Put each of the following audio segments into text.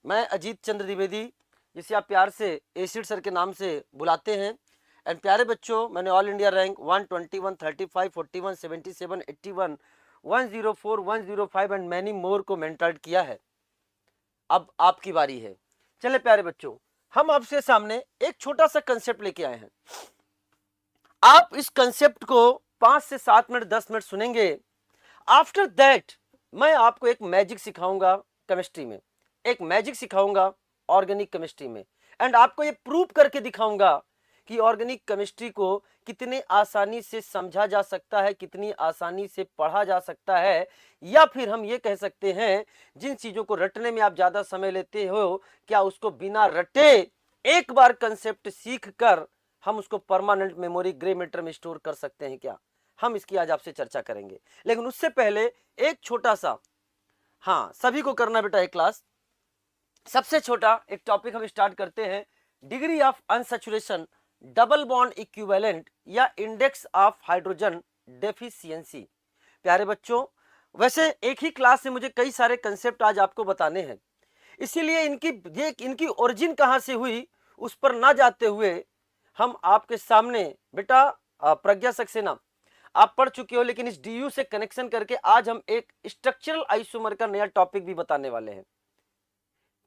मैं अजीत चंद्र द्विवेदी, जिसे आप प्यार से एसिड सर के नाम से बुलाते हैं। एंड प्यारे बच्चों, मैंने all India rank 121, 35, 41, 77, 81, 104, 105 and many more को मेंटर्ड किया है। अब आपकी बारी है। चले प्यारे बच्चों, हम आपसे सामने एक छोटा सा कंसेप्ट लेके आए हैं। आप इस कंसेप्ट को 5 से 7 मिनट 10 मिनट सुनेंगे। आफ्टर दैट मैं आपको एक मैजिक सिखाऊंगा केमिस्ट्री में, एक मैजिक सिखाऊंगा ऑर्गेनिक केमिस्ट्री में, एंड आपको ये प्रूव करके दिखाऊंगा कि ऑर्गेनिक केमिस्ट्री को कितने आसानी से समझा जा सकता है, कितनी आसानी से पढ़ा जा सकता है, या फिर हम ये कह सकते हैं जिन चीजों को रटने में आप ज्यादा समय लेते हो, क्या उसको बिना रटे एक बार कंसेप्ट सीख कर हम उसको परमानेंट मेमोरी ग्रे मैटर में स्टोर कर सकते हैं क्या? हम इसकी आज आपसे चर्चा करेंगे। लेकिन उससे पहले एक छोटा सा, हाँ सभी को करना बेटा एक क्लास, सबसे छोटा एक टॉपिक हम स्टार्ट करते हैं। Degree of unsaturation, double bond equivalent या इंडेक्स ऑफ हाइड्रोजन डेफिशिएंसी। प्यारे बच्चों, वैसे एक ही क्लास में मुझे कई सारे कंसेप्ट आज आपको बताने हैं, इसीलिए इनकी ओरिजिन कहां से हुई उस पर ना जाते हुए हम आपके सामने बेटा प्रज्ञा सक्सेना आप पढ़ चुके हो, लेकिन इस डीयू से कनेक्शन करके आज हम एक स्ट्रक्चरल आइसोमर का नया टॉपिक भी बताने वाले हैं।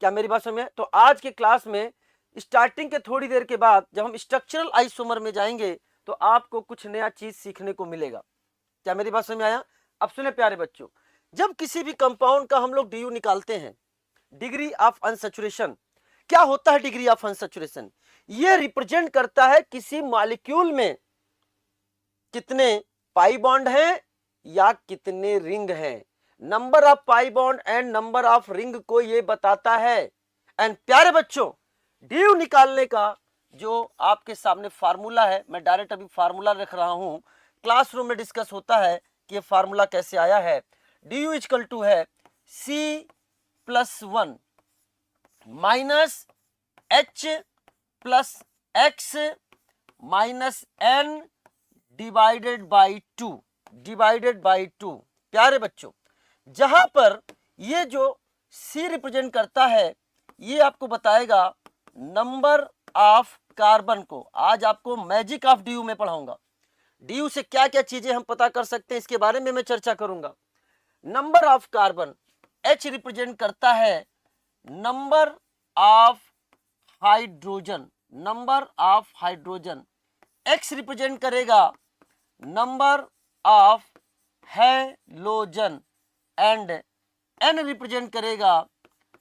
क्या मेरी बात समझ में? तो आज के क्लास में स्टार्टिंग के थोड़ी देर के बाद जब हम स्ट्रक्चरल आइसोमर में जाएंगे तो आपको कुछ नया चीज सीखने को मिलेगा। क्या मेरी बात समझ में आया? अब सुने प्यारे बच्चों, जब किसी भी कंपाउंड का हम लोग डीयू निकालते हैं, डिग्री ऑफ अनसैचुरेशन, क्या होता है डिग्री ऑफ अनसैचुरेशन? यह रिप्रेजेंट करता है किसी मॉलिक्यूल में कितने पाई बॉन्ड हैं या कितने रिंग हैं। Number of pi bond and number of ring को यह बताता है। एंड प्यारे बच्चों, डीयू निकालने का जो आपके सामने फार्मूला है, मैं डायरेक्ट अभी फार्मूला रख रहा हूं, क्लासरूम में डिस्कस होता है कि यह फार्मूला कैसे आया है। डीयू इक्वल टू है C+1 minus H plus x minus N divided by 2। प्यारे बच्चों, जहां पर ये जो C रिप्रेजेंट करता है, ये आपको बताएगा नंबर ऑफ कार्बन को। आज आपको मैजिक ऑफ डीयू में पढ़ाऊंगा। डीयू से क्या क्या चीजें हम पता कर सकते हैं इसके बारे में मैं चर्चा करूंगा। Number of carbon, H represent करता है number of hydrogen, X represent करेगा number of halogen and N represent करेगा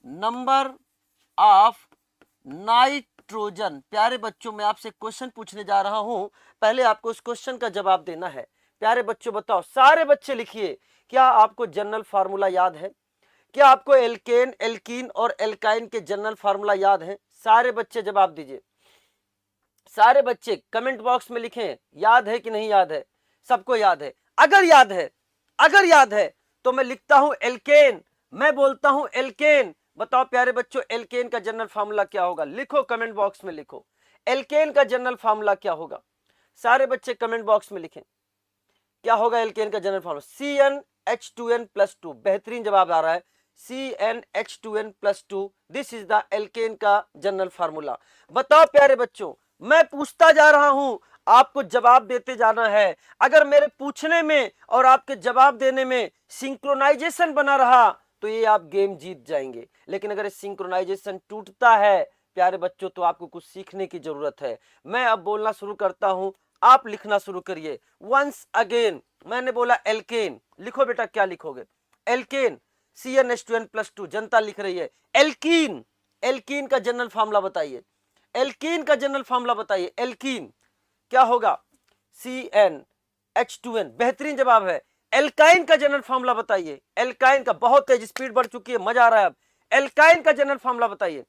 नंबर ऑफ नाइट्रोजन। प्यारे बच्चों, मैं आपसे क्वेश्चन पूछने जा रहा हूं, पहले आपको उस क्वेश्चन का जवाब देना है। प्यारे बच्चों बताओ, सारे बच्चे लिखिए, क्या आपको जनरल फार्मूला याद है? क्या आपको एल्केन, एल्कीन और एल्काइन के जनरल फार्मूला याद है? सारे बच्चे जवाब दीजिए। सारे बच्चे कमेंट बॉक्स में लिखें, याद है कि नहीं याद है? सबको याद है? अगर याद है तो मैं लिखता हूं एल्केन, मैं बोलता हूं एल्केन। बताओ प्यारे बच्चों, एल्केन का जनरल फार्मूला क्या होगा? लिखो, कमेंट बॉक्स में लिखो, एल्केन का जनरल फार्मूला क्या होगा? सारे बच्चे कमेंट बॉक्स में लिखें, क्या होगा एल्केन का जनरल फार्मूला? CnH2n+2। बेहतरीन जवाब आ रहा है, CnH2n+2। This is the alkene का जनरल फार्मूला। बताओ प्यारे बच्चों, मैं पूछता जा रहा हूं, आपको जवाब देते जाना है। अगर मेरे पूछने में और आपके जवाब देने में सिंक्रोनाइजेशन बना रहा तो ये आप गेम जीत जाएंगे। लेकिन अगर सिंक्रोनाइजेशन टूटता है प्यारे बच्चों, तो आपको कुछ सीखने की जरूरत है। मैं अब बोलना शुरू करता हूं, आप लिखना शुरू करिए। वंस अगेन, मैंने बोला एल्केन, लिखो बेटा, क्या लिखोगे? Alkene, CnH2n+2। जनता लिख रही है एल्कीन। एल्कीन का जनरल फार्मूला बताइए, एल्कीन का जनरल फार्मूला बताइए। एल्कीन क्या होगा? CnH2n। बेहतरीन जवाब है। एल्काइन का जनरल फार्मूला बताइए। एल्काइन का, बहुत तेज स्पीड बढ़ चुकी है, मजा आ रहा है अब। एल्काइन का जनरल फार्मूला बताइए,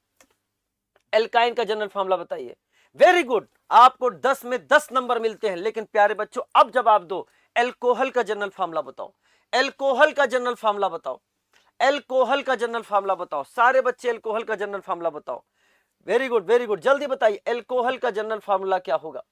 एल्काइन का जनरल फार्मूला बताइए। वेरी गुड, आपको 10 में 10 नंबर मिलते हैं। लेकिन प्यारे बच्चों, अब जवाब दो, एल्कोहल का जनरल फार्मूला बताओ, एल्कोहल का जनरल फार्मूला बताओ, एल्कोहल का जनरल फार्मूला बताओ। सारे बच्चे एल्कोहल का जनरल फार्मूला बताओ। वेरी गुड, जल्दी बताइए, एल्कोहल का जनरल फार्मूला क्या होगा?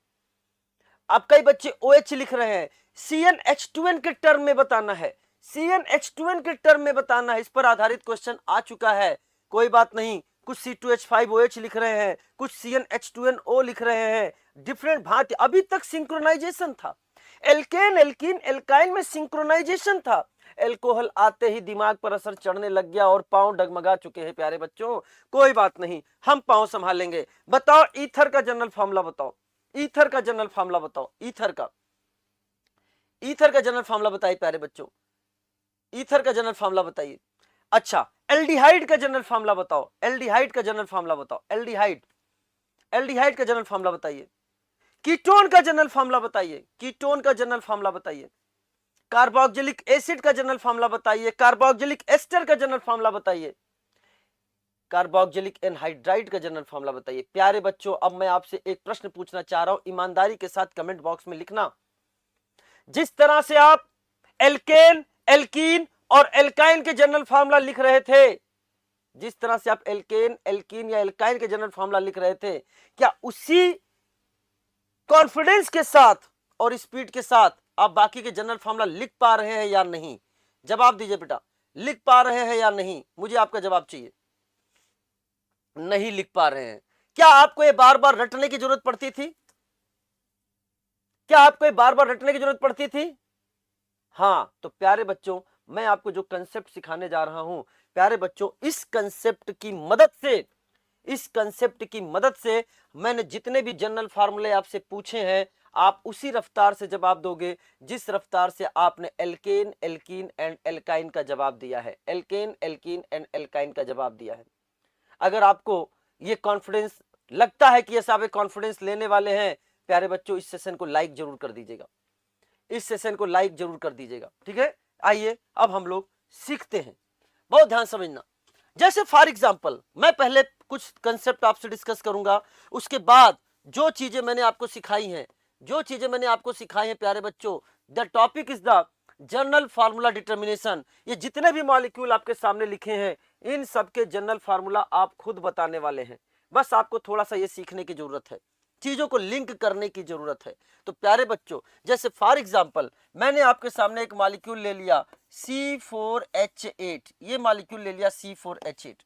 अब कई बच्चे OH लिख रहे हैं, CnH2n के टर्म में बताना है, CnH2n के टर्म में बताना है। इस पर आधारित क्वेश्चन आ चुका है, कोई बात नहीं, कुछ C2H5OH लिख रहे हैं, कुछ CnH2nO लिख रहे हैं, डिफरेंट भांति, अभी तक सिंक्रोनाइजेशन था। एल्केन एल्कीन एल्काइन में सिंक्रोनाइजेशन था। एल्कोहल आते ही दिमाग पर असर चढ़ने लग गया और पांव डगमगा चुके हैं प्यारे बच्चों। कोई बात नहीं, हम पांव संभालेंगे। बताओ ईथर का जनरल फार्मूला बताओ, ईथर का जनरल फार्मूला बताओ, ईथर का जनरल फार्मूला बताइए प्यारे बच्चों, ईथर का जनरल फार्मूला बताइए। अच्छा, एल्डिहाइड का जनरल फार्मूला बताओ, एल्डिहाइड का जनरल फार्मूला बताओ, एल्डिहाइड का जनरल फार्मूला बताइए। कीटोन का जनरल फार्मूला बताइए, कीटोन का जनरल फार्मूला बताइए। कार्बोक्सिलिक एसिड का जनरल फार्मूला बताइए, कार्बोक्सिलिक एस्टर का जनरल फार्मूला बताइए, कार्बोक्सिलिक एनहाइड्राइड का जनरल फार्मूला बताइए। प्यारे बच्चों, अब मैं आपसे एक प्रश्न पूछना चाह रहा हूं, ईमानदारी के साथ कमेंट बॉक्स में लिखना। जिस तरह से आप एल्केन एल्कीन और एल्काइन के जनरल फार्मूला लिख रहे थे, जिस तरह से आप एल्केन एल्कीन या एल्काइन के जनरल फार्मूला लिख रहे थे, क्या उसी कॉन्फिडेंस के साथ और स्पीड के साथ आप बाकी के जनरल फार्मूला लिख पा रहे हैं या नहीं? जवाब दीजिए बेटा, लिख पा रहे हैं या नहीं? मुझे आपका जवाब चाहिए। नहीं लिख पा रहे हैं। क्या आपको ये बार बार रटने की जरूरत पड़ती थी? क्या आपको ये बार बार रटने की जरूरत पड़ती थी? हाँ, तो प्यारे बच्चों, मैं आपको जो कंसेप्ट सिखाने जा रहा हूं, प्यारे बच्चों, इस कंसेप्ट की मदद से मैंने जितने भी जनरल फार्मूले आपसे पूछे हैं, आप उसी रफ्तार से जवाब दोगे जिस रफ्तार से आपने एल्केन एल्कीन एंड एल्काइन का जवाब दिया है, एल्केन एल्कीन एंड एल्काइन का जवाब दिया है। अगर आपको ये कॉन्फिडेंस लगता है कि ऐसा आप कॉन्फिडेंस लेने वाले हैं, प्यारे बच्चों, इस सेशन को लाइक जरूर कर दीजिएगा, इस सेशन को लाइक जरूर कर दीजिएगा, ठीक है। आइए अब हम लोग सीखते हैं, बहुत ध्यान समझना। जैसे फॉर एग्जांपल, मैं पहले कुछ कंसेप्ट आपसे डिस्कस करूंगा, उसके बाद जो चीजें मैंने आपको सिखाई हैं, प्यारे बच्चों, the topic is the general formula determination. ये जितने भी मॉलिक्यूल आपके सामने लिखे हैं, इन सबके जनरल फार्मूला आप खुद बताने वाले हैं। बस आपको थोड़ा सा ये सीखने की जरूरत है, चीजों को लिंक करने की जरूरत है। तो प्यारे बच्चों, जैसे फॉर एग्जांपल, मैंने आपके सामने एक मॉलिक्यूल ले लिया C4H8, ये मॉलिक्यूल ले लिया C4H8।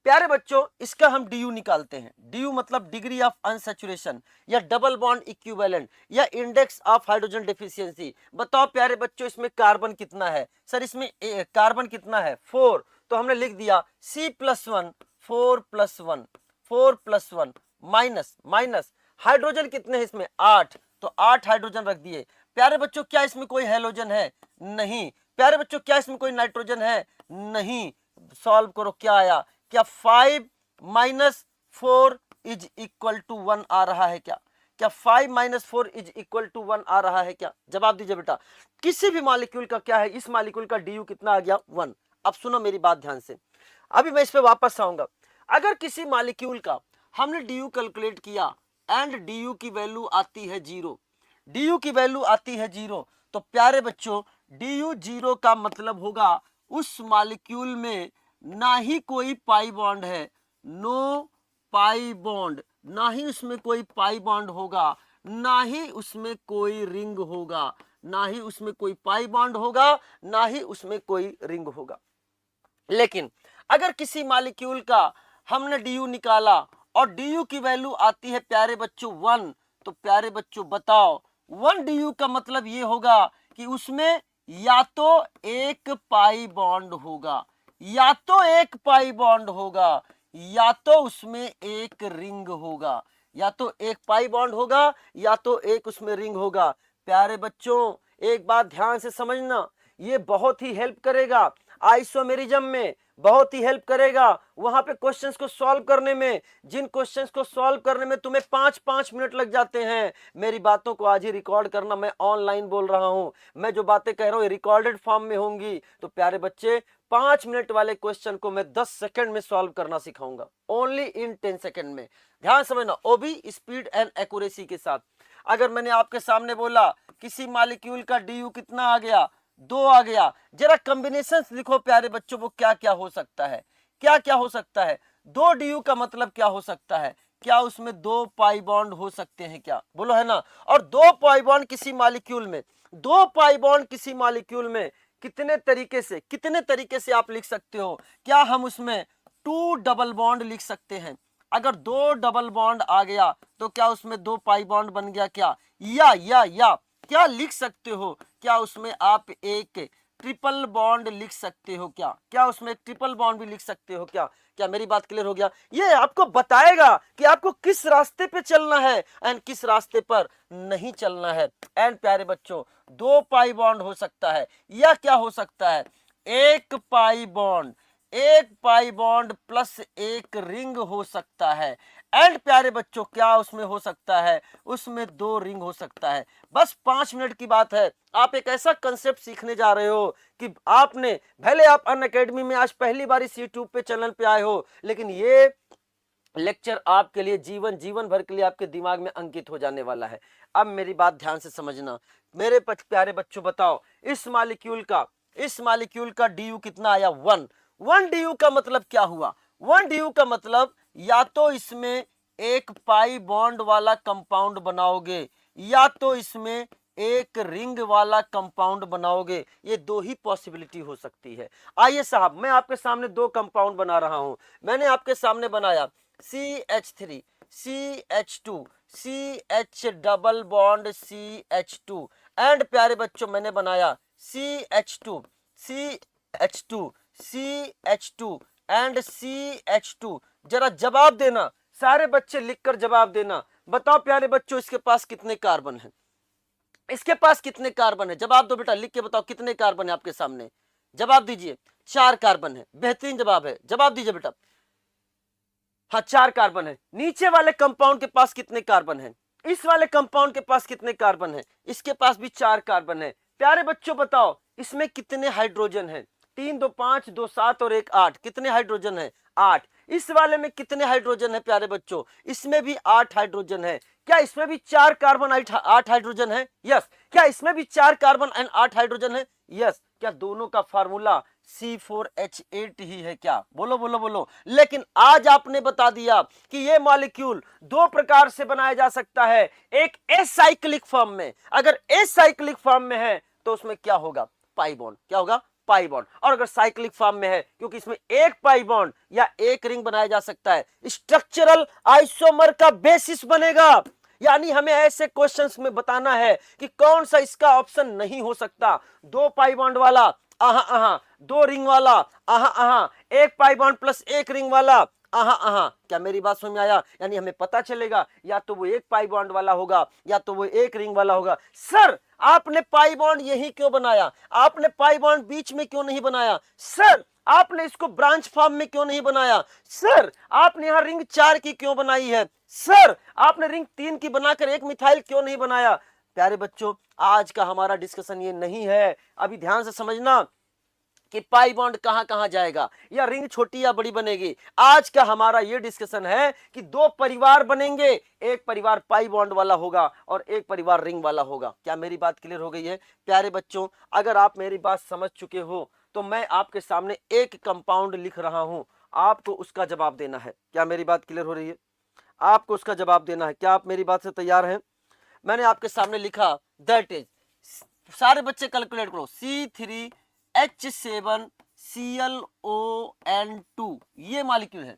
प्यारे बच्चों, इसका हम DU निकालते हैं। DU मतलब डिग्री ऑफ अनसैचुरेशन या डबल बॉन्ड इक्विवेलेंट या इंडेक्स ऑफ हाइड्रोजन डेफिशिएंसी। बताओ प्यारे बच्चों, इसमें कार्बन कितना है? सर इसमें कार्बन कितना है? 4। तो हमने लिख दिया C+1 4+1 माइनस हाइड्रोजन कितने हैं इसमें? 8, तो 8 हाइड्रोजन रख दिए। प्यारे बच्चों, क्या इसमें कोई हेलोजन है? नहीं। प्यारे बच्चों, क्या इसमें कोई नाइट्रोजन है? नहीं। सॉल्व करो, क्या आया? क्या 5 - 4 इज इक्वल टू 1 आ रहा है? क्या 5 - 4 इज इक्वल टू 1 आ रहा है क्या? जवाब दीजिए बेटा। किसी भी मॉलिक्यूल का क्या है? इस मॉलिक्यूल का DU कितना आ गया? 1। अब सुनो मेरी बात ध्यान से, अभी मैं इस पे वापस आऊंगा। अगर किसी मॉलिक्यूल का हमने DU कैलकुलेट किया एंड DU की वैल्यू आती है 0, DU की वैल्यू आती है 0, तो प्यारे बच्चों, DU 0 का मतलब होगा उस मॉलिक्यूल में ना ही कोई पाई बॉन्ड है, नो पाई बॉन्ड, ना ही उसमें कोई पाई बॉन्ड होगा, ना ही उसमें कोई रिंग होगा, ना ही उसमें कोई पाई बॉन्ड होगा, ना ही उसमें कोई रिंग होगा। लेकिन अगर किसी मॉलिक्यूल का हमने DU निकाला और DU की वैल्यू आती है प्यारे बच्चों 1, तो प्यारे बच्चों बताओ 1 DU का मतलब ये होगा कि उसमें या तो एक पाई बॉन्ड होगा, या तो एक पाई बॉन्ड होगा, या तो उसमें एक रिंग होगा, या तो एक पाई बॉन्ड होगा, या तो एक उसमें रिंग होगा। प्यारे बच्चों, एक बात ध्यान से समझना, ये बहुत ही हेल्प करेगा आइसोमेरिज्म में, बहुत ही हेल्प करेगा वहां पे क्वेश्चंस को सॉल्व करने में। जिन क्वेश्चंस को सॉल्व करने में तुम्हें 5-5 मिनट लग जाते हैं, मेरी बातों को आज ही रिकॉर्ड करना। मैं ऑनलाइन बोल रहा हूं, मैं जो बातें कह रहा हूं रिकॉर्डेड फॉर्म में होंगी। तो प्यारे बच्चे, 5 मिनट वाले क्वेश्चन को मैं 10 सेकंड में सॉल्व करना सिखाऊंगा, ओनली इन 10 सेकंड में। ध्यान समझना, वो भी स्पीड एंड एक्यूरेसी के साथ। अगर मैंने आपके सामने बोला किसी मॉलिक्यूल का DU कितना आ गया? 2 आ गया, जरा कॉम्बिनेशंस लिखो प्यारे बच्चों, वो क्या क्या हो सकता है? क्या क्या हो सकता है? 2 DU का मतलब क्या हो सकता है? क्या उसमें 2 पाई बॉन्ड हो सकते हैं? क्या बोलो, है ना? और 2 पाई बॉन्ड किसी मॉलिक्यूल में, 2 पाई बॉन्ड किसी मॉलिक्यूल में कितने तरीके से आप लिख सकते हो? क्या हम उसमें 2 डबल बॉन्ड लिख सकते हैं? अगर 2 डबल बॉन्ड आ गया तो क्या उसमें 2 पाई बॉन्ड बन गया क्या? या क्या लिख सकते हो? क्या उसमें आप एक ट्रिपल बॉन्ड लिख सकते हो क्या? क्या उसमें एक ट्रिपल बॉन्ड भी लिख सकते हो क्या? क्या मेरी बात क्लियर हो गया? ये आपको बताएगा कि आपको किस रास्ते पे चलना है एंड किस रास्ते पर नहीं चलना है। एंड प्यारे बच्चों, 2 पाई बॉन्ड हो सकता है या क्या हो सकता है? एक पाई बॉन्ड प्लस एक रिंग हो सकता है। एंड प्यारे बच्चों, क्या उसमें हो सकता है? उसमें 2 रिंग हो सकता है। बस 5 मिनट की बात है। आप एक ऐसा कंसेप्ट सीखने जा रहे हो कि आपने भले आप अनअकैडमी में आज पहली बार इस यूट्यूब पे चैनल पे आए हो, लेकिन ये लेक्चर आपके लिए जीवन भर के लिए आपके दिमाग में अंकित हो जाने वाला है। अब मेरी बात ध्यान से समझना मेरे प्यारे बच्चों, बताओ इस मालिक्यूल का डी कितना आया? 1 डी का मतलब क्या हुआ? 1 डी का मतलब या तो इसमें एक पाई बॉन्ड वाला कंपाउंड बनाओगे या तो इसमें एक रिंग वाला कंपाउंड बनाओगे। ये 2 ही पॉसिबिलिटी हो सकती है। आइए साहब, मैं आपके सामने 2 कंपाउंड बना रहा हूं। मैंने आपके सामने बनाया CH3 CH2 CH double bond CH2 and प्यारे बच्चों मैंने बनाया CH2 CH2 एंड CH2। जरा जवाब देना, सारे बच्चे लिखकर जवाब देना। बताओ प्यारे बच्चों, इसके पास कितने कार्बन हैं? इसके पास कितने कार्बन है? जवाब दो बेटा, लिख के बताओ कितने कार्बन है आपके सामने। जवाब दीजिए। 4 कार्बन है। बेहतरीन जवाब है, जवाब दीजिए बेटा। हाँ, 4 कार्बन है। नीचे वाले कंपाउंड के पास कितने कार्बन है? इस वाले कंपाउंड के पास कितने कार्बन है? इसके पास भी 4 कार्बन है। प्यारे बच्चों बताओ इसमें कितने हाइड्रोजन है? 3 2 5 2 7 और 1 8। कितने हाइड्रोजन है? 8। इस वाले में कितने हाइड्रोजन है प्यारे बच्चों? इसमें भी 8 हाइड्रोजन है। क्या इसमें भी 4 कार्बन 8 हाइड्रोजन है? यस। क्या इसमें भी 4 कार्बन एंड 8 हाइड्रोजन है? यस। क्या दोनों का फार्मूला C4H8 ही है क्या? बोलो बोलो बोलो। लेकिन आज आपने बता दिया कि ये मॉलिक्यूल 2 प्रकार से बनाया जा सकता है। एक एसाइक्लिक फॉर्म में, अगर एसाइक्लिक फॉर्म में है तो उसमें क्या होगा? Pi bond. क्या होगा? Pi bond. और अगर साइक्लिक फॉर्म में है, क्योंकि इसमें एक पाई बॉन्ड या एक रिंग बनाया जा सकता है, स्ट्रक्चरल आइसोमर का बेसिस बनेगा। यानी हमें ऐसे क्वेश्चंस में बताना है कि कौन सा इसका ऑप्शन नहीं हो सकता। 2 पाई बॉन्ड वाला, आहा आहा, 2 रिंग वाला, आहा आहा, एक पाई बॉन्ड प्लस एक रिंग वाला, आहा आहा। क्या मेरी बात समझ में आया? यानी हमें पता चलेगा या तो वो एक पाई बॉन्ड वाला होगा या तो वो एक रिंग वाला होगा। सर आपने पाई बॉन्ड यही क्यों बनाया? आपने पाई बॉन्ड बीच में क्यों नहीं बनाया? सर आपने इसको ब्रांच फॉर्म में क्यों नहीं बनाया? सर आपने यहां रिंग 4 की क्यों बनाई है? सर आपने रिंग 3 की बनाकर एक मिथाइल क्यों नहीं बनाया? प्यारे बच्चों, आज का हमारा डिस्कशन ये नहीं है। अभी ध्यान से समझना कि पाई बॉन्ड कहां कहां जाएगा या रिंग छोटी या बड़ी बनेगी। आज का हमारा ये डिस्कशन है कि 2 परिवार बनेंगे, एक परिवार पाई बॉन्ड वाला होगा और एक परिवार रिंग वाला होगा। क्या मेरी बात क्लियर हो गई है? प्यारे बच्चों, अगर आप मेरी बात समझ चुके हो तो मैं आपके सामने एक कंपाउंड लिख रहा हूं, आपको उसका जवाब देना है। क्या मेरी बात क्लियर हो रही है? आपको उसका जवाब देना है। क्या आप मेरी बात से तैयार हैं? मैंने आपके सामने लिखा, दैट इज, सारे बच्चे कैलकुलेट करो, C3H7ClON2। ये मॉलिक्यूल है,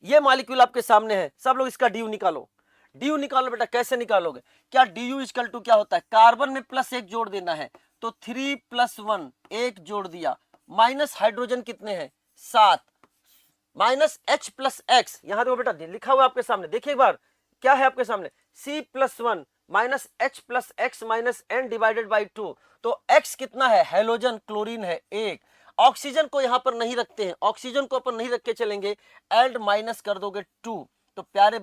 ये मॉलिक्यूल आपके सामने है। सब लोग इसका डी निकालो। डी निकालो बेटा। कैसे निकालोगे? क्या डी इक्वल टू क्या होता है? कार्बन में प्लस एक जोड़ देना है, तो 3 + 1 1 जोड़ दिया, माइनस हाइड्रोजन कितने हैं? 7, माइनस H + X। यहां देखो बेटा, लिखा हुआ आपके सामने, देखिए एक बार क्या है आपके सामने, C + 1 minus H + X minus N divided by 2। तो X कितना है? हेलोजन क्लोरीन है 1। ऑक्सीजन को यहां पर नहीं रखते हैं, ऑक्सीजन को अपन नहीं रख के चलेंगे, एंड माइनस कर दोगे 2। तो प्यारे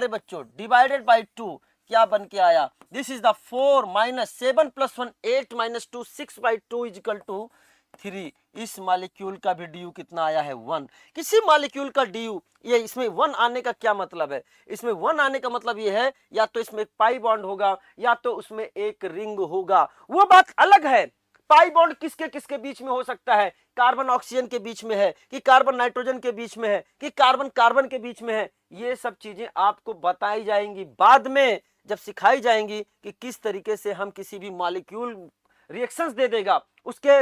बच्चों डिवाइडेड बाई 2 क्या बन के आया? This is the 4 minus 7 + 1 8 minus 2 6/2 is equal to 3। इस मॉलिक्यूल का भी डी कितना आया है? 1। किसी मॉलिक्यूल का डी, ये इसमें 1 आने का क्या मतलब है? इसमें 1 आने का मतलब ये है या तो इसमें पाई बॉन्ड होगा या तो उसमें एक रिंग होगा। वो बात अलग है। पाई बॉन्ड किसके किसके बीच में हो सकता है? कार्बन ऑक्सीजन के बीच में है कि कार्बन नाइट्रोजन के बीच में है कि कार्बन कार्बन के बीच में है? ये सब चीजें आपको बताई जाएंगी बाद में, जब सिखाई जाएंगी कि किस तरीके से हम किसी भी मॉलिक्यूल रिएक्शंस दे देगा, उसके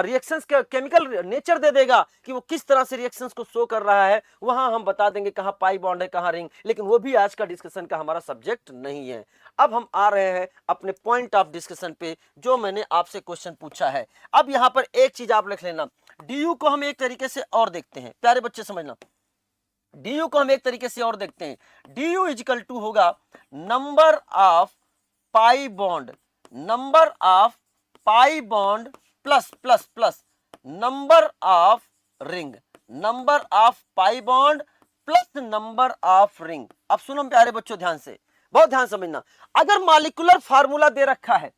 रिएक्शंस के केमिकल नेचर दे देगा कि वो किस तरह से रिएक्शंस को शो कर रहा है, वहां हम बता देंगे कहां पाई बॉन्ड है कहां रिंग, लेकिन वो भी आज का डिस्कशन का हमारा सब्जेक्ट नहीं है। अब हम आ रहे हैं अपने पॉइंट ऑफ डिस्कशन पे, जो मैंने आपसे क्वेश्चन पूछा है। अब यहां पर एक चीज आप लिख लेना, डी को हम एक तरीके से और देखते हैं, प्यारे बच्चे समझना, डी को हम एक तरीके से और देखते हैं, डी यू इजिकल टू होगा number of pi bond, number of pi bond plus plus plus number of ring, number of pi bond plus number of ring. अब सुनो प्यारे बच्चों ध्यान से, बहुत ध्यान समझना, अगर मॉलिक्यूलर फार्मूला दे रखा है,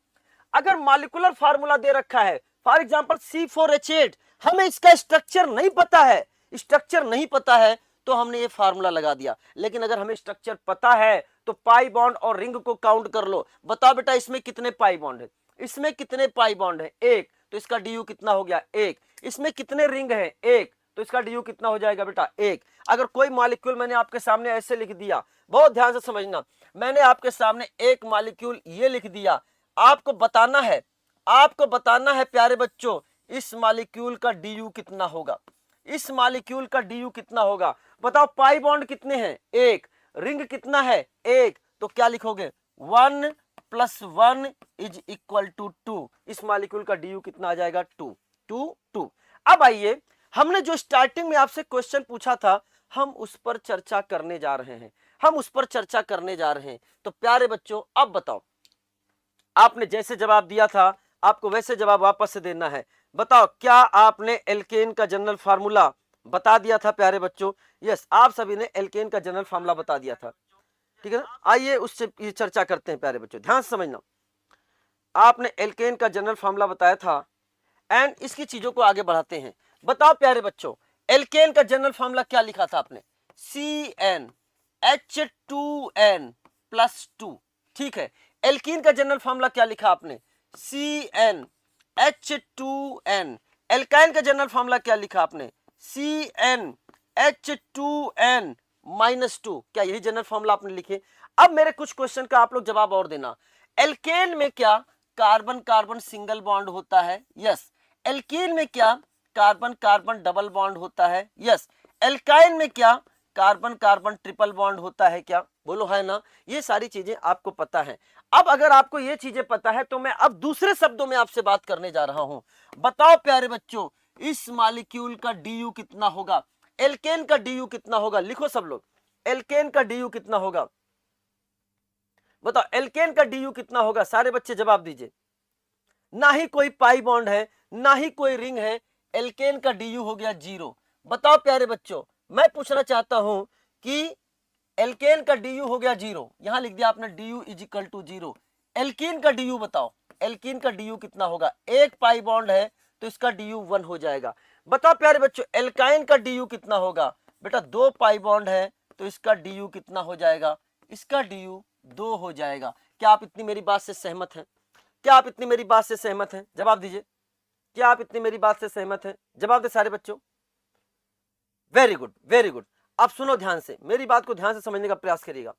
अगर मॉलिक्यूलर फार्मूला दे रखा है, फॉर एग्जांपल C4H8, हमें इसका स्ट्रक्चर नहीं पता है, स्ट्रक्चर नहीं पता है तो हमने ये फार्मूला लगा दिया, लेकिन अगर हमें स्ट्रक्चर पता है तो पाई बॉन्ड और रिंग को काउंट कर लो, बताओ बेटा इसमें कितने पाई बॉन्ड है, इसमें कितने पाई बॉन्ड है, एक, तो इसका डी कितना हो गया, एक, इसमें कितने रिंग है, एक, तो इसका डी कितना हो जाएगा बेटा, एक। अगर कोई मॉलिक्यूल मैंने आपके सामने ऐसे लिख दिया, बहुत ध्यान से समझना, मैंने आपके सामने एक मॉलिक्यूल ये लिख दिया, आपको बताना है, आपको बताना है प्यारे बच्चों इस मॉलिक्यूल का डी कितना होगा, इस मॉलिक्यूल का डी कितना होगा, बताओ पाई बॉन्ड कितने हैं, एक, रिंग कितना है, एक, तो क्या लिखोगे 1 + 1 = 2, इस मॉलिक्यूल का डी कितना आ जाएगा 2 2 2। अब आइए, हमने जो स्टार्टिंग में आपसे क्वेश्चन पूछा था हम उस पर चर्चा करने जा रहे हैं, हम उस पर चर्चा करने जा रहे हैं। तो प्यारे बच्चों अब बताओ, आपने जैसे जवाब दिया था आपको वैसे जवाब वापस से देना है। बताओ क्या आपने एल्केन का जनरल फार्मूला बता दिया था प्यारे बच्चों? यस, आप सभी ने एल्केन का जनरल फार्मूला बता दिया था, ठीक है ना। आइए उससे चर्चा करते हैं प्यारे बच्चों, ध्यान से समझना। आपने एल्केन का जनरल फार्मूला बताया था एंड इसकी चीजों को आगे बढ़ाते हैं। बताओ प्यारे बच्चों एल्केन का जनरल फार्मूला क्या लिखा था आपने? CnH2n+2, ठीक है। एल्कीन का जनरल फार्मूला क्या लिखा आपने? CnH2n। एल्काइन का जनरल फार्मूला क्या लिखा आपने? CnH2n-2। क्या यही जनरल फार्मूला आपने लिखे? अब मेरे कुछ क्वेश्चन का आप लोग जवाब और देना। एल्केन में क्या कार्बन कार्बन सिंगल बॉन्ड होता है? यस। एल्कीन में क्या कार्बन कार्बन डबल बॉन्ड होता है? यस। एल्काइन में क्या कार्बन कार्बन ट्रिपल बॉन्ड होता है? क्या बोलो, है ना? ये सारी चीजें आपको पता है। अब अगर आपको ये चीजें पता है तो मैं अब दूसरे शब्दों में आपसे बात करने जा रहा हूं। बताओ प्यारे बच्चों इस मॉलिक्यूल का डीयू कितना होगा? एल्केन का डीयू कितना होगा? लिखो सब लोग, एल्केन का डीयू कितना होगा? बताओ एल्केन का डीयू कितना होगा? सारे बच्चे जवाब दीजिए। ना ही कोई पाई बॉन्ड है, ना ही कोई रिंग है, एल्केन का डीयू हो गया 0। बताओ प्यारे बच्चों, मैं पूछना चाहता हूं कि एल्केन का डीयू हो गया 0, यहां लिख दिया आपने डीयू = 0। एल्कीन का डीयू बताओ, एल्कीन का डीयू कितना होगा? एक पाई बॉन्ड है तो इसका डीयू 1 हो जाएगा। बताओ प्यारे बच्चों एल्काइन का डीयू कितना होगा? बेटा 2 पाई बॉन्ड है तो इसका डीयू कितना हो जाएगा? इसका डीयू 2 हो जाएगा। क्या आप इतनी मेरी बात से सहमत हैं? क्या आप इतनी मेरी बात से सहमत हैं? जवाब दीजिए। क्या आप इतनी मेरी बात से सहमत हैं? जवाब दे सारे बच्चों। Very good, very good. अब सुनो ध्यान से, मेरी बात को ध्यान से समझने का प्रयास करिएगा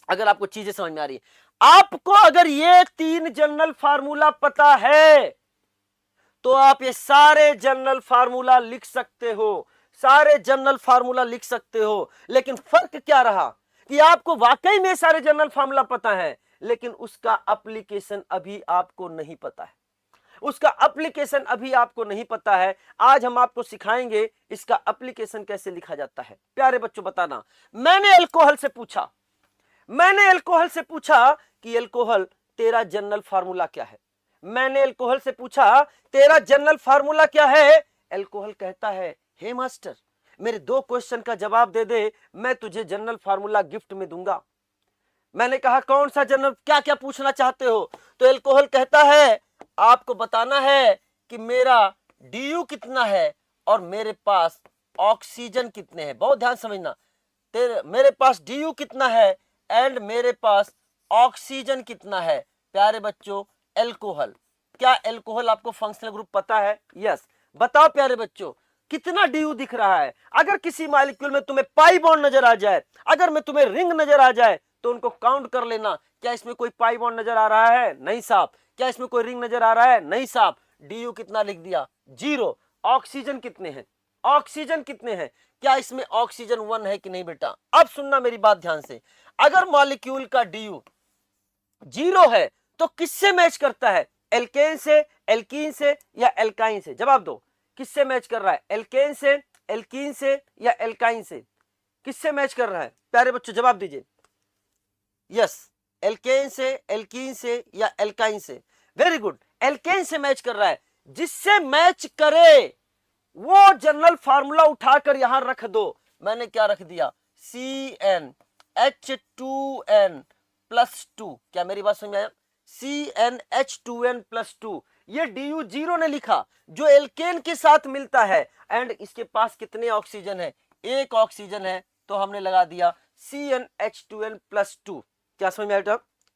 अगर आपको चीजें समझ में आ रही है। आपको अगर ये 3 जनरल फार्मूला पता है तो आप ये सारे जनरल फार्मूला लिख सकते हो, सारे जनरल फार्मूला लिख सकते हो। लेकिन फर्क क्या रहा कि आपको वाकई में सारे जनरल फार्मूला पता है लेकिन उसका एप्लीकेशन अभी आपको नहीं पता है, उसका एप्लीकेशन अभी आपको नहीं पता है। आज हम आपको सिखाएंगे इसका एप्लीकेशन कैसे लिखा जाता है। प्यारे बच्चों बताना, मैंने अल्कोहल से पूछा, मैंने अल्कोहल से पूछा कि अल्कोहल तेरा जनरल फार्मूला क्या है? मैंने अल्कोहल से पूछा तेरा जनरल फार्मूला क्या है? अल्कोहल कहता है हे मास्टर मेरे 2 क्वेश्चन का जवाब दे दे, मैं तुझे जनरल फार्मूला गिफ्ट में दूंगा। मैंने कहा कौन सा जनरल, क्या क्या पूछना चाहते हो? तो अल्कोहल कहता है आपको बताना है कि मेरा डीयू कितना है और मेरे पास ऑक्सीजन कितने हैं। बहुत ध्यान समझना, मेरे पास डीयू कितना है एंड मेरे पास ऑक्सीजन कितना है। प्यारे बच्चों अल्कोहल, क्या अल्कोहल आपको फंक्शनल ग्रुप पता है? यस। बताओ प्यारे बच्चों कितना डीयू दिख रहा है? अगर किसी मॉलिक्यूल में तुम्हें पाई बॉन्ड नजर आ जाए, अगर में तुम्हें रिंग नजर आ जाए तो उनको काउंट कर लेना। क्या इसमें कोई पाई बॉन्ड नजर आ रहा है? नहीं साहब। क्या इसमें कोई रिंग नजर आ रहा है? नहीं साहब, डी कितना लिख दिया? 0। ऑक्सीजन कितने हैं? ऑक्सीजन कितने हैं? क्या इसमें ऑक्सीजन 1 है कि नहीं बेटा? अब सुनना मेरी बात ध्यान से, अगर मॉलिक्यूल का डी 0 है तो किससे मैच करता है? एल्केन से, एल्कीन से या एल्काइन से? जवाब दो, किससे मैच कर रहा है? एल्केन से, एल्कीन से या एल्काइन से? किससे मैच कर रहा है प्यारे बच्चों? जवाब दीजिए। यस, एल्केन से, एल्कीन से या एल्काइन से? वेरी गुड, एल्केन से मैच कर रहा है। जिससे मैच करे वो जनरल फार्मूला उठाकर यहां रख दो। मैंने क्या रख दिया? CnH2n+2। क्या मेरी बात समझ में आया? CnH2n+2। ये DU 0 ने लिखा जो एल्केन के साथ मिलता है, एंड इसके पास कितने ऑक्सीजन है? एक ऑक्सीजन है, तो हमने लगा दिया CnH2n+2। क्या समझ में आया?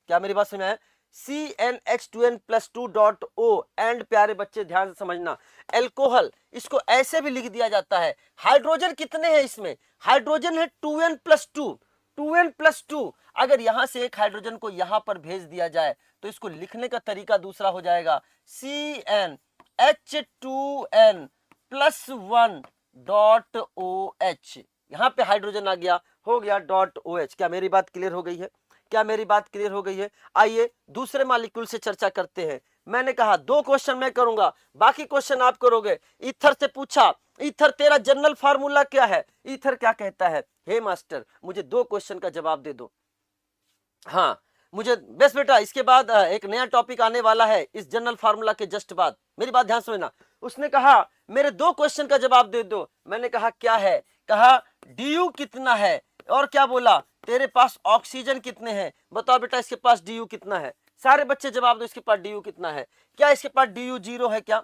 क्या मेरी बात समझ में आया? CnH2n+2.O। एंड प्यारे बच्चे ध्यान से समझना, एल्कोहल इसको ऐसे भी लिख दिया जाता है। हाइड्रोजन कितने हैं इसमें? हाइड्रोजन है 2n+2। 2n+2। अगर यहां से एक हाइड्रोजन को यहां पर भेज दिया जाए तो इसको लिखने का तरीका दूसरा हो जाएगा, CnH2n+1.OH। यहां पे हाइड्रोजन आ गया, हो गया .OH। क्या मेरी बात क्लियर हो गई है? क्या मेरी बात क्लियर हो गई है? आइए दूसरे मॉलिक्यूल से चर्चा करते हैं। मैंने कहा 2 क्वेश्चन मैं करूंगा, बाकी क्वेश्चन आप करोगे। ईथर से पूछा, ईथर तेरा जनरल फार्मूला क्या है? ईथर क्या कहता है? हे मास्टर, मुझे 2 क्वेश्चन का जवाब दे दो। हाँ, मुझे बेस बेटा, इसके बाद एक नया टॉपिक आने वाला है इस जनरल फार्मूला के जस्ट बाद। मेरी बात ध्यान समझना। उसने कहा मेरे 2 क्वेश्चन का जवाब दे दो। मैंने कहा क्या है? कहा DU कितना है, और क्या बोला? तेरे पास ऑक्सीजन कितने हैं? बताओ बेटा, इसके पास DU कितना है? सारे बच्चे जवाब दो, इसके पास DU कितना है? क्या इसके पास DU 0 है? क्या?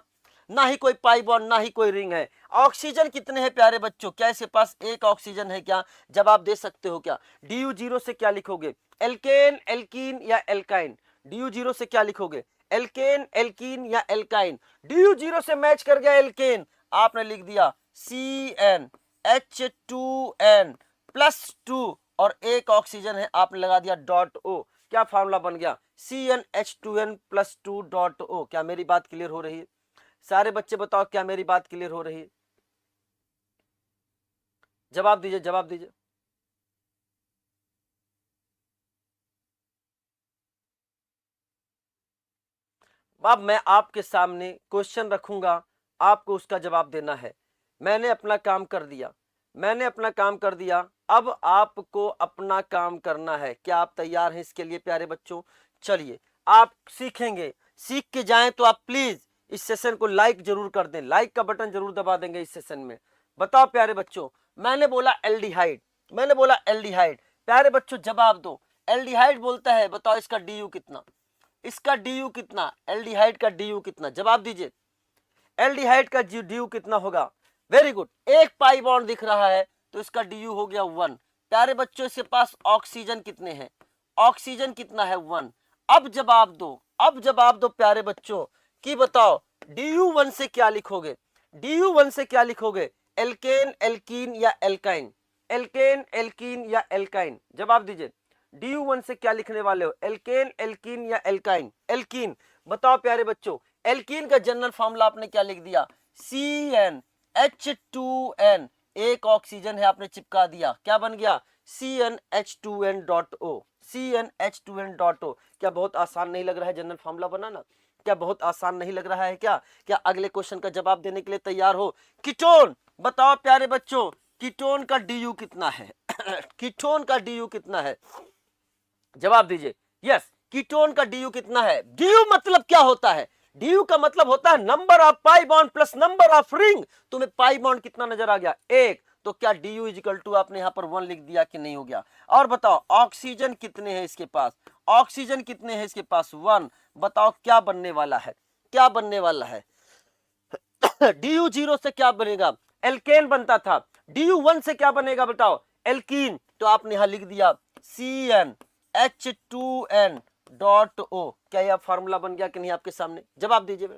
ना ही कोई पाई बॉन्ड, ना ही कोई रिंग है। ऑक्सीजन कितने हैं प्यारे बच्चों? क्या इसके पास एक ऑक्सीजन है? क्या जवाब दे सकते हो? क्या DU 0 से क्या लिखोगे? एल्केन, एल्कीन या एल्काइन? DU 0 से क्या लिखोगे? एल्केन, एल्कीन या एल्काइन? DU 0 से मैच कर गया एल्केन, आपने लिख दिया CnH2n+2, और एक ऑक्सीजन है, आपने लगा दिया .O। क्या फार्मूला बन गया? CnH2n+2.O। क्या मेरी बात क्लियर हो रही है? सारे बच्चे बताओ, क्या मेरी बात क्लियर हो रही है? जवाब दीजिए, जवाब दीजिए। अब मैं आपके सामने क्वेश्चन रखूंगा, आपको उसका जवाब देना है। मैंने अपना काम कर दिया, मैंने अपना काम कर दिया, अब आपको अपना काम करना है। क्या आप तैयार हैं इसके लिए प्यारे बच्चों? चलिए, आप सीखेंगे, सीख के जाएं तो आप प्लीज इस सेशन को लाइक जरूर कर दें, लाइक का बटन जरूर दबा देंगे इस सेशन में। बताओ प्यारे बच्चों, मैंने बोला एल्डिहाइड, मैंने बोला एल्डिहाइड। प्यारे बच्चों जवाब दो, एल्डिहाइड बोलता है, बताओ इसका DU कितना? इसका DU कितना? एल्डिहाइड का DU कितना? जवाब दीजिए, एल्डिहाइड का DU कितना होगा? वेरी गुड, एक पाई बॉन्ड दिख रहा है तो इसका DU हो गया 1। प्यारे बच्चों इसके पास ऑक्सीजन कितने हैं? ऑक्सीजन कितना है? 1। अब जवाब दो, अब जवाब दो प्यारे बच्चों कि बताओ DU 1 से क्या लिखोगे? DU 1 से क्या लिखोगे? एल्केन, एल्कीन या एल्काइन? एल्केन, एल्कीन या एल्काइन? जवाब दीजिए, DU 1 से क्या लिखने वाले हो? एल्केन, एल्कीन या एल्काइन? एल्कीन। बताओ प्यारे बच्चों, एल्कीन का जनरल फॉर्मूला आपने क्या लिख दिया? CnH2n। एक ऑक्सीजन है, आपने चिपका दिया, क्या बन गया? CnH2n.O। CnH2n.O। क्या बहुत आसान नहीं लग रहा है जनरल फॉर्मूला बनाना? क्या बहुत आसान नहीं लग रहा है? क्या क्या अगले क्वेश्चन का जवाब देने के लिए तैयार हो? कीटोन, बताओ प्यारे बच्चों, कीटोन का DU कितना है? कीटोन का DU कितना है? जवाब दीजिए। यस, कीटोन का DU कितना है? DU मतलब क्या होता है? DU का मतलब होता है number of pi bond plus number of ring. तुम्हें पाई बॉन्ड कितना नजर आ गया? 1। तो क्या DU इजिकल टू आपने यहां पर 1 लिख दिया कि नहीं हो गया? और बताओ ऑक्सीजन कितने हैं इसके पास? ऑक्सीजन कितने हैं इसके पास? 1। बताओ क्या बनने वाला है? क्या बनने वाला है? DU 0 से क्या बनेगा? एल्केन बनता था। DU 1 से क्या बनेगा बताओ? एल्कीन। तो आपने यहां लिख दिया CnH2n.O। क्या यह फार्मूला बन गया कि नहीं आपके सामने? जवाब दीजिए।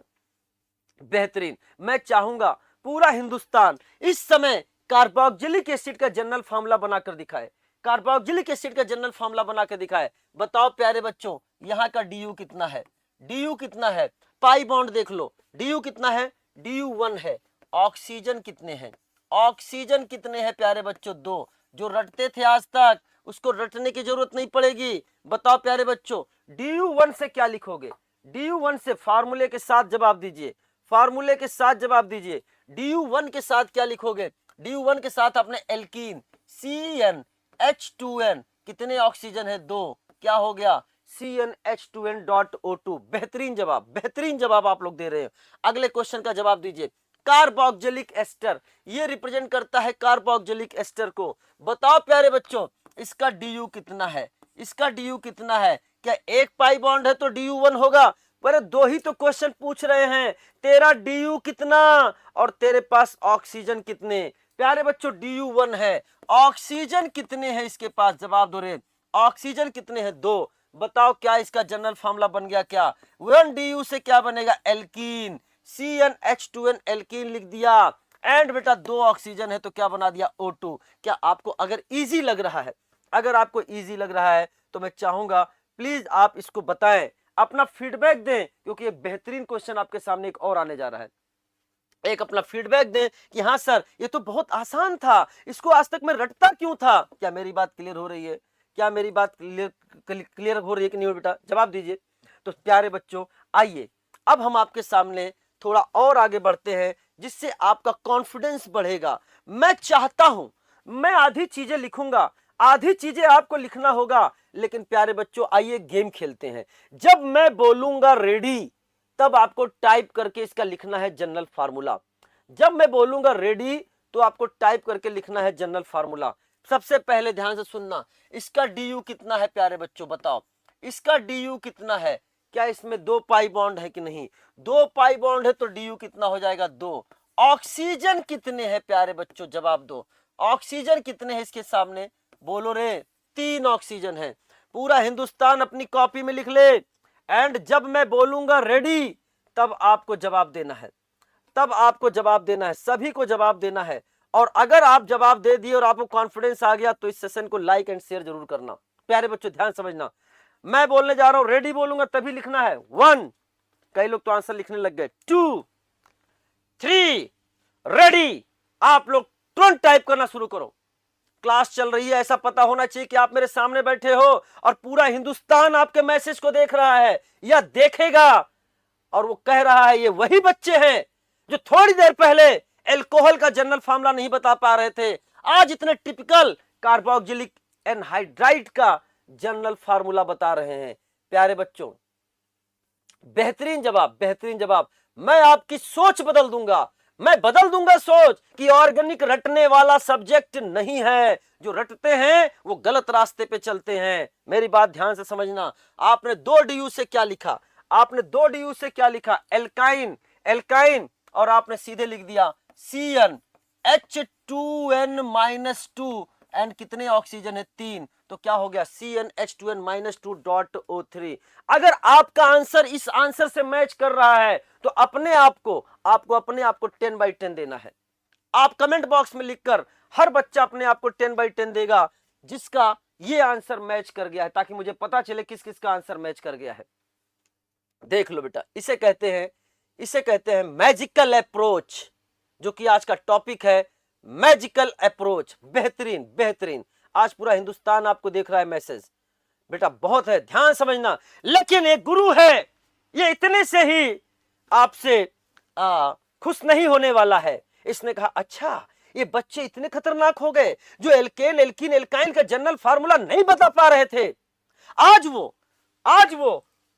बेहतरीन। मैं चाहूंगा पूरा हिंदुस्तान इस समय कार्बोक्जिलिक एसिड का जनरल फार्मूला बनाकर दिखाए, कार्बोक्जिलिक एसिड का जनरल फार्मूला बनाकर दिखाए। बताओ प्यारे बच्चों, यहां का DU कितना है? डी कितना है, पाई बॉन्ड देख लो, डी कितना है, डी 1 है। ऑक्सीजन कितने हैं, ऑक्सीजन कितने हैं प्यारे बच्चों, 2। जो रटते थे आज तक उसको रटने की जरूरत नहीं पड़ेगी। बताओ प्यारे बच्चों, डी1 से क्या लिखोगे, डी1 से फार्मूले के साथ जवाब दीजिए, फार्मूले के साथ जवाब दीजिए। डी1 के साथ क्या लिखोगे, डी1 के साथ अपने एल्कीन CnH2n, कितने ऑक्सीजन है, 2, क्या हो गया CnH2n.O2। बेहतरीन जवाब, बेहतरीन जवाब आप लोग दे रहे हैं। अगले क्वेश्चन का जवाब दीजिए। कार्बोक्जिलिक एस्टर, ये रिप्रेजेंट करता है कार्बोक्जिलिक एस्टर को। बताओ प्यारे बच्चों, इसका DU कितना है, इसका DU कितना है, क्या एक पाई बॉन्ड है तो DU1 होगा, पर 2 ही तो क्वेश्चन पूछ रहे हैं। तेरा DU कितना और तेरे पास ऑक्सीजन कितने, प्यारे बच्चों DU1 है, ऑक्सीजन कितने हैं इसके पास, जवाब दो रे, ऑक्सीजन कितने हैं, 2। बताओ क्या इसका जनरल फार्मूला बन गया, क्या 1 DU से क्या बनेगा, एल्कीन, CnH2n एल्कीन लिख दिया। एंड बेटा 2 ऑक्सीजन है तो क्या बना दिया, O2। क्या आपको अगर इजी लग रहा है, अगर आपको इजी लग रहा है तो मैं चाहूंगा प्लीज आप इसको बताएं, अपना फीडबैक दें, क्योंकि ये बेहतरीन क्वेश्चन आपके सामने एक और आने जा रहा है। एक अपना फीडबैक दें कि हाँ सर ये तो बहुत आसान था, इसको आज तक मैं रटता क्यों था। क्या मेरी बात क्लियर हो रही है, क्या मेरी बात क्लियर हो रही है कि नहीं बेटा, जवाब दीजिए। तो प्यारे बच्चों आइए अब हम आपके सामने थोड़ा और आगे बढ़ते हैं, जिससे आपका कॉन्फिडेंस बढ़ेगा। मैं चाहता हूं, मैं आधी चीजें लिखूंगा, आधी चीजें आपको लिखना होगा, लेकिन प्यारे बच्चों आइए गेम खेलते हैं। जब मैं बोलूंगा रेडी, तब आपको टाइप करके इसका लिखना है जनरल फार्मूला। जब मैं बोलूंगा रेडी तो आपको टाइप करके लिखना है जनरल फार्मूला। सबसे पहले ध्यान से सुनना, इसका DU कितना है प्यारे बच्चों, बताओ इसका DU कितना है, क्या इसमें 2 पाई बॉन्ड है कि नहीं, 2 पाई बॉन्ड है तो DU कितना हो जाएगा, 2। ऑक्सीजन कितने हैं प्यारे बच्चों, जवाब दो, ऑक्सीजन कितने हैं इसके सामने, बोलो रे, 3 ऑक्सीजन है। पूरा हिंदुस्तान अपनी कॉपी में लिख ले। एंड जब मैं बोलूंगा रेडी तब आपको जवाब देना है, तब आपको जवाब देना है, सभी को जवाब देना है। और अगर आप जवाब दे दिए और आपको कॉन्फिडेंस आ गया तो इस सेशन को लाइक एंड शेयर जरूर करना। प्यारे बच्चों ध्यान समझना, मैं बोलने जा रहा हूं, रेडी बोलूंगा तभी लिखना है, 1, कई लोग तो आंसर लिखने लग गए, 2, 3, रेडी। आप लोग तुरंत टाइप करना शुरू करो। क्लास चल रही है, ऐसा पता होना चाहिए कि आप मेरे सामने बैठे हो और पूरा हिंदुस्तान आपके मैसेज को देख रहा है या देखेगा, और वो कह रहा है ये वही बच्चे हैं जो थोड़ी देर पहले एल्कोहल का जनरल फार्मूला नहीं बता पा रहे थे, आज इतने टिपिकल कार्बोक्जिलिक एनहाइड्राइड का जनरल फार्मूला बता रहे हैं। प्यारे बच्चों बेहतरीन जवाब, बेहतरीन जवाब। मैं आपकी सोच बदल दूंगा, मैं बदल दूंगा सोच कि ऑर्गेनिक रटने वाला सब्जेक्ट नहीं है, जो रटते हैं वो गलत रास्ते पे चलते हैं। मेरी बात ध्यान से समझना, आपने 2 DU से क्या लिखा, आपने 2 DU से क्या लिखा, एल्काइन, एल्काइन, और आपने सीधे लिख दिया CnH2n-2, एंड कितने ऑक्सीजन है, 3, तो क्या हो गया CnH2n-2.O3। अगर आपका आंसर इस आंसर से मैच कर रहा है तो अपने आप को, आपको अपने आप को 10/10 देना है। आप कमेंट बॉक्स में लिखकर, हर बच्चा अपने आप को 10/10 देगा जिसका ये आंसर मैच कर गया है, ताकि मुझे पता चले किस किस का आंसर मैच कर गया है। देख लो बेटा, इसे कहते हैं, इसे कहते हैं मैजिकल अप्रोच, जो कि आज का टॉपिक है, मैजिकल अप्रोच। बेहतरीन, बेहतरीन। आज पूरा हिंदुस्तान आपको देख रहा है मैसेज, बेटा बहुत है, ध्यान समझना। लेकिन एक गुरु है, ये इतने से ही आपसे खुश नहीं होने वाला है। इसने कहा अच्छा ये बच्चे इतने खतरनाक हो गए जो एल्केन, एल्कीन, एल्काइन का जनरल फार्मूला नहीं बता पा रहे थे, आज वो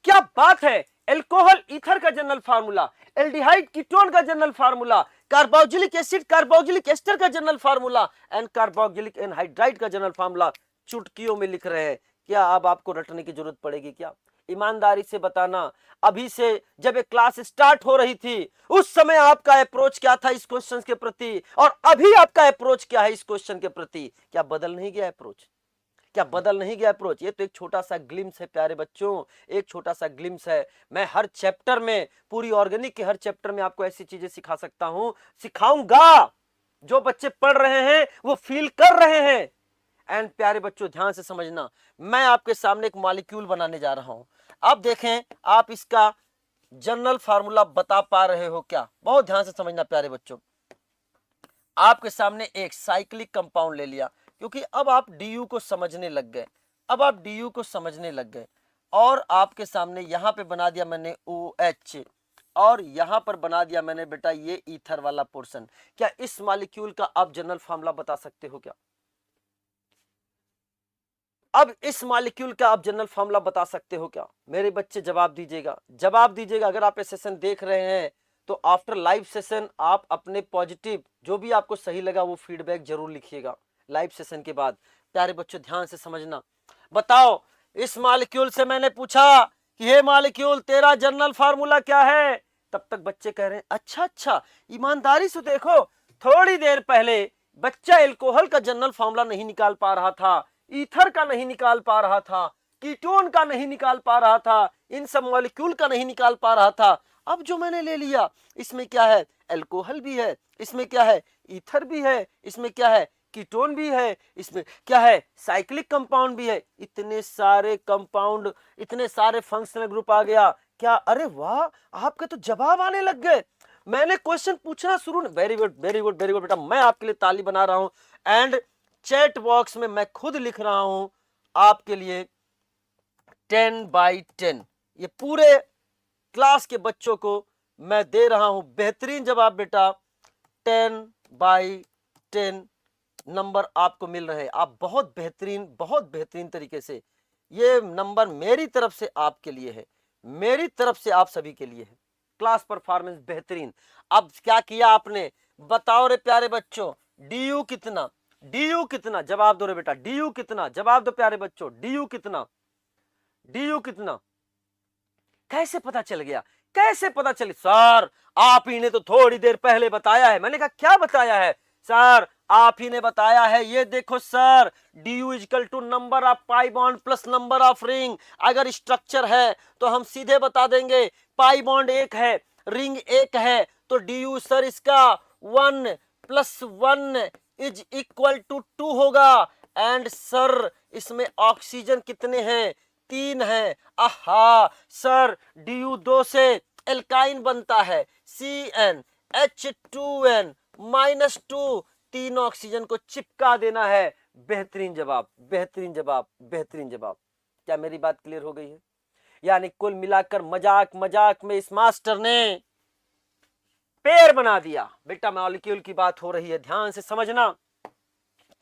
क्या बात है, एल्कोहल ईथर का जनरल फार्मूला, एल्डिहाइड कीटोन का general formula, carboxylic acid, carboxylic ester का general formula and carboxylic anhydride का जनरल फार्मूला चुटकियों में लिख रहे हैं। क्या अब आपको रटने की जरूरत पड़ेगी क्या? ईमानदारी से बताना, अभी से जब एक क्लास स्टार्ट हो रही थी उस समय आपका अप्रोच क्या था इस क्वेश्चन के प्रति, और अभी आपका अप्रोच क्या है इस क्वेश्चन के प्रति? क्या बदल नहीं गया अप्रोच? क्या बदल नहीं गया अप्रोच? ये तो एक छोटा सा ग्लिम्स है प्यारे बच्चों, एक छोटा सा ग्लिम्स है। मैं हर चैप्टर में, पूरी ऑर्गेनिक के हर चैप्टर में आपको ऐसी चीजें सिखा सकता हूं, सिखाऊंगा जो बच्चे पढ़ रहे हैं वो फील कर रहे हैं। एंड प्यारे बच्चों ध्यान से समझना, मैं आपके सामने एक मॉलिक्यूल बनाने जा रहा हूं। अब देखें आप इसका जनरल फार्मूला बता पा रहे हो क्या? बहुत ध्यान से समझना प्यारे बच्चों। आपके सामने एक साइक्लिक कंपाउंड ले लिया, क्योंकि अब आप डी को समझने लग गए, अब आप डी को समझने लग गए, और आपके सामने यहां पे बना दिया मैंने OH, और यहां पर बना दिया मैंने बेटा ये ईथर वाला पोर्शन। क्या इस मॉलिक्यूल का आप जनरल फार्मूला बता सकते हो क्या? अब इस मॉलिक्यूल का आप जनरल फार्मूला बता सकते हो क्या? मेरे बच्चे जवाब दीजिएगा, जवाब दीजिएगा। अगर आप ये सेशन देख रहे हैं तो आफ्टर लाइव सेशन आप अपने पॉजिटिव जो भी आपको सही लगा वो फीडबैक जरूर लिखिएगा लाइव सेशन के बाद। प्यारे बच्चों ध्यान से समझना। बताओ, इस मॉलिक्यूल से मैंने पूछा कि हे मॉलिक्यूल तेरा जनरल फार्मूला क्या है? तब तक बच्चे कह रहे हैं अच्छा अच्छा, ईमानदारी से देखो, थोड़ी देर पहले बच्चा एल्कोहल का जनरल फार्मूला नहीं निकाल पा रहा था, ईथर का नहीं निकाल पा रहा था, कीटोन का नहीं निकाल पा रहा था, इन सब मॉलिक्यूल का नहीं निकाल पा रहा था। अब जो मैंने ले लिया, इसमें क्या है? एल्कोहल भी है, इसमें क्या है? ईथर भी है, इसमें क्या है? कीटोन भी है, इसमें क्या है? साइक्लिक कंपाउंड भी है। इतने सारे कंपाउंड, इतने सारे फंक्शनल ग्रुप आ गया क्या? अरे वाह, आपके तो जवाब आने लग गए। मैंने क्वेश्चन पूछना शुरू, very good very good very good बेटा, मैं आपके लिए ताली बना रहा हूं। एंड चैट बॉक्स में मैं खुद लिख रहा हूं आपके लिए 10/10, ये पूरे क्लास के बच्चों को मैं दे रहा हूं बेहतरीन जवाब बेटा। 10/10 नंबर आपको मिल रहे हैं। आप बहुत बेहतरीन तरीके से, ये नंबर मेरी तरफ से आपके लिए है, मेरी तरफ से आप सभी के लिए है। क्लास परफॉर्मेंस बेहतरीन। अब क्या किया आपने? बताओ रे प्यारे बच्चों, डी कितना? डी कितना? जवाब दो रे बेटा, डी कितना? जवाब दो प्यारे बच्चों, डी कितना? डी कितना? कैसे पता चल गया? कैसे पता चले? सर आप ही ने तो थोड़ी देर पहले बताया है। मैंने कहा क्या बताया है? सर आप ही ने बताया है, ये देखो sir, D equal to number of pi bond plus number of ring. अगर स्ट्रक्चर है तो हम सीधे बता देंगे पाई बॉन्ड एक है, रिंग एक है, तो डी सर इसका 1 + 1 इज इक्वल टू 2 होगा। एंड सर इसमें ऑक्सीजन कितने हैं? 3 है। आहा सर, DU2 से एल्काइन बनता है, CnH2n-2, 3 ऑक्सीजन को चिपका देना है। बेहतरीन जवाब, बेहतरीन जवाब, बेहतरीन जवाब। क्या मेरी बात क्लियर हो गई है? यानी कुल मिलाकर मजाक मजाक में इस मास्टर ने पेड़ बना दिया। बेटा मॉलिक्यूल की बात हो रही है, ध्यान से समझना।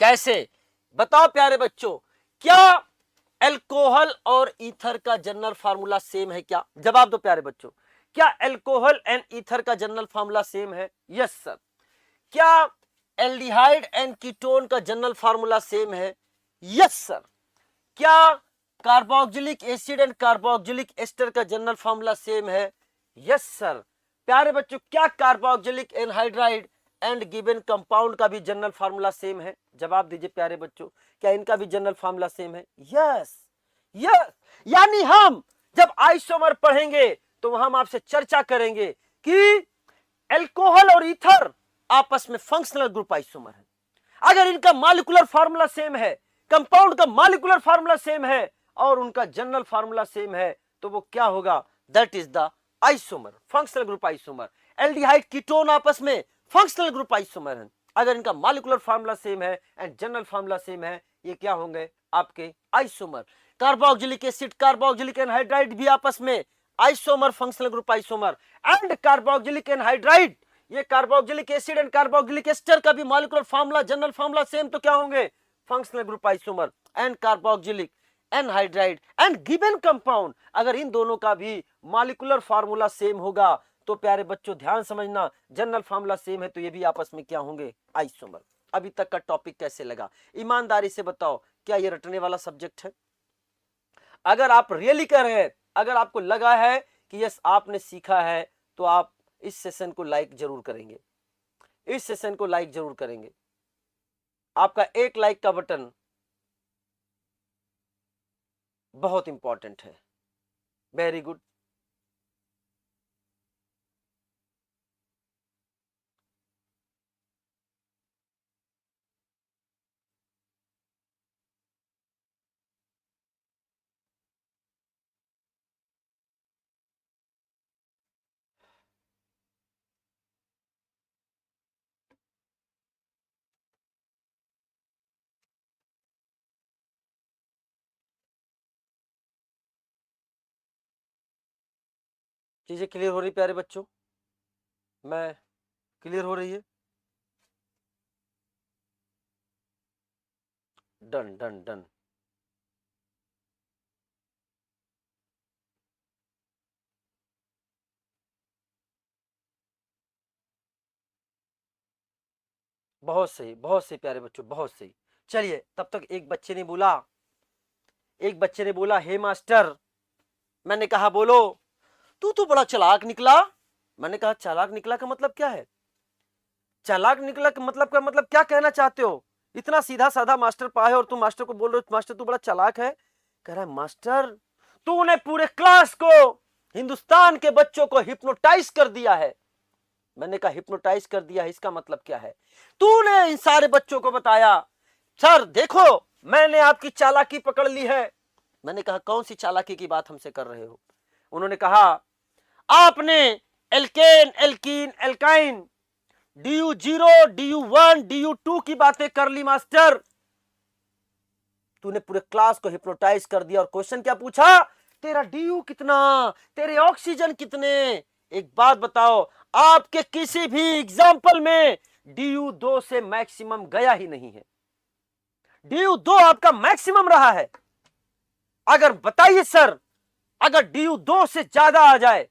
कैसे? बताओ प्यारे बच्चों, क्या एल्कोहल और ईथर का जनरल फार्मूला सेम है क्या? जवाब दो प्यारे बच्चों, क्या एल्कोहल एंड ईथर का जनरल फार्मूला सेम है? Yes sir. क्या एल्डिहाइड एंड कीटोन का जनरल फार्मूला सेम है? Yes sir. क्या carboxylic acid and carboxylic ester का जनरल फार्मूला सेम है? Yes sir. प्यारे बच्चों, क्या carboxylic anhydride and given compound का भी जनरल फार्मूला सेम है? जवाब दीजिए प्यारे बच्चों, क्या इनका भी जनरल फार्मूला सेम है? Yes yes. यानी हम जब आइसोमर पढ़ेंगे तो हम आपसे चर्चा करेंगे कि एल्कोहल और ईथर आपस में फंक्शनल ग्रुप आइसोमर है। अगर इनका मॉलिक्यूलर फार्मूला सेम है, कंपाउंड का मॉलिक्यूलर फार्मूला सेम है और उनका जनरल फार्मूला सेम है, तो वो क्या होगा? That is the isomer, functional group isomer. Aldehyde ketone आपस में फंक्शनल ग्रुप आइसोमर है। अगर इनका मॉलिक्यूलर फार्मूला सेम है एंड जनरल फार्मूला सेम है, ये क्या होंगे? आपके isomer. Carboxylic acid, carboxylic anhydride भी आपस में isomer, functional group isomer. And carboxylic anhydride, ये carboxylic acid and carboxylic ester का भी molecular formula, general formula same, तो क्या होंगे? Functional group isomer. And carboxylic anhydride and given compound, अगर इन दोनों का भी मॉलिक्यूलर फार्मूला सेम होगा तो प्यारे बच्चों ध्यान समझना, जनरल फार्मूला सेम है तो ये भी आपस में क्या होंगे? आइसोमर। अभी तक का टॉपिक कैसे लगा? ईमानदारी से बताओ, क्या ये रटने वाला सब्जेक्ट है? अगर आप रियली कर रहे हैं, अगर आपको लगा है कि यस आपने सीखा है, तो आप इस सेशन को लाइक जरूर करेंगे, इस सेशन को लाइक जरूर करेंगे। आपका एक लाइक का बटन बहुत इंपॉर्टेंट है। Very good. चीजें क्लियर हो रही प्यारे बच्चों? मैं क्लियर हो रही है? Done done done. बहुत सही प्यारे बच्चों, बहुत सही। चलिए, तब तक एक बच्चे ने बोला हे मास्टर। मैंने कहा बोलो। तू तो बड़ा चालाक निकला। मैंने कहा चालाक निकला का मतलब क्या है? चालाक निकला का मतलब क्या कहना चाहते हो? इतना सीधा साधा मास्टर पाए और तुम मास्टर को बोल रहे हो मास्टर तू बड़ा चालाक है। कह रहा है मास्टर तूने पूरे क्लास को, हिंदुस्तान के बच्चों को हिप्नोटाइज कर दिया है। मैंने कहा हिप्नोटाइज कर दिया है इसका मतलब क्या है? तूने इन सारे बच्चों को बताया सर देखो मैंने आपकी चालाकी पकड़ ली है। मैंने कहा कौन सी चालाकी की बात हमसे कर रहे हो? उन्होंने कहा आपने alkane alkene alkyne DU0 DU1 DU2 की बातें कर ली मास्टर। तूने पूरे क्लास को हिप्नोटाइज कर दिया और क्वेश्चन क्या पूछा? तेरा DU कितना, तेरे ऑक्सीजन कितने? एक बात बताओ, आपके किसी भी एग्जाम्पल में DU2 से मैक्सिमम गया ही नहीं है। DU2 आपका मैक्सिमम रहा है। अगर बताइए सर, अगर DU2 से ज्यादा आ जाए,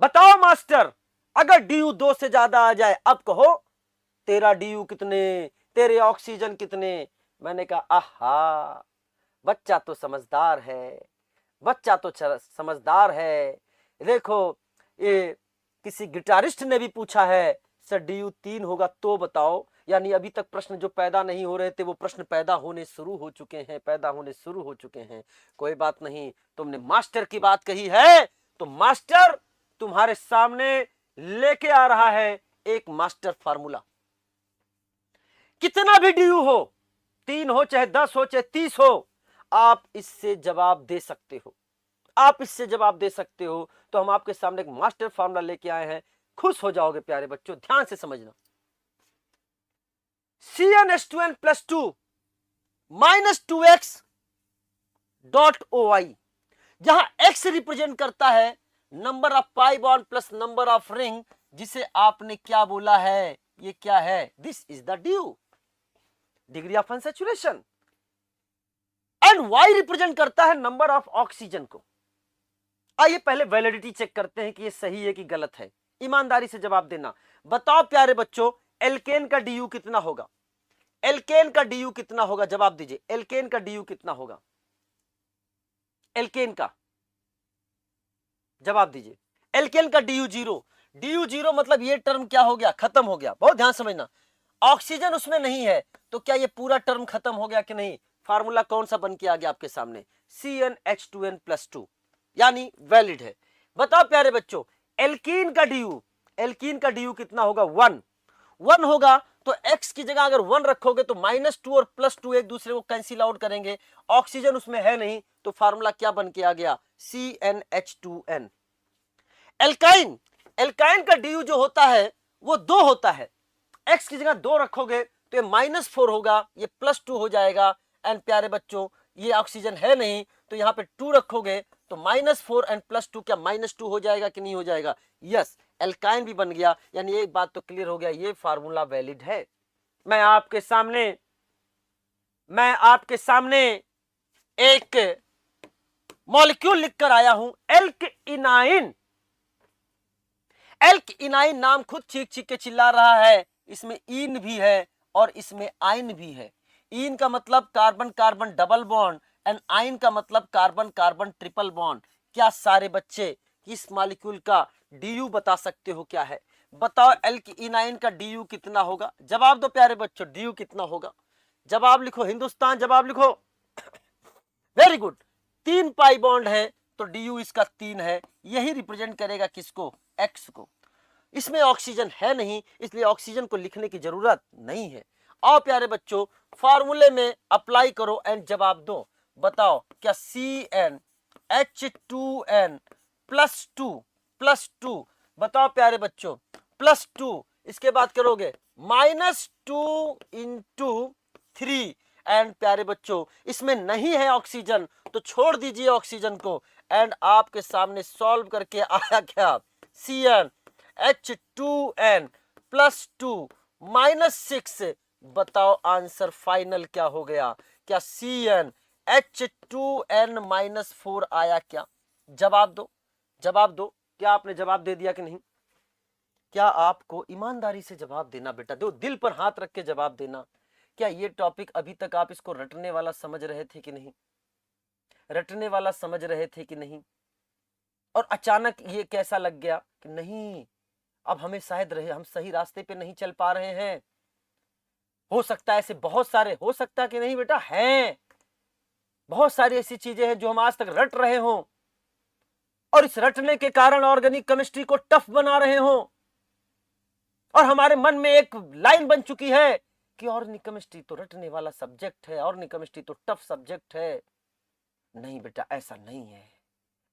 बताओ मास्टर, अगर DU2 से ज्यादा आ जाए अब कहो तेरा DU कितने, तेरे ऑक्सीजन कितने? मैंने कहा आहा, बच्चा तो समझदार है, बच्चा तो समझदार है। देखो ये किसी गिटारिस्ट ने भी पूछा है सर DU3 होगा तो बताओ। यानी अभी तक प्रश्न जो पैदा नहीं हो रहे थे वो प्रश्न पैदा होने शुरू हो चुके हैं, पैदा होने शुरू हो चुके हैं। कोई बात नहीं, तुमने मास्टर की बात कही है तो मास्टर तुम्हारे सामने लेके आ रहा है एक मास्टर फार्मूला। कितना भी DU हो, 3 हो चाहे 10 हो चाहे 30 हो, आप इससे जवाब दे सकते हो, आप इससे जवाब दे सकते हो। तो हम आपके सामने एक मास्टर फार्मूला लेके आए हैं, खुश हो जाओगे प्यारे बच्चों, ध्यान से समझना। CnH2n + 2 - 2x डॉट OI, जहां x रिप्रेजेंट करता है number of pi bond plus number of ring, जिसे आपने क्या बोला है? ये क्या है? This is the DU, degree of unsaturation. And y represent करता है नंबर ऑफ ऑक्सीजन को। आइए पहले वैलिडिटी चेक करते हैं कि ये सही है कि गलत है। ईमानदारी से जवाब देना। बताओ प्यारे बच्चों, एल्केन का DU कितना होगा? एल्केन का DU कितना होगा? जवाब दीजिए, एल्केन का DU कितना होगा? एल्केन का जवाब दीजिए। एल्केन का DU0, DU0 मतलब ये टर्म क्या हो गया? खत्म हो गया। बहुत ध्यान समझना, ऑक्सीजन उसमें नहीं है तो क्या ये पूरा टर्म खत्म हो गया कि नहीं? फार्मूला कौन सा बन के आ गया आपके सामने? CnH2n + 2, यानी वैलिड है। बताओ प्यारे बच्चों, एल्कीन का DU, एल्कीन का DU कितना होगा? 1 होगा तो x की जगह अगर 1 रखोगे तो -2 और +2 एक दूसरे को कैंसिल आउट करेंगे। ऑक्सीजन उसमें है नहीं तो फार्मूला क्या बन के आ गया? CnH2n। एल्काइन, एल्काइन का DU जो होता है वो 2 होता है। x की जगह 2 रखोगे तो ये -4 होगा, ये +2 हो जाएगा। एंड प्यारे बच्चों ये ऑक्सीजन है नहीं तो यहाँ पे 2 रखोगे तो -4 एंड +2 क्या -2 हो जाएगा कि नहीं हो जाएगा? यस, एल्काइन भी बन गया। यानी एक बात तो क्लियर हो गया, ये फार्मूला वैलिड है। मैं आपके सामने एक मॉलिक्यूल लिखकर आया हूं, एल्क इनाइन। एल्क इनाइन नाम खुद चीख चीख के चिल्ला रहा है। इसमें इन भी है और इसमें आइन भी है। इन का मतलब carbon carbon double bond and आइन का मतलब कार्बन कार्बन ट्रिपल बॉन्ड। क्या सारे बच्चे इस मॉलिक्यूल का DU बता सकते हो क्या है? बताओ एल्क इनाइन का DU कितना होगा? जवाब दो प्यारे बच्चों, DU कितना होगा? जवाब लिखो हिंदुस्तान, जवाब लिखो। वेरी गुड, 3 पाई बॉन्ड है तो DU इसका 3 है। यही रिप्रेजेंट करेगा किसको? X को। इसमें ऑक्सीजन है नहीं इसलिए ऑक्सीजन को लिखने की जरूरत नहीं है। आओ प्यारे बच्चों फार्मूले में अप्लाई करो एंड जवाब दो। बताओ क्या CnH2n + 2 बताओ प्यारे बच्चों, +2 इसके बाद करोगे -2 × 3। एंड प्यारे बच्चों इसमें नहीं है ऑक्सीजन तो छोड़ दीजिए ऑक्सीजन को एंड आपके सामने सॉल्व करके आया क्या, CnH2n प्लस 2 माइनस 6। बताओ आंसर फाइनल क्या हो गया, क्या CnH2n माइनस 4 आया क्या? जवाब दो, जवाब दो। क्या आपने जवाब दे दिया कि नहीं? क्या आपको ईमानदारी से जवाब देना बेटा, दो दिल पर हाथ रख के जवाब देना। क्या ये टॉपिक अभी तक आप इसको रटने वाला समझ रहे थे कि नहीं? रटने वाला समझ रहे थे कि नहीं? और अचानक ये कैसा लग गया कि नहीं, अब हमें शायद रहे हम सही रास्ते पे नहीं चल पा रहे हैं। हो सकता है ऐसे बहुत सारे, हो सकता है कि नहीं बेटा, हैं बहुत सारी ऐसी चीजें हैं जो हम आज तक रट रहे हों और इस रटने के कारण ऑर्गेनिक केमिस्ट्री को टफ बना रहे हों और हमारे मन में एक लाइन बन चुकी है कि ऑर्गेनिक केमिस्ट्री तो रटने वाला सब्जेक्ट है, ऑर्गेनिक केमिस्ट्री तो टफ सब्जेक्ट है। नहीं बेटा, ऐसा नहीं है,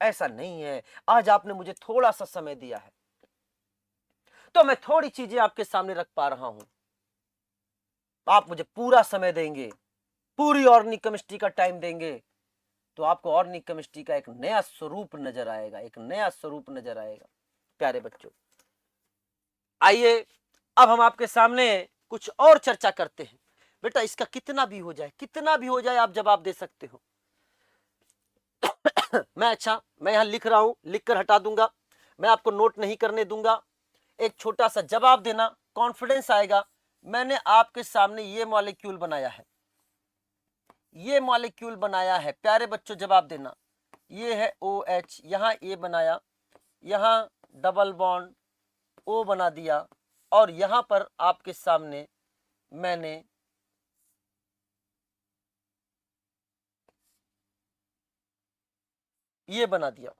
ऐसा नहीं है। आज आपने मुझे थोड़ा सा समय दिया है तो मैं थोड़ी चीजें आपके सामने रख पा रहा हूं। आप मुझे पूरा समय देंगे, पूरी ऑर्गेनिक केमिस्ट्री का टाइम देंगे तो आपको ऑर्गेनिक केमिस्ट्री का एक नया स्वरूप नजर आएगा, एक नया स्वरूप नजर आएगा। प्यारे बच्चों, आइए अब हम आपके सामने कुछ और चर्चा करते हैं। बेटा इसका कितना भी हो जाए, कितना भी हो जाए, आप जवाब दे सकते हो। मैं यहां लिख रहा हूं, लिख कर हटा दूंगा, मैं आपको नोट नहीं करने दूंगा। एक छोटा सा जवाब देना, कॉन्फिडेंस आएगा। मैंने आपके सामने ये मॉलिक्यूल बनाया है, ये मॉलिक्यूल बनाया है। प्यारे बच्चों जवाब देना, ये है OH, यहां ए बनाया, यहां डबल बॉन्ड O बना दिया और यहां पर आपके सामने मैंने ये बना दिया।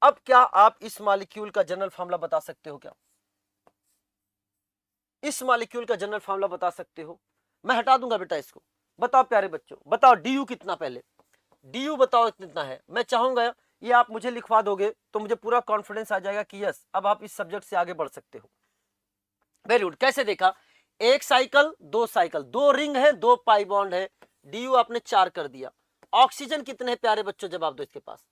अब क्या आप इस मॉलिक्यूल का जनरल फार्मूला बता सकते हो? क्या इस मॉलिक्यूल का जनरल फार्मूला बता सकते हो? मैं हटा दूंगा बेटा इसको। बताओ प्यारे बच्चों, बताओ DU कितना, पहले DU बताओ कितना है। मैं चाहूंगा ये आप मुझे लिखवा दोगे तो मुझे पूरा कॉन्फिडेंस आ जाएगा कि यस अब आप इस सब्जेक्ट से आगे बढ़ सकते हो। Very good. कैसे देखा, एक साइकिल, दो साइकिल, दो रिंग है, दो पाई बॉन्ड है, DU आपने 4 कर दिया। ऑक्सीजन कितने हैं प्यारे बच्चों, जवाब दो इसके पास।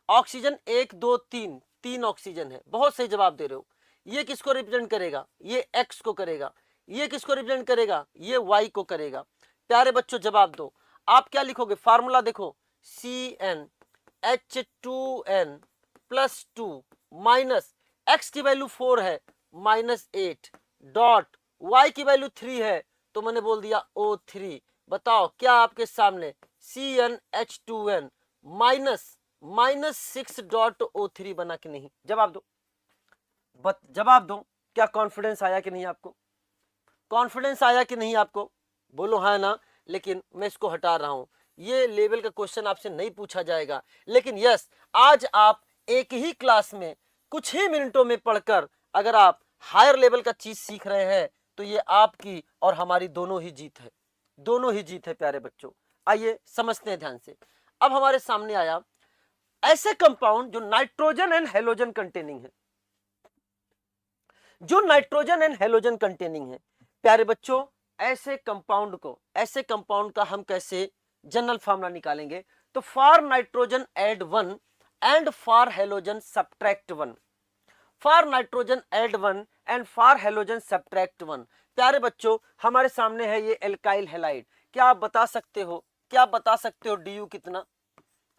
ऑक्सीजन 1 2 3, 3 ऑक्सीजन है। बहुत सही जवाब दे रहे हो। ये किसको रिप्रेजेंट करेगा, ये X को करेगा। ये किसको रिप्रेजेंट करेगा, ये Y को करेगा। प्यारे बच्चों जवाब दो। आप क्या लिखोगे, फार्मूला देखो, CnH2n प्लस 2 माइनस X की वैल्यू 4 है, -8 डॉट Y की वैल्यू 3 है तो मैंने बोल दिया O3। बताओ क्या आपके सामने CnH2n -6.O3 बना कि नहीं? जवाब दो, जवाब दो। क्या कॉन्फिडेंस आया कि नहीं आपको? कॉन्फिडेंस आया कि नहीं आपको? बोलो हाँ ना। लेकिन मैं इसको हटा रहा हूं, ये लेवल का क्वेश्चन आपसे नहीं पूछा जाएगा। लेकिन यस, आज आप एक ही क्लास में कुछ ही मिनटों में पढ़कर अगर आप हायर लेवल का चीज सीख रहे हैं तो ये आपकी और हमारी दोनों ही जीत है, दोनों ही जीत है प्यारे बच्चों। आइए समझते हैं ध्यान से। अब हमारे सामने आया ऐसे कंपाउंड जो नाइट्रोजन एंड हेलोजन कंटेनिंग है, जो नाइट्रोजन एंड हेलोजन कंटेनिंग है। प्यारे बच्चों ऐसे कंपाउंड का हम कैसे जनरल फार्मूला निकालेंगे? तो for nitrogen add 1 and for halogen subtract 1, for nitrogen add 1 and for halogen subtract 1। प्यारे बच्चों हमारे सामने है ये एल्काइल हैलाइड। क्या आप बता सकते हो, क्या बता सकते हो DU कितना?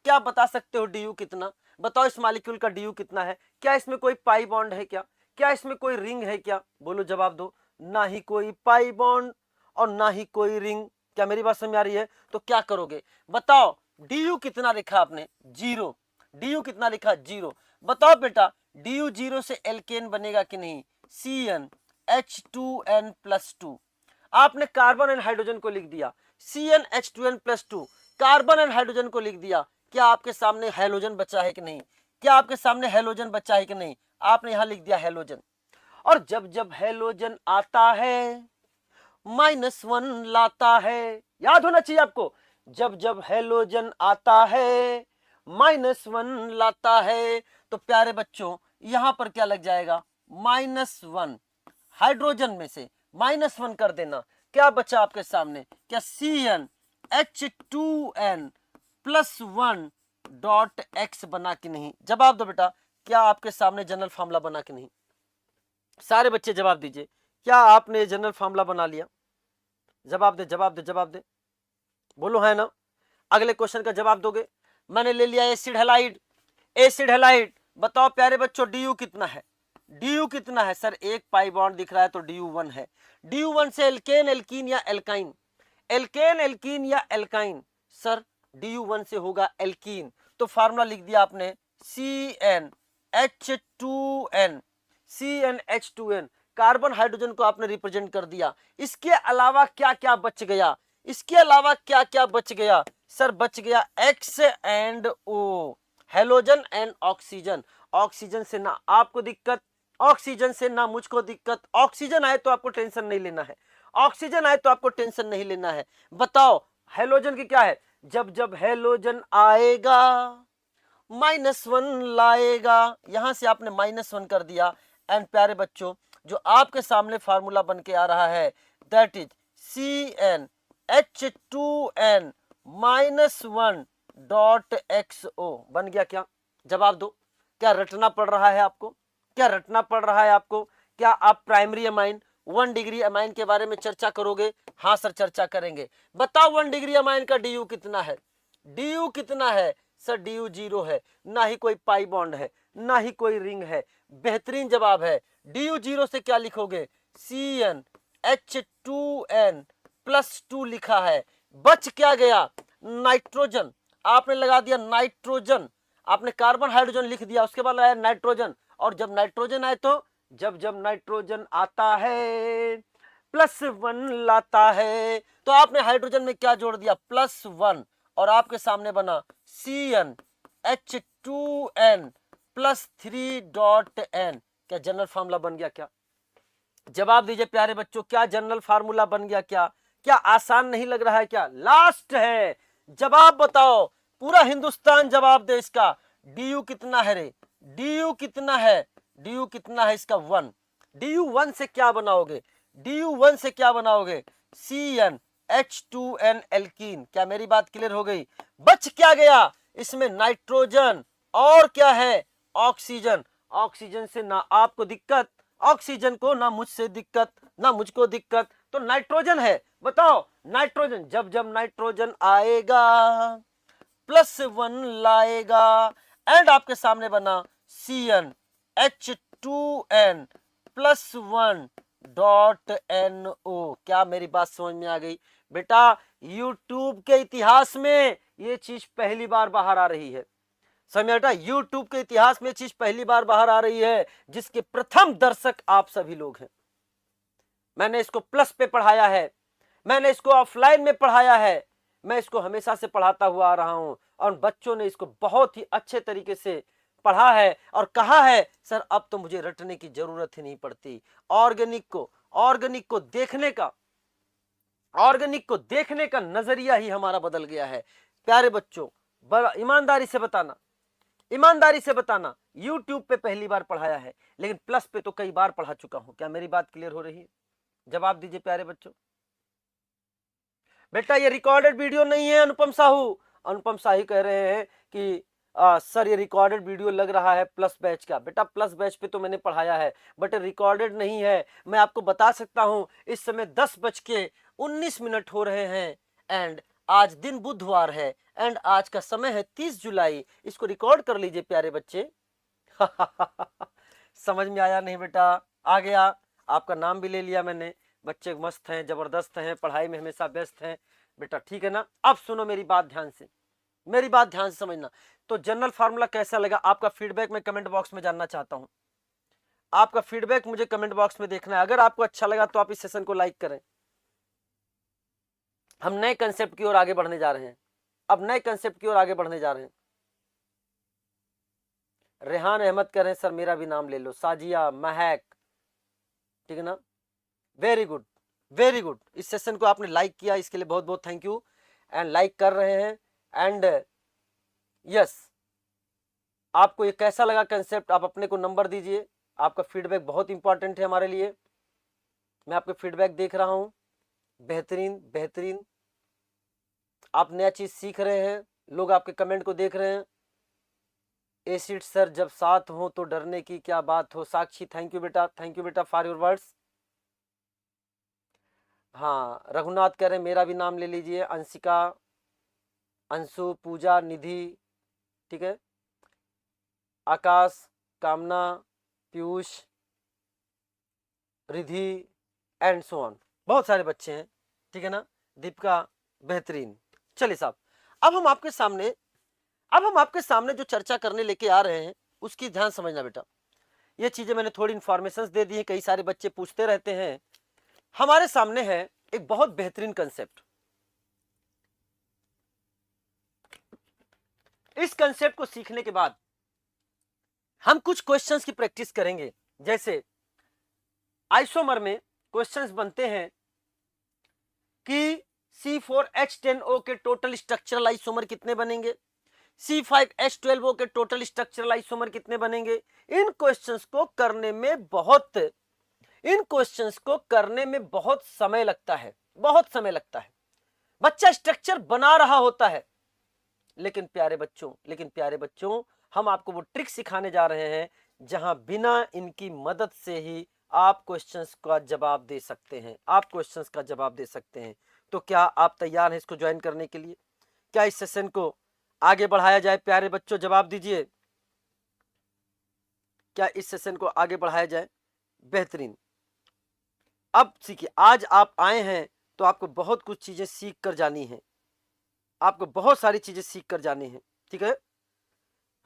क्या बता सकते हो DU कितना? बताओ इस मॉलिक्यूल का DU कितना है? क्या इसमें कोई पाई बॉन्ड है क्या? क्या इसमें कोई रिंग है क्या? बोलो जवाब दो। ना ही कोई पाई बॉन्ड और ना ही कोई रिंग। क्या मेरी बात समझ आ रही है? तो क्या करोगे बताओ, DU कितना लिखा आपने? 0। DU कितना लिखा? 0। बताओ बेटा DU 0 से एल्केन बनेगा कि नहीं? CnH2n plus 2। आपने कार्बन एंड हाइड्रोजन को लिख दिया, CnH2n plus 2, carbon and hydrogen को लिख दिया। क्या आपके सामने हेलोजन बचा है कि नहीं? क्या आपके सामने हेलोजन बचा है कि नहीं? आपने यहां लिख दिया हेलोजन। और जब जब हेलोजन आता है -1 लाता है, याद होना चाहिए आपको, जब जब हेलोजन आता है -1 लाता है। तो प्यारे बच्चों यहां पर क्या लग जाएगा, -1, हाइड्रोजन में से -1 कर देना। क्या बचा आपके सामने? क्या CnH2n प्लस 1 डॉट एक्स बना कि नहीं? जवाब दो बेटा, क्या आपके सामने जनरल फार्मूला बना कि नहीं? सारे बच्चे जवाब दीजिए, क्या आपने जनरल फार्मूला बना लिया? जवाब दे, जवाब दे, जवाब दे, बोलो है ना? अगले क्वेश्चन का जवाब दोगे? मैंने ले लिया एसिड हैलाइड। एसिड हैलाइड, बताओ प्यारे बच्चों डी कितना है? डी कितना है? सर एक पाई बॉन्ड दिख रहा है तो डी 1 है। डी 1 से एल्केन एल्कीन या एल्काइन? एल्केन एल्कीन या एल्काइन? सर डी 1 से होगा एल्कीन, तो फार्मूला लिख दिया आपने CnH2n। CnH2n, कार्बन हाइड्रोजन को आपने रिप्रेजेंट कर दिया। इसके अलावा क्या क्या बच गया? इसके अलावा क्या क्या बच गया? सर बच गया X and O, halogen and oxygen. Oxygen से ना आपको दिक्कत, ऑक्सीजन से ना मुझको दिक्कत। ऑक्सीजन आए तो आपको टेंशन नहीं लेना है, ऑक्सीजन आए तो आपको टेंशन नहीं लेना है। बताओ हेलोजन की क्या है? जब जब हेलोजन आएगा -1 लाएगा। यहां से आपने -1 कर दिया। एंड प्यारे बच्चों, जो आपके सामने फार्मूला बन के आ रहा है that is CnH2n -1 dot XO बन गया। क्या? जवाब दो, क्या रटना पड़ रहा है आपको? क्या रटना पड़ रहा है आपको? क्या आप प्राइमरी अमाइन 1 डिग्री अमाइन के बारे में चर्चा करोगे? हाँ सर चर्चा करेंगे। बताओ 1 डिग्री अमाइन का DU कितना है? DU कितना है? सर DU 0 है, ना ही कोई पाई बॉन्ड है, ना ही कोई रिंग है। बेहतरीन जवाब है। DU 0 से क्या लिखोगे? CnH2n +2 लिखा है। बच क्या गया? नाइट्रोजन। आपने लगा दिया नाइट्रोजन, आपने कार्बन हाइड्रोजन लिख दिया, उसके बाद लगाया नाइट्रोजन। और जब नाइट्रोजन आए तो जब नाइट्रोजन आता है +1 लाता है, तो आपने हाइड्रोजन में क्या जोड़ दिया? +1, और आपके सामने बना CnH2n +3 डॉट n। क्या जनरल फार्मूला बन गया? क्या? जवाब दीजिए प्यारे बच्चों, क्या जनरल फार्मूला बन गया? क्या क्या आसान नहीं लग रहा है? क्या लास्ट है? जवाब बताओ, पूरा हिंदुस्तान जवाब दे इसका। DU कितना है रे? DU कितना है? DU कितना है इसका? 1। DU 1 से क्या बनाओगे? DU 1 से क्या बनाओगे? CnH2n alkene. क्या मेरी बात क्लियर हो गई? बच क्या गया इसमें? नाइट्रोजन और क्या है? ऑक्सीजन। ऑक्सीजन से ना आपको दिक्कत, ऑक्सीजन को ना मुझसे दिक्कत, ना मुझको दिक्कत, तो नाइट्रोजन है। बताओ नाइट्रोजन, जब जब नाइट्रोजन आएगा +1 लाएगा। एंड आपके सामने बना CnH2n +1 डॉट NO। क्या मेरी बात समझ में आ गई? बेटा YouTube के इतिहास में ये चीज पहली बार बाहर आ रही है। समझ बेटा, YouTube के इतिहास में चीज पहली बार बाहर आ रही है, जिसके प्रथम दर्शक आप सभी लोग हैं। मैंने इसको प्लस पे पढ़ाया है, मैंने इसको ऑफलाइन में पढ़ाया है, मैं इसको हमेशा से पढ़ाता हुआ आ रहा हूं, और बच्चों ने इसको बहुत ही अच्छे तरीके से पढ़ा है और कहा है सर अब तो मुझे रटने की जरूरत ही नहीं पड़ती। ऑर्गेनिक को देखने का नजरिया ही हमारा बदल गया है। प्यारे बच्चों, बड़ा ईमानदारी से बताना, YouTube पे पहली बार पढ़ाया है, लेकिन प्लस पे तो कई बार पढ़ा चुका हूं। क्या मेरी बात क्लियर हो रही है? जवाब दीजिए प्यारे बच्चों। बेटा ये रिकॉर्डेड वीडियो नहीं है। अनुपम साहू कह रहे हैं कि सर ये रिकॉर्डेड वीडियो लग रहा है प्लस बैच का। बेटा प्लस बैच पे तो मैंने पढ़ाया है, बट रिकॉर्डेड नहीं है। मैं आपको बता सकता हूं, इस समय 10:19 हो रहे हैं, एंड आज दिन बुधवार है, एंड आज का समय है 30 जुलाई। इसको रिकॉर्ड कर लीजिए प्यारे बच्चे। समझ में आया नहीं बेटा? आ गया। आपका नाम भी ले लिया मैंने। बच्चे मस्त हैं, जबरदस्त हैं, पढ़ाई में हमेशा व्यस्त हैं। बेटा ठीक है ना? अब सुनो मेरी बात ध्यान से, समझना। तो जनरल फार्मूला कैसा लगा? आपका फीडबैक मैं कमेंट बॉक्स में जानना चाहता हूं। आपका फीडबैक मुझे कमेंट बॉक्स में देखना है। अगर आपको अच्छा लगा तो आप इस सेशन को लाइक करें। हम नए कंसेप्ट की ओर आगे बढ़ने जा रहे हैं। रेहान अहमद कह रहे हैं सर मेरा भी नाम ले लो। साजिया, महक, ठीक है ना? Very good. इस सेशन को आपने लाइक किया, इसके लिए बहुत बहुत थैंक यू। एंड लाइक कर रहे हैं। एंड यस, आपको ये कैसा लगा कंसेप्ट? आप अपने को नंबर दीजिए। आपका फीडबैक बहुत इंपॉर्टेंट है हमारे लिए। मैं आपके फीडबैक देख रहा हूं। बेहतरीन। आप नया चीज सीख रहे हैं, लोग आपके कमेंट को देख रहे हैं। एसिड सर जब साथ हो तो डरने की क्या बात हो। साक्षी थैंक यू बेटा फॉर योर वर्ड्स। हाँ रघुनाथ कह रहे हैं मेरा भी नाम ले लीजिए, अंशिका, अंशु, पूजा, निधि, ठीक है, Aakash, Kamna, Piyush, Riddhi and so on, बहुत सारे बच्चे हैं, ठीक है ना, दीपिका, बेहतरीन। चलिए साहब, अब हम आपके सामने जो चर्चा करने लेके आ रहे हैं उसकी ध्यान समझना बेटा। ये चीजें मैंने थोड़ी इन्फॉर्मेशन दे दी है, कई सारे बच्चे पूछते रहते हैं। हमारे सामने है एक बहुत बेहतरीन कंसेप्ट। इस कंसेप्ट को सीखने के बाद हम कुछ क्वेश्चंस की प्रैक्टिस करेंगे। जैसे आइसोमर में क्वेश्चंस बनते हैं कि C4H10O के टोटल स्ट्रक्चरल आइसोमर कितने बनेंगे, C5H12O के टोटल स्ट्रक्चरल आइसोमर कितने बनेंगे। इन क्वेश्चंस को करने में बहुत समय लगता है, बच्चा स्ट्रक्चर बना रहा होता है। लेकिन प्यारे बच्चों हम आपको वो ट्रिक सिखाने जा रहे हैं जहां बिना इनकी मदद से ही आप क्वेश्चंस का जवाब दे सकते हैं। तो क्या आप तैयार हैं इसको ज्वाइन करने के लिए? क्या इस सेशन को आगे बढ़ाया जाए? प्यारे बच्चों जवाब दीजिए, क्या इस सेशन को आगे बढ़ाया जाए? बेहतरीन। अब सीखिए, आज आप आए हैं तो आपको बहुत कुछ चीजें सीख कर जानी है, ठीक है।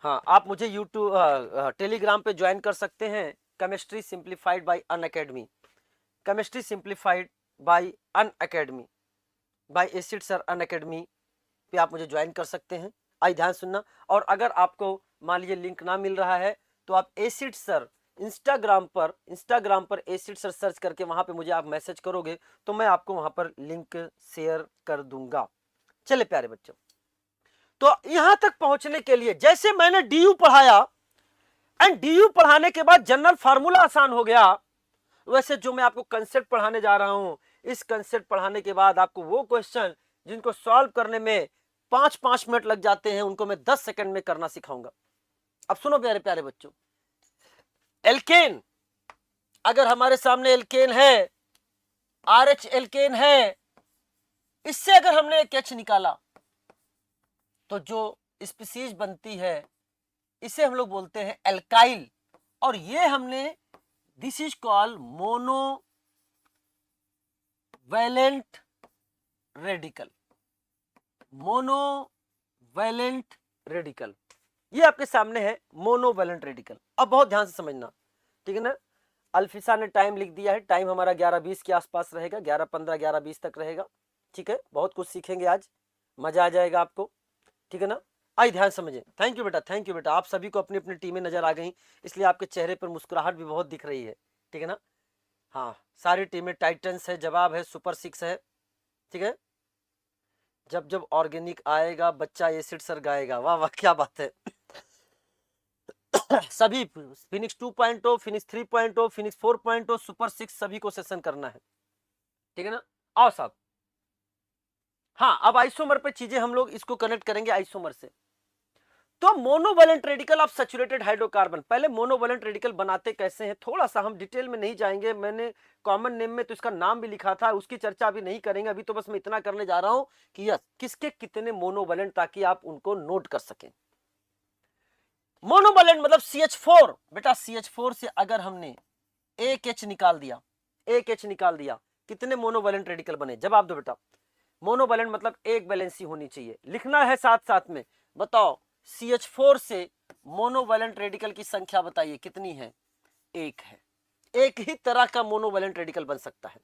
हाँ आप मुझे यूट्यूब टेलीग्राम पे ज्वाइन कर सकते हैं, chemistry simplified bye acid sir Unacademy पे आप मुझे ज्वाइन कर सकते हैं। आई ध्यान सुनना। और अगर आपको मान लीजिए लिंक ना मिल रहा है तो आप एसिड सर इंस्टाग्राम पर एसिड सर सर्च करके वहां पे मुझे आप मैसेज करोगे तो मैं आपको वहां पर लिंक शेयर कर दूंगा। चले प्यारे बच्चों, तो यहां तक पहुंचने के लिए जैसे मैंने डीयू पढ़ाया एंड डीयू पढ़ाने के बाद जनरल फार्मूला आसान हो गया, वैसे जो मैं आपको कंसेप्ट पढ़ाने जा रहा हूं, इस कंसेप्ट पढ़ाने के बाद आपको वो क्वेश्चन जिनको सॉल्व करने में 5-5 मिनट लग जाते हैं उनको मैं 10 सेकंड में करना सिखाऊंगा। अब सुनो प्यारे प्यारे बच्चों, एल्केन, अगर हमारे सामने एल्केन है, RH एल्केन है, इससे अगर हमने एक H निकाला तो जो स्पीसीज बनती है इसे हम लोग बोलते हैं एल्काइल। और ये हमने this is called monovalent radical. ये आपके सामने है मोनोवैलेंट रेडिकल। अब बहुत ध्यान से समझना, ठीक है ना। अल्फिसा ने टाइम लिख दिया है, टाइम हमारा 11:20 के आसपास रहेगा, 11:15 11:20 तक रहेगा, ठीक है। बहुत कुछ सीखेंगे आज, मजा आ जाएगा आपको, ठीक है ना। आई ध्यान समझे। थैंक यू बेटा, आप सभी को अपनी अपनी टीमें नजर आ गई, इसलिए आपके चेहरे पर मुस्कुराहट भी बहुत दिख रही है, ठीक है ना। हाँ सारी टीमें टाइटन्स है, जवाब है सुपर 6 है, ठीक है। जब ऑर्गेनिक आएगा बच्चा एसिड सर गाएगा, वाह वाह क्या बात है। सभी फिनिक्स 2.0, फिनिक्स 3.0, फिनिक्स 4.0, सुपर 6 सभी को सेशन करना है, ठीक है ना। आओ साहब, हाँ अब आइसोमर पे चीजें हम लोग इसको कनेक्ट करेंगे आइसोमर से। तो monovalent radical of saturated hydrocarbon, पहले मोनोवैलेंट रेडिकल बनाते कैसे हैं थोड़ा सा हम डिटेल में नहीं जाएंगे, मैंने कॉमन नेम में तो इसका नाम भी लिखा था, उसकी चर्चा अभी नहीं करेंगे। अभी तो बस मैं इतना करने जा रहा हूं कि यस किसके कितने मोनोवैलेंट, ताकि आप उनको नोट कर सकें। मोनोवैलेंट मतलब CH4, बेटा CH4 से अगर हमने एक H निकाल दिया, कितने मोनोवैलेंट रेडिकल बने? जवाब दो बेटा। मोनोवैलेंट मतलब एक वैलेंसी होनी चाहिए, लिखना है साथ साथ में। बताओ CH4 से मोनोवैलेंट रेडिकल की संख्या बताइए कितनी है? एक है। एक ही तरह का मोनोवैलेंट रेडिकल बन सकता है,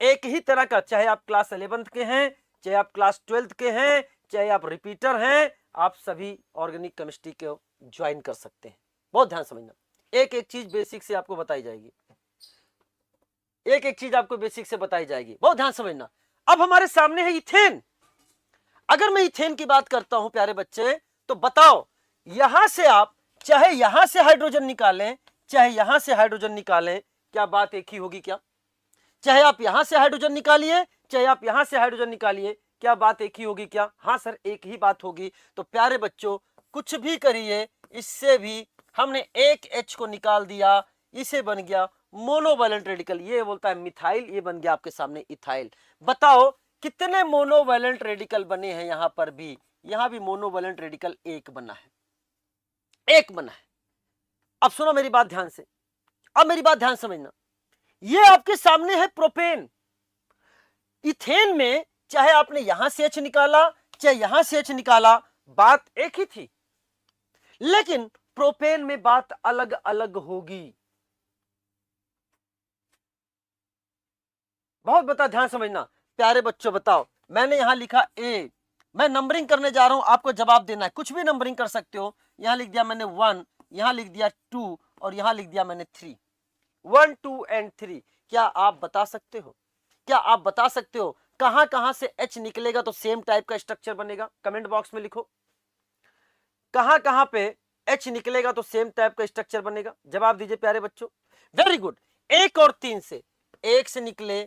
एक ही तरह का, चाहे आप क्लास 11th के हैं, चाहे आप क्लास 12th के हैं, चाहे आप रिपीटर हैं, आप सभी ऑर्गेनिक केमिस्ट्री को ज्वाइन कर सकते हैं। बहुत ध्यान समझना, एक एक चीज बेसिक से आपको बताई जाएगी, बहुत ध्यान समझना। अब हमारे सामने है इथेन। अगर मैं इथेन की बात करता हूं प्यारे बच्चे, तो बताओ यहां से आप चाहे यहां से हाइड्रोजन निकालें, चाहे यहां से हाइड्रोजन निकालें, क्या बात एक ही होगी? क्या चाहे आप यहां से हाइड्रोजन निकालिए, चाहे आप यहां से हाइड्रोजन निकालिए, क्या बात एक ही होगी? क्या हाँ सर एक ही बात होगी। तो प्यारे बच्चों कुछ भी करिए, इससे भी हमने एक H को निकाल दिया, इसे बन गया मोनोवैलेंट रेडिकल। ये बोलता है मिथाइल, ये बन गया आपके सामने इथाइल। बताओ कितने मोनोवैलेंट रेडिकल बने हैं? यहां पर भी, यहां भी मोनोवैलेंट रेडिकल एक बना है, एक बना है। अब सुनो मेरी बात ध्यान से, अब मेरी बात ध्यान समझना। ये आपके सामने है प्रोपेन। इथेन में चाहे आपने यहां से H निकाला, चाहे यहां से H निकाला, बात एक ही थी। लेकिन प्रोपेन में बात अलग अलग होगी। बहुत बता, ध्यान समझना प्यारे बच्चों। बताओ, मैंने यहां लिखा ए, मैं नंबरिंग करने जा रहा हूं, आपको जवाब देना है। कुछ भी नंबरिंग कर सकते हो। यहां लिख दिया मैंने 1, यहां लिख दिया 2 और यहां लिख दिया मैंने 3। 1, 2 एंड 3। क्या आप बता सकते हो, क्या आप बता सकते हो कहां कहां से H निकलेगा तो सेम टाइप का स्ट्रक्चर बनेगा? कमेंट बॉक्स में लिखो, कहां कहां पे H निकलेगा तो सेम टाइप का स्ट्रक्चर बनेगा? जवाब दीजिए प्यारे बच्चों। Very good. 1 और 3 से, 1 से निकले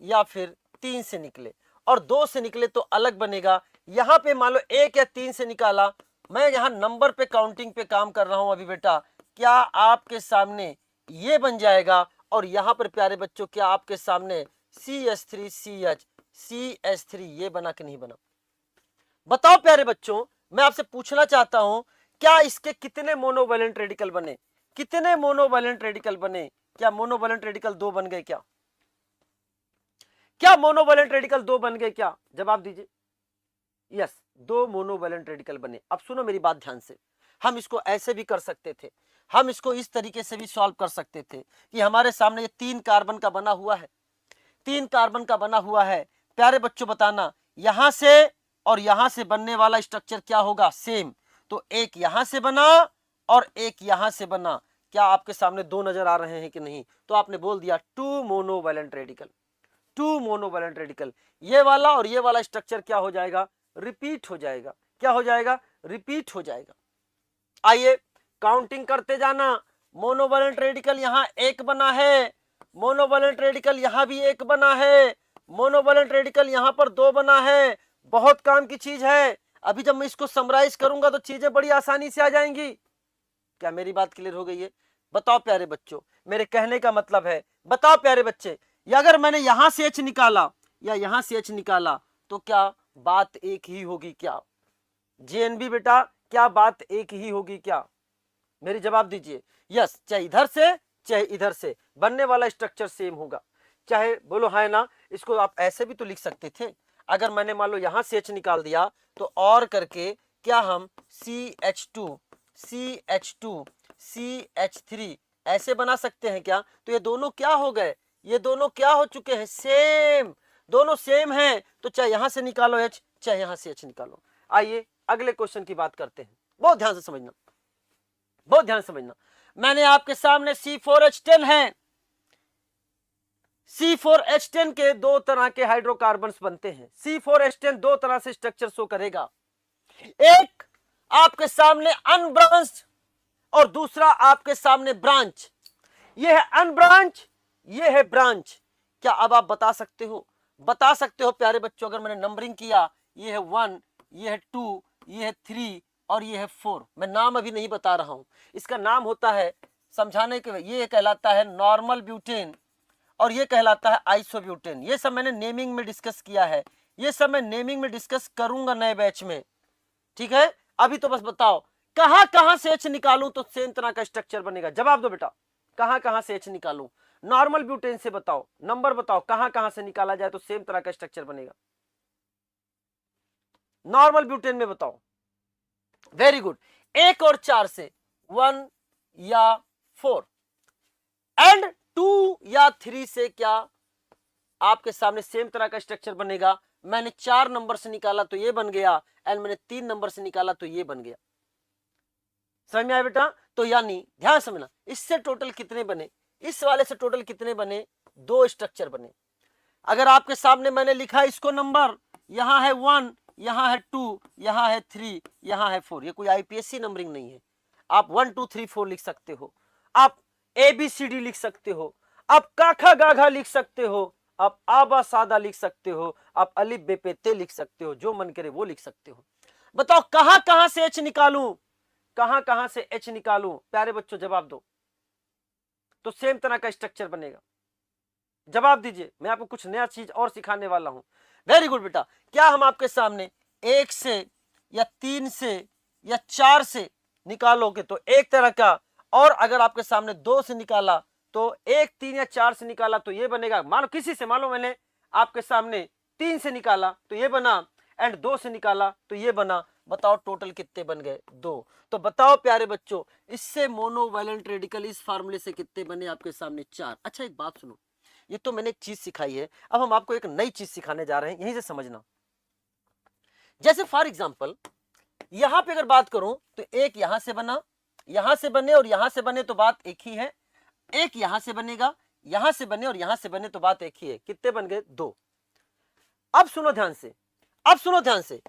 या फिर 3 से निकले और 2 से निकले तो अलग बनेगा। यहां पे मान लो 1 या 3 से निकाला, मैं यहां नंबर पे काउंटिंग पे काम कर रहा हूं अभी बेटा। क्या आपके सामने ये बन जाएगा? और यहां पर प्यारे बच्चों क्या आपके सामने CH3CH CH3 ये बना कि नहीं बना? बताओ प्यारे बच्चों, मैं आपसे पूछना चाहता हूं, क्या इसके कितने मोनोवैलेंट रेडिकल बने? कितने मोनोवैलेंट रेडिकल बने? क्या मोनोवैलेंट रेडिकल 2 बन गए? क्या क्या मोनोवैलेंट रेडिकल 2 बन गए? क्या जवाब दीजिए। यस, 2 मोनोवैलेंट रेडिकल बने। अब सुनो मेरी बात ध्यान से, हम इसको ऐसे भी कर सकते थे, हम इसको इस तरीके से भी सॉल्व कर सकते थे कि हमारे सामने ये 3 कार्बन का बना हुआ है, 3 कार्बन का बना हुआ है। प्यारे बच्चों बताना, यहां से और यहां से बनने वाला स्ट्रक्चर क्या होगा? सेम। तो एक यहां से बना और एक यहां से बना। क्या आपके सामने 2 नजर आ रहे हैं कि नहीं? तो आपने बोल दिया 2 मोनोवैलेंट रेडिकल, 2 मोनोवैलेंट रेडिकल। ये वाला और ये वाला स्ट्रक्चर क्या हो जाएगा? रिपीट हो जाएगा। क्या हो जाएगा? रिपीट हो जाएगा। आइए काउंटिंग करते जाना। मोनोवैलेंट रेडिकल यहां एक बना है, मोनोवैलेंट रेडिकल यहां भी एक बना है, मोनोवैलेंट रेडिकल यहां पर 2 बना है। बहुत काम की चीज है। अभी जब मैं इसको समराइज करूंगा तो चीजें बड़ी आसानी से आ जाएंगी। क्या मेरी बात क्लियर हो गई है? बताओ प्यारे बच्चों, मेरे कहने का मतलब है, बताओ प्यारे बच्चे, या अगर मैंने यहां से H निकाला या यहां से H निकाला तो क्या बात एक ही होगी? क्या JNB बेटा, क्या बात एक ही होगी? क्या मेरी जवाब दीजिए। यस, चाहे इधर से चाहे इधर से बनने वाला स्ट्रक्चर सेम होगा। चाहे बोलो है ना। इसको आप ऐसे भी तो लिख सकते थे। अगर मैंने मान लो यहां से H निकाल दिया तो और करके क्या हम CH2 CH2 CH3 ऐसे बना सकते हैं क्या? तो ये दोनों क्या हो गए? ये दोनों क्या हो चुके हैं? सेम। दोनों सेम हैं तो चाहे यहां से निकालो H, चाहे यहां से H निकालो। आइए अगले क्वेश्चन की बात करते हैं। बहुत ध्यान से समझना, बहुत ध्यान समझना। मैंने आपके सामने C4H10 है। C4H10 के 2 तरह के हाइड्रोकार्बन्स बनते हैं। C4H10 2 तरह से स्ट्रक्चर शो करेगा। एक आपके सामने अनब्रांच्ड और दूसरा आपके सामने ब्रांच। ये है अनब्रांच, ये है ब्रांच। क्या अब आप बता सकते हो, बता सकते हो प्यारे बच्चों, अगर मैंने नंबरिंग किया, ये है 1, ये है 2, ये है 3 और ये है 4। मैं नाम अभी नहीं बता रहा हूं, इसका नाम होता है समझाने के, ये कहलाता है नॉर्मल ब्यूटेन और ये कहलाता है आइसोब्यूटेन। ये सब मैंने नेमिंग में डिस्कस किया है, ये सब मैं नेमिंग में डिस्कस करूंगा नए बैच में, ठीक है। अभी तो बस बताओ कहां कहां से H निकालूं तो सेम तरह का स्ट्रक्चर बनेगा? जवाब दो बेटा, कहां कहां से H निकालूं? नॉर्मल ब्यूटेन से बताओ, नंबर बताओ, कहां कहां से निकाला जाए तो सेम तरह का स्ट्रक्चर बनेगा? नॉर्मल ब्यूटेन में बताओ। Very good. 1 और 4 से, 1 या 4 एंड 2 या 3 से क्या आपके सामने सेम तरह का स्ट्रक्चर बनेगा? मैंने 4 नंबर से निकाला तो ये बन गया एंड मैंने 3 नंबर से निकाला तो ये बन गया। समझ में आया बेटा? तो यानी ध्यान समझना, इससे टोटल कितने बने? इस वाले से टोटल कितने बने? 2 स्ट्रक्चर बने। अगर आपके सामने मैंने लिखा इसको नंबर, यहां है 1, यहां है 2, यहां है 3, यहां है 4, ये कोई आईपीएससी नंबरिंग नहीं है। आप 1 2 3 4 लिख सकते हो, आप ABCD लिख सकते हो, आप काखा गाघा लिख सकते हो, आप आबा सादा लिख सकते हो, आप अलिफ बे पे ते लिख सकते हो, जो मन करे वो लिख सकते हो। बताओ कहां कहां से H निकालूं? कहां कहां से H निकालूं? प्यारे बच्चों जवाब दो। तो सेम तरह का स्ट्रक्चर बनेगा। जवाब दीजिए, मैं आपको कुछ नया चीज और सिखाने वाला हूं। वेरी गुड बेटा। क्या हम आपके सामने 1 से या 3 से या 4 से निकालोगे तो एक तरह का, और अगर आपके सामने 2 से निकाला तो 1, 3 या 4 से निकाला तो ये बनेगा। मानो किसी से, मानो मैंने आपके सामने 3 से निकाला तो ये बना, एंड 2 से निकाला तो ये बना। बताओ टोटल कितने बन गए? 2। तो बताओ प्यारे बच्चों, इससे मोनोवैलेंट रेडिकल इस फार्मूले से कितने बने आपके सामने? 4। अच्छा एक बात सुनो, ये तो मैंने एक चीज सिखाई है, अब हम आपको एक नई चीज सिखाने जा रहे हैं, यहीं से समझना। जैसे फॉर एग्जांपल यहां पे अगर बात करूं तो एक यहां से बना, यहां से बने और यहां से बने तो बात एक ही है। एक यहां से बनेगा, यहां से बने और यहां से बने तो बात एक ही है। कितने बन गए? 2। अब सुनो ध्यान से, अब सुनो ध्यान से।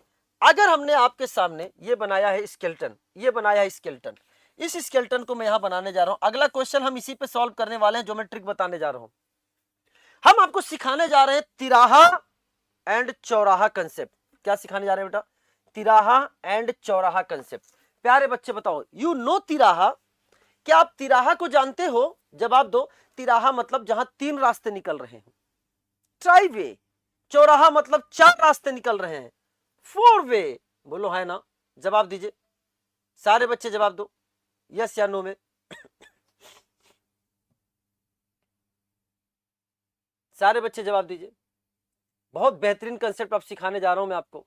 अगर हमने आपके सामने ये बनाया है स्केलेटन, ये बनाया है स्केलेटन, इस स्केलेटन को मैं यहां बनाने जा रहा हूं। अगला क्वेश्चन हम इसी पे सॉल्व करने वाले हैं, जो मैं ट्रिक बताने जा रहा हूं। हम आपको सिखाने जा रहे हैं तिराहा एंड चौराहा कंसेप्ट। क्या सिखाने जा रहे हैं बेटा? तिराहा एंड चौराहा कंसेप्ट। प्यारे बच्चे बताओ, यू नो तिराहा? क्या आप तिराहा को जानते हो? जवाब दो। तिराहा मतलब जहां 3 रास्ते निकल रहे हैं, ट्राई वे। चौराहा मतलब 4 रास्ते निकल रहे हैं, 4 वे। बोलो है ना? जवाब दीजिए, सारे बच्चे जवाब दो, यस या नो में। सारे बच्चे जवाब दीजिए। बहुत बेहतरीन कंसेप्ट अब सिखाने जा रहा हूं मैं आपको,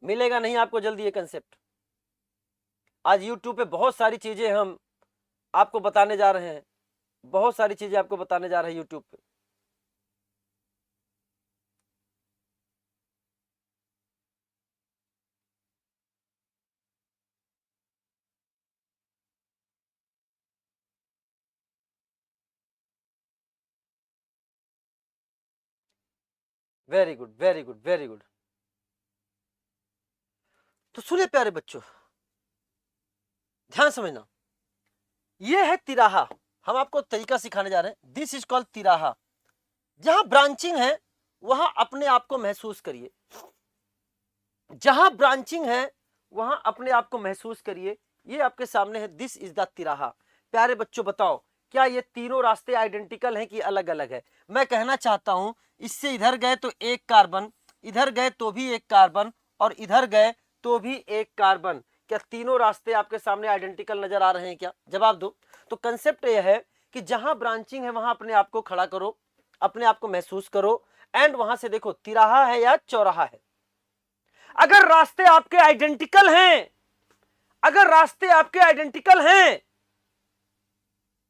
मिलेगा नहीं आपको जल्दी ये कंसेप्ट। आज YouTube पे बहुत सारी चीजें हम आपको बताने जा रहे हैं, बहुत सारी चीजें आपको बताने जा रहे हैं YouTube पे। Very good, very good, very good. तो सुनिए प्यारे बच्चों, ध्यान समझना, ये है तिराहा। हम आपको तरीका सिखाने जा रहे हैं। दिस इज कॉल्ड तिराहा। जहां ब्रांचिंग है वहां अपने आप को महसूस करिए, जहां ब्रांचिंग है वहां अपने आप को महसूस करिए। ये आपके सामने है, दिस इज द तिराहा। प्यारे बच्चों बताओ, क्या ये तीनों रास्ते आइडेंटिकल हैं कि अलग अलग है? मैं कहना चाहता हूं, इससे इधर गए तो एक कार्बन, इधर गए तो भी एक कार्बन, और इधर गए तो भी एक कार्बन। क्या तीनों रास्ते आपके सामने आइडेंटिकल नजर आ रहे हैं क्या? जवाब दो। तो कंसेप्ट यह है कि जहां ब्रांचिंग है वहां अपने आप को खड़ा करो, अपने आप को महसूस करो, एंड वहां से देखो तिराहा है या चौराहा है। अगर रास्ते आपके आइडेंटिकल हैं, अगर रास्ते आपके आइडेंटिकल हैं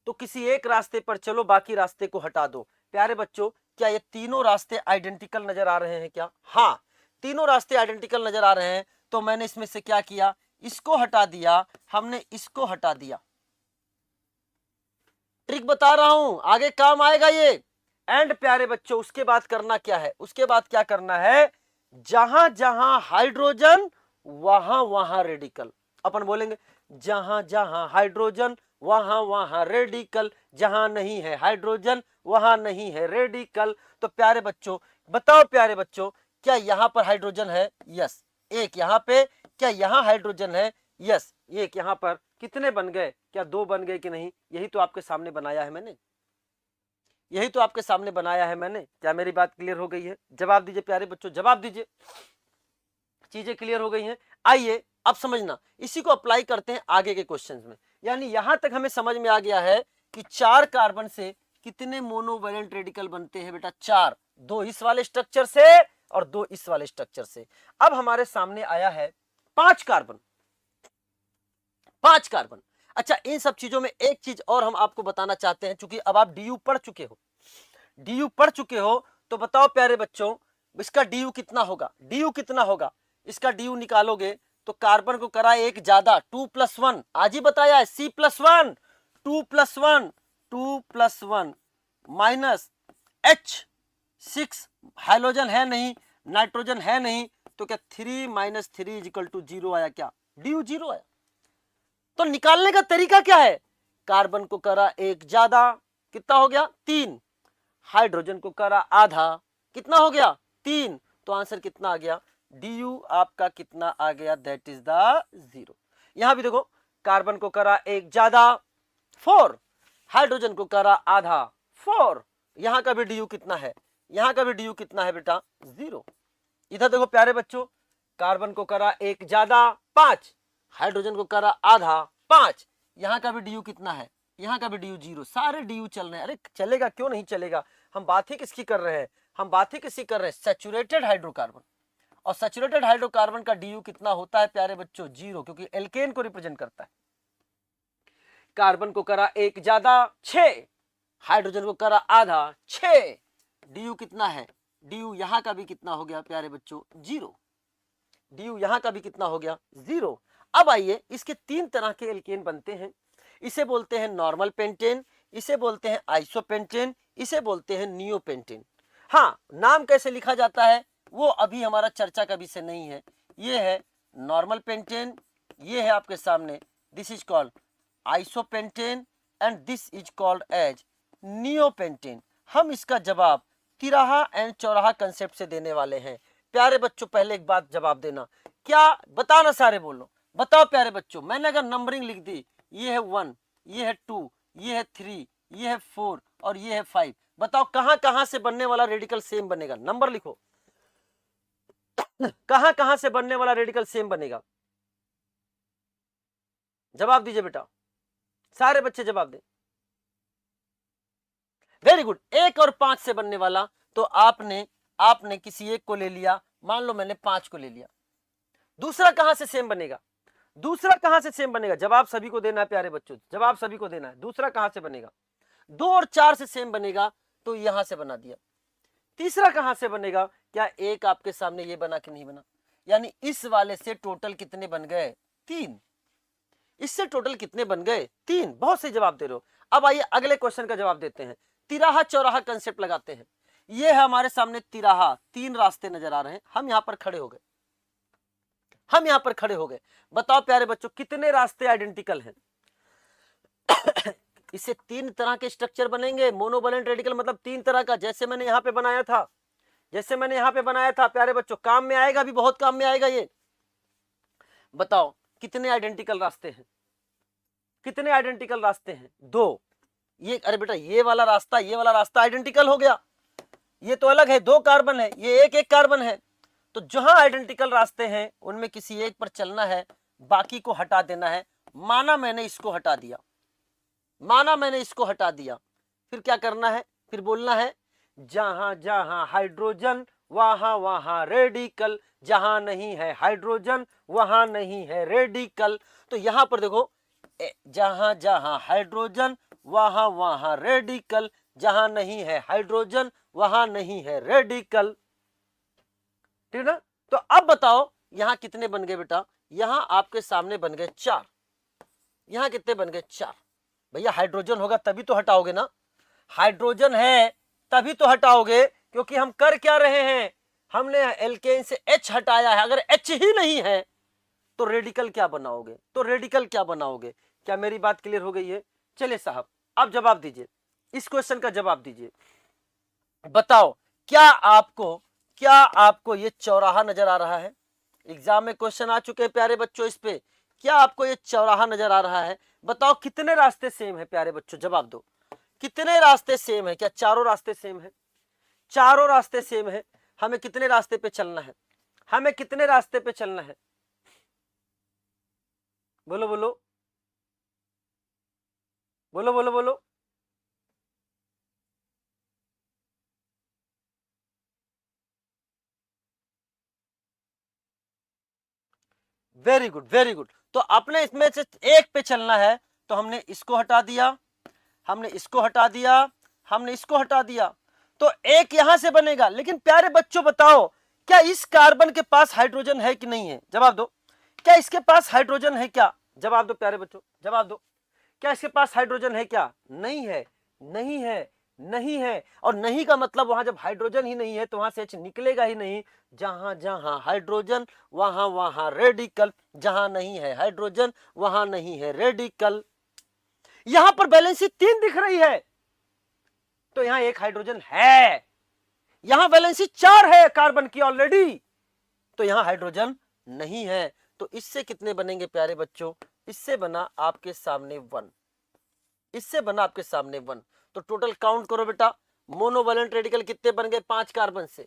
तो किसी एक रास्ते पर चलो, बाकी रास्ते को हटा दो। प्यारे बच्चों, क्या ये तीनों रास्ते आइडेंटिकल नजर आ रहे हैं क्या? हाँ, तीनों रास्ते आइडेंटिकल नजर आ रहे हैं। तो मैंने इसमें से क्या किया? इसको हटा दिया, हमने इसको हटा दिया। ट्रिक बता रहा हूं, आगे काम आएगा ये। एंड प्यारे बच्चों, उसके बाद करना क्या है? उसके बाद क्या करना है? जहां जहां हाइड्रोजन वहां वहां रेडिकल। अपन बोलेंगे जहां जहां हाइड्रोजन वहां वहां रेडिकल, जहां नहीं है हाइड्रोजन वहां नहीं है रेडिकल। तो प्यारे बच्चों बताओ, प्यारे बच्चों, क्या यहां पर हाइड्रोजन है? यस। एक यहां पे, क्या यहां हाइड्रोजन है? यस। एक यहां पर। कितने बन गए? क्या 2 बन गए कि नहीं? यही तो आपके सामने बनाया है मैंने, यही तो आपके सामने बनाया है मैंने। क्या मेरी बात क्लियर हो गई है? जवाब दीजिए प्यारे बच्चों, जवाब दीजिए। चीजें क्लियर हो गई हैं? आइए अब समझना, इसी को अप्लाई करते हैं आगे के क्वेश्चंस में। यानी यहां तक हमें समझ में आ गया है कि 4 कार्बन से कितने मोनोवैलेंट रेडिकल बनते हैं बेटा? 4। 2 इस वाले स्ट्रक्चर से और 2 इस वाले स्ट्रक्चर से। अब हमारे सामने आया है 5 कार्बन, 5 कार्बन। अच्छा, इन सब चीजों में एक चीज और हम आपको बताना चाहते हैं, चूंकि अब आप डीयू पढ़ चुके हो, डीयू पढ़ चुके हो, तो बताओ प्यारे बच्चों, इसका डीयू कितना होगा? डीयू कितना होगा? इसका डीयू निकालोगे तो कार्बन को करा एक ज्यादा, 2+1। आज ही बताया है, C+1, 2+1, 2+1 माइनस H6, हाइड्रोजन है नहीं, नाइट्रोजन है नहीं, तो क्या 3 - 3 = 0 आया? क्या डीयू 0 आया? तो निकालने का तरीका क्या है? कार्बन को करा एक ज्यादा, कितना हो गया? 3। हाइड्रोजन को करा आधा, कितना हो गया? 3। तो आंसर कितना आ गया? डीयू आपका कितना आ गया? That is the 0। यहां भी देखो, कार्बन को करा एक ज्यादा 4, हाइड्रोजन को करा आधा 4। यहां का भी डी यू कितना है, यहां का भी डी यू कितना है बेटा 0। इधर देखो प्यारे बच्चों, कार्बन को करा एक ज्यादा 5, हाइड्रोजन को करा आधा 5। यहां का भी डी यू कितना है, यहां का भी डी यू 0। सारे डी यू चल रहे हैं। अरे चलेगा क्यों नहीं चलेगा, हम बात ही किसकी कर रहे हैं, हम बात ही किसकी कर रहे हैं, सैचुरेटेड हाइड्रोकार्बन। और सैचुरेटेड हाइड्रोकार्बन का डी यू कितना होता है प्यारे बच्चों 0, क्योंकि एल्केन को रिप्रेजेंट करता है। कार्बन को करा एक ज्यादा 6, हाइड्रोजन को करा आधा 6। डी यू कितना है, डी यू यहां का भी कितना हो गया प्यारे बच्चों 0। डी यू यहां का भी कितना हो गया 0। अब आइए, इसके 3 तरह के एल्केन बनते हैं। इसे बोलते हैं नॉर्मल पेंटेन, इसे बोलते हैं आइसोपेंटेन, इसे बोलते हैं नियोपेंटेन। हाँ, नाम कैसे लिखा जाता है वो अभी हमारा चर्चा का विषय नहीं है। ये है नॉर्मल पेंटेन, ये है आपके सामने, this is called isopentane and this is called as neopentane. हम इसका जवाब तिराहा एंड चौराहा कंसेप्ट से देने वाले हैं। प्यारे बच्चों पहले एक बात जवाब देना, क्या बताना, सारे बोलो, बताओ प्यारे बच्चों। मैंने अगर नंबरिंग लिख दी, ये है 1, ये है 2, ये है 3, ये है 4 और ये है 5, बताओ कहां कहां से बनने वाला रेडिकल सेम बनेगा, नंबर लिखो। कहां कहां से बनने वाला रेडिकल सेम बनेगा, जवाब दीजिए बेटा, सारे बच्चे जवाब दें। वेरी गुड, 1 और 5 से बनने वाला। तो आपने किसी एक को ले लिया, मान लो मैंने 5 को ले लिया। दूसरा कहां से सेम बनेगा, दूसरा कहां से सेम बनेगा, जवाब सभी को देना है प्यारे बच्चों, जवाब सभी को देना है। दूसरा कहां से बनेगा, 2 और 4 से सेम बनेगा, तो यहां से बना दिया। तीसरा कहां से बनेगा, क्या एक आपके सामने ये बना कि नहीं बना, यानी इस वाले से टोटल कितने बन गए 3, इससे टोटल कितने बन गए 3। बहुत सही जवाब दे रहे हो। अब आइए अगले क्वेश्चन का जवाब देते हैं। तिराहा चौराहा कंसेप्ट लगाते हैं। ये है हमारे सामने तिराहा, 3 रास्ते नजर आ रहे हैं, हम यहां पर खड़े हो गए, हम यहां पर खड़े हो गए। बताओ प्यारे बच्चों कितने रास्ते आइडेंटिकल हैं। इससे 3 तरह के स्ट्रक्चर बनेंगे, मोनोवैलेंट रेडिकल मतलब 3 तरह का, जैसे मैंने यहां पे बनाया था, जैसे मैंने यहां पे बनाया था प्यारे बच्चों, काम में आएगा, भी बहुत काम में आएगा ये। बताओ कितने आइडेंटिकल रास्ते हैं, कितने आइडेंटिकल रास्ते हैं 2। ये अरे बेटा ये वाला रास्ता आइडेंटिकल हो गया, ये तो अलग है, 2 कार्बन है, ये एक कार्बन है। तो जहां आइडेंटिकल रास्ते हैं उनमें किसी एक पर चलना है, बाकी को हटा देना है। माना मैंने इसको हटा दिया, माना मैंने इसको हटा दिया, फिर क्या करना है, फिर बोलना है जहां जहां हाइड्रोजन वहां वहां रेडिकल, जहां नहीं है हाइड्रोजन वहां नहीं है रेडिकल। तो यहां पर देखो, जहां जहां हाइड्रोजन वहां वहां रेडिकल, जहां नहीं है हाइड्रोजन वहां नहीं है रेडिकल, ठीक ना। तो अब बताओ यहां कितने बन गए बेटा, यहां आपके सामने बन गए 4, यहां कितने बन गए 4। भैया हाइड्रोजन होगा तभी तो हटाओगे ना, हाइड्रोजन है तभी तो हटाओगे, क्योंकि हम कर क्या रहे हैं, हमने एल्केन से H हटाया है। अगर H ही नहीं है तो रेडिकल क्या बनाओगे, तो रेडिकल क्या बनाओगे। क्या मेरी बात क्लियर हो गई है। चलिए साहब अब जवाब दीजिए, इस क्वेश्चन का जवाब दीजिए। बताओ क्या आपको ये चौराहा नजर आ रहा है, एग्जाम में क्वेश्चन आ चुके हैं प्यारे बच्चों इस पे, क्या आपको ये चौराहा नजर आ रहा है। बताओ कितने रास्ते सेम है प्यारे बच्चों, जवाब दो, कितने रास्ते सेम है, क्या चारों रास्ते सेम है, चारों रास्ते सेम है। हमें कितने रास्ते पे चलना है, हमें कितने रास्ते पे चलना है, बोलो बोलो बोलो बोलो बोलो। Very good very good. तो अपने इसमें से एक पे चलना है, तो हमने इसको हटा दिया, हमने इसको हटा दिया, हमने इसको हटा दिया, तो एक यहां से बनेगा। लेकिन प्यारे बच्चों बताओ क्या इस कार्बन के पास हाइड्रोजन है कि नहीं है, जवाब दो। क्या इसके पास हाइड्रोजन है क्या, जवाब दो प्यारे बच्चों, जवाब दो। क्या इसके पास हाइड्रोजन है क्या, नहीं है, नहीं है, नहीं है। और नहीं का मतलब वहां जब हाइड्रोजन ही नहीं है तो वहां से H निकलेगा ही नहीं। जहां जहां हाइड्रोजन वहां वहां रेडिकल, जहां नहीं है हाइड्रोजन वहां नहीं है रेडिकल। यहां पर वैलेंसी 3 दिख रही है, तो यहां एक हाइड्रोजन है, यहां वैलेंसी 4 है कार्बन की ऑलरेडी, तो यहां हाइड्रोजन नहीं है। तो इससे कितने बनेंगे प्यारे बच्चों, इससे बना आपके सामने 1, इससे बना आपके सामने 1। तो टोटल काउंट करो बेटा, मोनोवैलेंट रेडिकल कितने बन गए 5 कार्बन से,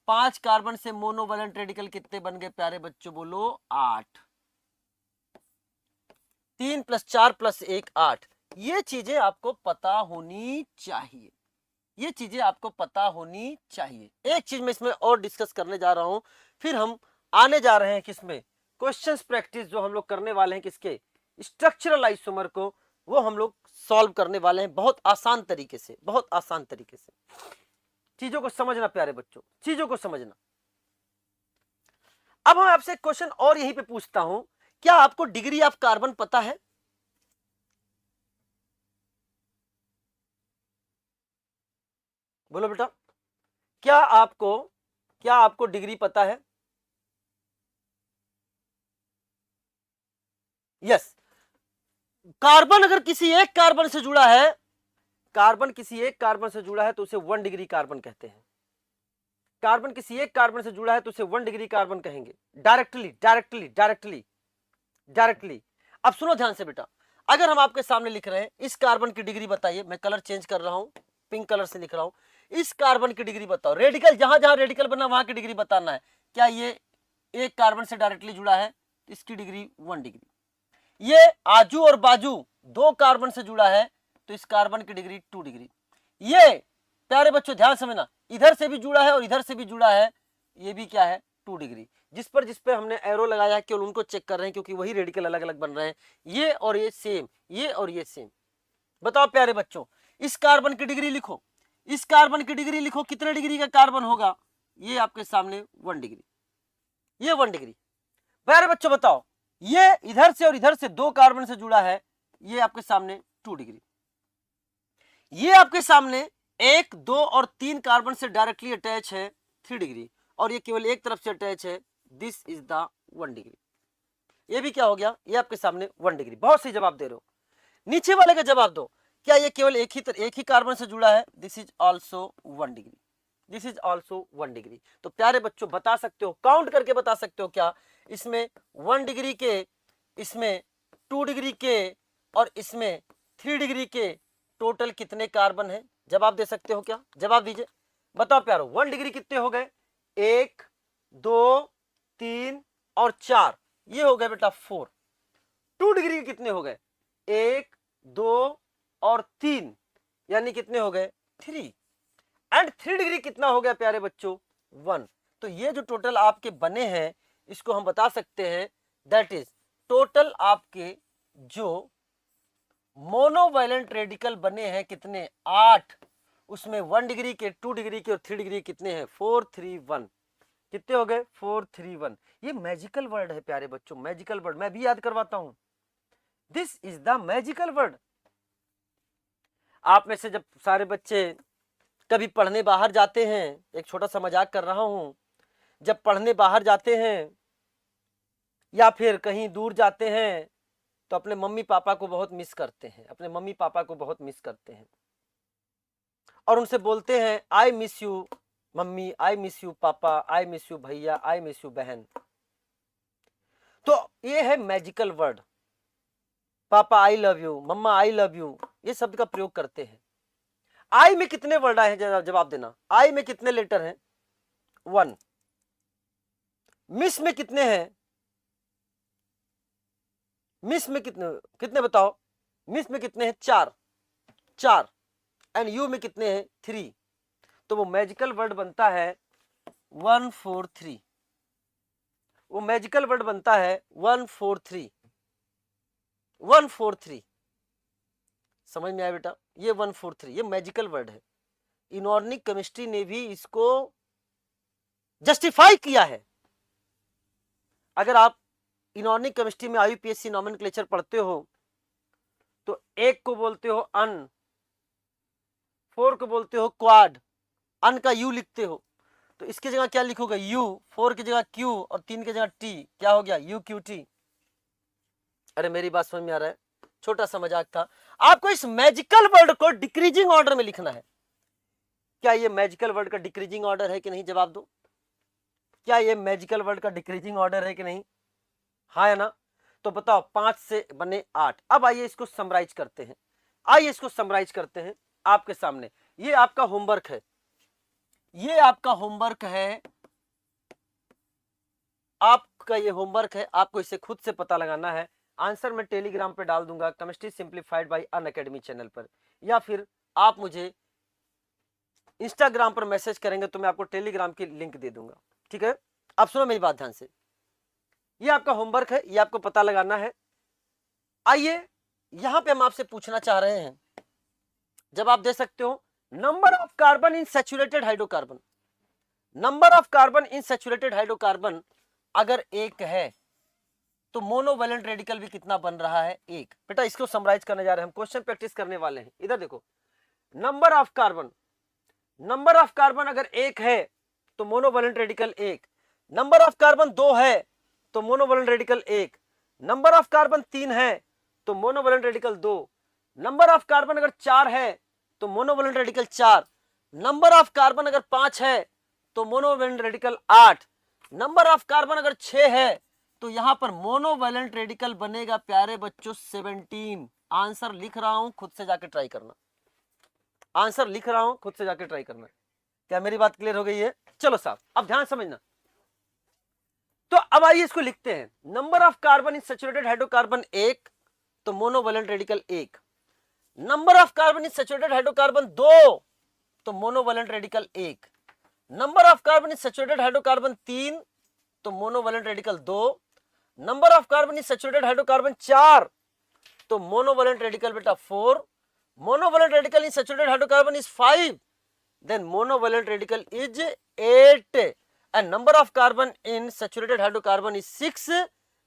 5 कार्बन से मोनोवैलेंट रेडिकल कितने बन गए प्यारे बच्चों, बोलो 8। 3 + 4 + 1 8। ये चीजें आपको पता होनी चाहिए, ये चीजें आपको पता होनी चाहिए। एक चीज मैं इसमें और डिस्कस करने जा रहा हूं, फिर हम आने जा रहे हैं किसमें, क्वेश्चंस प्रैक्टिस जो हम लोग करने वाले हैं किसके, स्ट्रक्चरल आइसोमर को, वो हम लोग सॉल्व करने वाले हैं बहुत आसान तरीके से, बहुत आसान तरीके से। चीजों को समझना प्यारे बच्चों, चीजों को समझना। अब मैं आपसे क्वेश्चन और यहीं पे पूछता हूं, क्या आपको डिग्री ऑफ कार्बन पता है? बोलो बेटा, क्या आपको डिग्री पता है? यस। कार्बन अगर किसी एक कार्बन से जुड़ा है, कार्बन किसी एक कार्बन से जुड़ा है तो उसे 1 डिग्री कार्बन कहते हैं। कार्बन किसी एक कार्बन से जुड़ा है तो उसे 1 डिग्री कार्बन कहेंगे, डायरेक्टली डायरेक्टली डायरेक्टली डायरेक्टली। अब सुनो ध्यान से बेटा, अगर हम आपके सामने लिख रहे हैं इस कार्बन की डिग्री बताइए, मैं कलर चेंज कर रहा हूं, पिंक कलर से लिख रहा हूं, इस कार्बन की डिग्री बताओ। रेडिकल जहां जहां रेडिकल बना वहां की डिग्री बताना है। क्या ये एक कार्बन से डायरेक्टली जुड़ा है तो इसकी डिग्री 1 डिग्री। ये आजू और बाजू 2 कार्बन से जुड़ा है तो इस कार्बन की डिग्री 2 डिग्री। ये प्यारे बच्चों ध्यान समझना, इधर से भी जुड़ा है और इधर से भी जुड़ा है, ये भी क्या है 2 डिग्री। जिस पर हमने एरो लगाया है केवल उनको चेक कर रहे हैं क्योंकि वही रेडिकल अलग अलग बन रहे हैं। ये और ये सेम, ये और ये सेम। बताओ प्यारे बच्चों, इस कार्बन की डिग्री लिखो, इस कार्बन की डिग्री लिखो, कितने डिग्री का कार्बन होगा? ये आपके सामने 1 डिग्री, ये 1 डिग्री। प्यारे बच्चों बताओ, ये इधर से और इधर से 2 कार्बन से जुड़ा है, ये आपके सामने 2 डिग्री। ये आपके सामने 1, 2 और 3 कार्बन से डायरेक्टली अटैच है 3 डिग्री, और ये केवल एक तरफ से अटैच है, दिस इज द 1 डिग्री। ये भी क्या हो गया, ये आपके सामने 1 डिग्री। बहुत सही जवाब दे रहे हो। नीचे वाले का जवाब दो, क्या ये केवल एक ही कार्बन से जुड़ा है? This is also 1 degree, this is also 1 degree. तो प्यारे बच्चों बता सकते हो, काउंट करके बता सकते हो क्या इसमें 1 डिग्री के, इसमें 2 डिग्री के और इसमें 3 डिग्री के टोटल कितने कार्बन है? जवाब दे सकते हो क्या? जवाब दीजिए, बताओ प्यारो। 1 डिग्री कितने हो गए? 1, 2, 3 और 4, ये हो गए बेटा 4। 2 डिग्री के कितने हो गए? 1, 2 और 3, यानी कितने हो गए? 3। एंड 3 डिग्री कितना हो गया प्यारे बच्चों? 1। तो ये जो टोटल आपके बने हैं इसको हम बता सकते हैं, दैट इज टोटल आपके जो मोनोवैलेंट रेडिकल बने हैं कितने? 8। उसमें 1 डिग्री के, 2 डिग्री के और 3 डिग्री कितने हैं? 4, 3, 1। कितने हो गए? 4, 3, 1। ये मैजिकल वर्ड है प्यारे बच्चों, मैजिकल वर्ड। मैं भी याद करवाता हूं, this is the magical word. आप में से जब सारे बच्चे कभी पढ़ने बाहर जाते हैं, एक छोटा सा मजाक कर रहा हूं, जब पढ़ने बाहर जाते हैं या फिर कहीं दूर जाते हैं तो अपने मम्मी पापा को बहुत मिस करते हैं, अपने मम्मी पापा को बहुत मिस करते हैं और उनसे बोलते हैं I miss you mummy, I miss you पापा, आई मिस यू भैया, आई मिस यू बहन। तो ये है मैजिकल वर्ड। पापा आई लव यू, मम्मा आई लव यू, ये शब्द का प्रयोग करते हैं। आई में कितने वर्ड आए हैं? जवाब देना। आई में कितने लेटर हैं? 1। मिस में कितने हैं? मिस में कितने कितने बताओ? मिस में कितने हैं? 4 4। एंड यू में कितने हैं? 3। तो वो मैजिकल वर्ड बनता है 143। वो मैजिकल वर्ड बनता है 143। 143 समझ में आया बेटा? ये 143 ये मैजिकल वर्ड है। इनऑर्गेनिक केमिस्ट्री ने भी इसको जस्टिफाई किया है। अगर आप इनऑर्गेनिक केमिस्ट्री में आईयूपीएससी नॉमेनक्लेचर पढ़ते हो तो 1 को बोलते हो अन, 4 को बोलते हो क्वाड, अन का यू लिखते हो तो इसकी जगह क्या लिखोगे? यू, 4 की जगह क्यू और 3 की जगह टी, क्या हो गया? You Q T. अरे मेरी बात समझ में आ रहा है? छोटा सा मजाक था। आपको इस मैजिकल वर्ड को डिक्रीजिंग ऑर्डर में लिखना है। क्या ये मैजिकल वर्ड का डिक्रीजिंग ऑर्डर है कि नहीं? जवाब दो। क्या ये मैजिकल वर्ड का डिक्रीजिंग ऑर्डर है कि नहीं? हाँ या ना? तो बताओ 5 से बने 8। अब आइए इसको समराइज करते हैं, आइए इसको समराइज करते हैं आपके सामने। ये आपका होमवर्क है, ये आपका होमवर्क है, आपका ये होमवर्क है, आपको इसे खुद से पता लगाना है। आंसर मैं टेलीग्राम पे डाल दूंगा chemistry simplified bye Unacademy channel पर, या फिर आप मुझे इंस्टाग्राम पर मैसेज करेंगे तो मैं आपको टेलीग्राम की लिंक दे दूंगा, ठीक है। अब सुनो मेरी बात ध्यान से, ये आपका होमवर्क है, ये आपको पता लगाना है। आइए यहां पे हम आपसे पूछना चाह रहे हैं, जब आप दे सकते हो number of carbon in saturated hydrocarbon, number of carbon in saturated hydrocarbon अगर एक है तो मोनोवैलेंट रेडिकल भी कितना बन रहा है, एक। बेटा इसको समराइज करने जा रहे हैं हम, क्वेश्चन प्रैक्टिस करने वाले हैं। इधर देखो, number of carbon, number of carbon अगर एक है तो मोनोवैलेंट रेडिकल एक, नंबर ऑफ कार्बन दो है तो मोनोवैलेंट रेडिकल एक, नंबर ऑफ कार्बन तीन है तो मोनोवैलेंट रेडिकल दो, नंबर ऑफ कार्बन अगर चार है तो मोनोवैलेंट रेडिकल चार, नंबर ऑफ कार्बन अगर पांच है तो मोनोवैलेंट रेडिकल आठ, नंबर ऑफ कार्बन अगर छह है तो यहां पर मोनोवैलेंट रेडिकल बनेगा प्यारे बच्चों 17। आंसर लिख रहा हूं, खुद से जाके ट्राई करना, आंसर लिख रहा हूं, खुद से जाके ट्राई करना। क्या मेरी बात क्लियर हो गई है? चलो साहब अब ध्यान समझना। तो अब आइए इसको लिखते हैं, number of carbon in saturated hydrocarbon एक तो मोनोवैलेंट रेडिकल एक, number of carbon in saturated hydrocarbon दो तो मोनोवैलेंट रेडिकल एक, number of carbon in saturated hydrocarbon तीन तो मोनोवैलेंट रेडिकल दो, number of carbon in saturated hydrocarbon चार तो मोनोवैलेंट रेडिकल बेटा four, monovalent radical in saturated hydrocarbon is 5, then monovalent radical is 8, and number of carbon in saturated hydrocarbon is 6,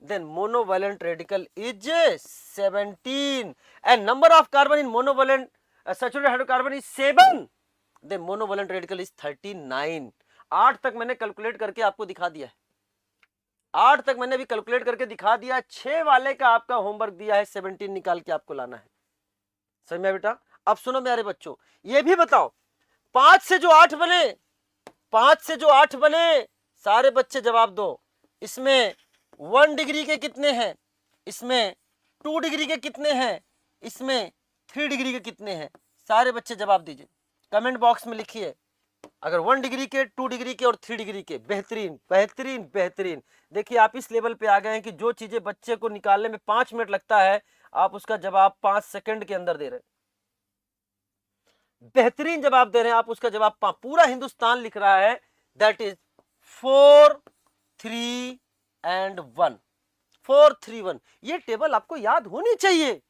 then monovalent radical is 17, and number of carbon in monovalent saturated hydrocarbon is 7, then monovalent radical is 39। 8 तक मैंने calculate करके आपको दिखा दिया है, 8 तक मैंने भी कैलकुलेट करके दिखा दिया। 6 वाले का आपका होमवर्क दिया है, 17 निकाल के आपको लाना है। समझ में बेटा? अब सुनो मेरे बच्चों, ये भी बताओ 5 से जो 8 बने, 5 से जो 8 बने, सारे बच्चे जवाब दो। इसमें 1 डिग्री के कितने हैं, इसमें 2 डिग्री के कितने हैं, इसमें 3 डिग्री के कितने हैं? सारे बच्चे जवाब दीजिए, कमेंट बॉक्स में लिखिए। अगर 1 डिग्री के, 2 डिग्री के और 3 डिग्री के, बेहतरीन बेहतरीन बेहतरीन। देखिए आप इस लेवल पे आ गए हैं कि जो चीजें बच्चे को निकालने में 5 मिनट लगता है, आप उसका जवाब 5 सेकंड के अंदर दे रहे हैं। बेहतरीन जवाब दे रहे हैं आप, उसका जवाब पूरा हिंदुस्तान लिख रहा है। That is 4 3 and 1, 4 3 1। ये टेबल आपको याद होनी चाहिए,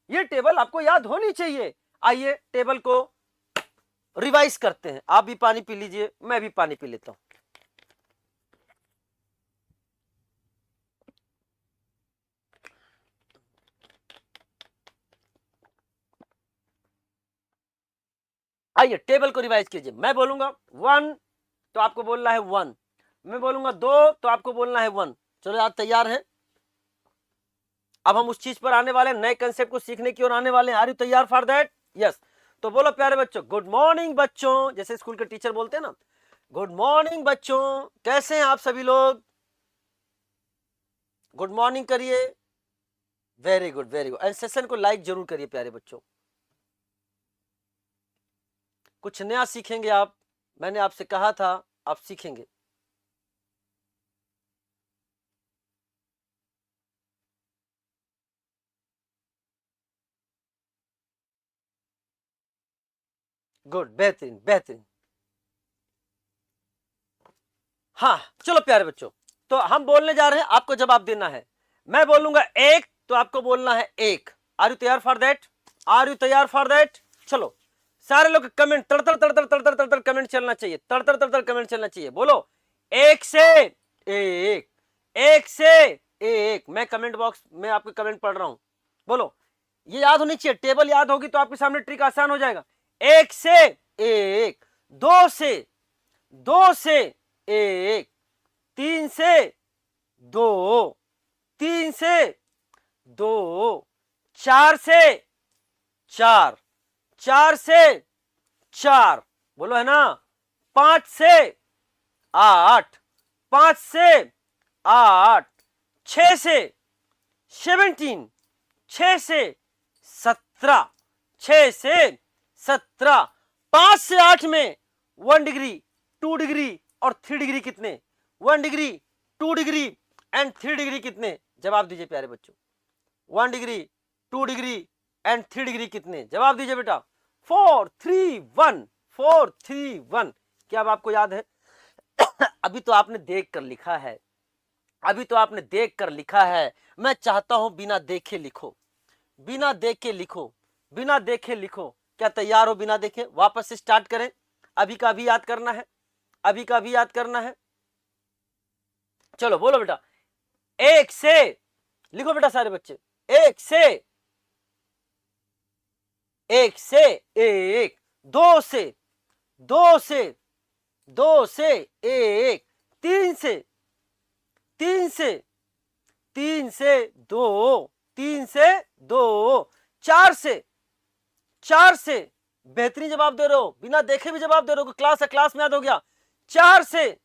ये टेबल आपको याद होनी चाहिए। आइए टेबल को रिवाइज करते हैं। आप भी पानी पी लीजिए, मैं भी पानी पी लेता हूं। आइए टेबल को रिवाइज कीजिए। मैं बोलूंगा 1 तो आपको बोलना है 1, मैं बोलूंगा 2 तो आपको बोलना है 1। चलो आप तैयार हैं? अब हम उस चीज पर आने वाले हैं, नए कंसेप्ट को सीखने की ओर आने वाले हैं। आर यू तैयार फॉर दैट? यस। तो बोलो प्यारे बच्चों, गुड मॉर्निंग बच्चों, जैसे स्कूल के टीचर बोलते हैं ना, गुड मॉर्निंग बच्चों। कैसे हैं आप सभी लोग? गुड मॉर्निंग करिए। Very good very good. And session को लाइक जरूर करिए प्यारे बच्चों। कुछ नया सीखेंगे आप, मैंने आपसे कहा था आप सीखेंगे। गुड, बेहतरीन बेहतरीन। हाँ चलो प्यारे बच्चों, तो हम बोलने जा रहे हैं, आपको जवाब देना है। मैं बोलूंगा 1 तो आपको बोलना है 1। आर यू तैयार फॉर दैट? आर यू तैयार फॉर दैट? चलो सारे लोग कमेंट तड़तड़ तड़तड़ तड़तड़ तड़तड़ कमेंट चलना चाहिए, तड़तड़ तड़तड़ कमेंट चलना चाहिए। बोलो 1 से 1, 1 से 1। मैं कमेंट बॉक्स में आपके कमेंट पढ़ रहा हूं। बोलो, ये याद होनी चाहिए, टेबल याद होगी तो आपके सामने ट्रिक आसान हो जाएगा। 1 से 1, 2 से 2 से 1, 3 से 2, 3 से 2, 4 से 4, 4 से 4, बोलो है ना, 5 से 8, 5 से 8, 6 से 17, 6 से 17, 6 से 17, 5 से 8 में 1 डिग्री, 2 डिग्री और 3 डिग्री कितने? 1 डिग्री, 2 डिग्री एंड 3 डिग्री कितने? जवाब दीजिए प्यारे बच्चों। 1 डिग्री, 2 डिग्री एंड 3 डिग्री कितने? जवाब दीजिए बेटा। 4 3 1, 4 3 1। क्या अब आपको याद है? अभी तो आपने देख कर लिखा है, अभी तो आपने देख कर लिखा है। मैं चाहता हूं बिना देखे लिखो, बिना देखे लिखो, बिना देखे लिखो। क्या तैयार हो बिना देखे? वापस से स्टार्ट करें। अभी का अभी याद करना है, अभी का अभी याद करना है। चलो बोलो बेटा। 1 से लिखो बेटा सारे बच्चे। 1 से 1 से 1, 2 से 2 से 2 से 1, 3 से 3 से 3 से 2, 3 से 2, 4 से 4 से, बेहतरीन जवाब दे रहे हो, बिना देखे भी जवाब दे रहे हो। क्लास है, क्लास में याद हो गया। 4 से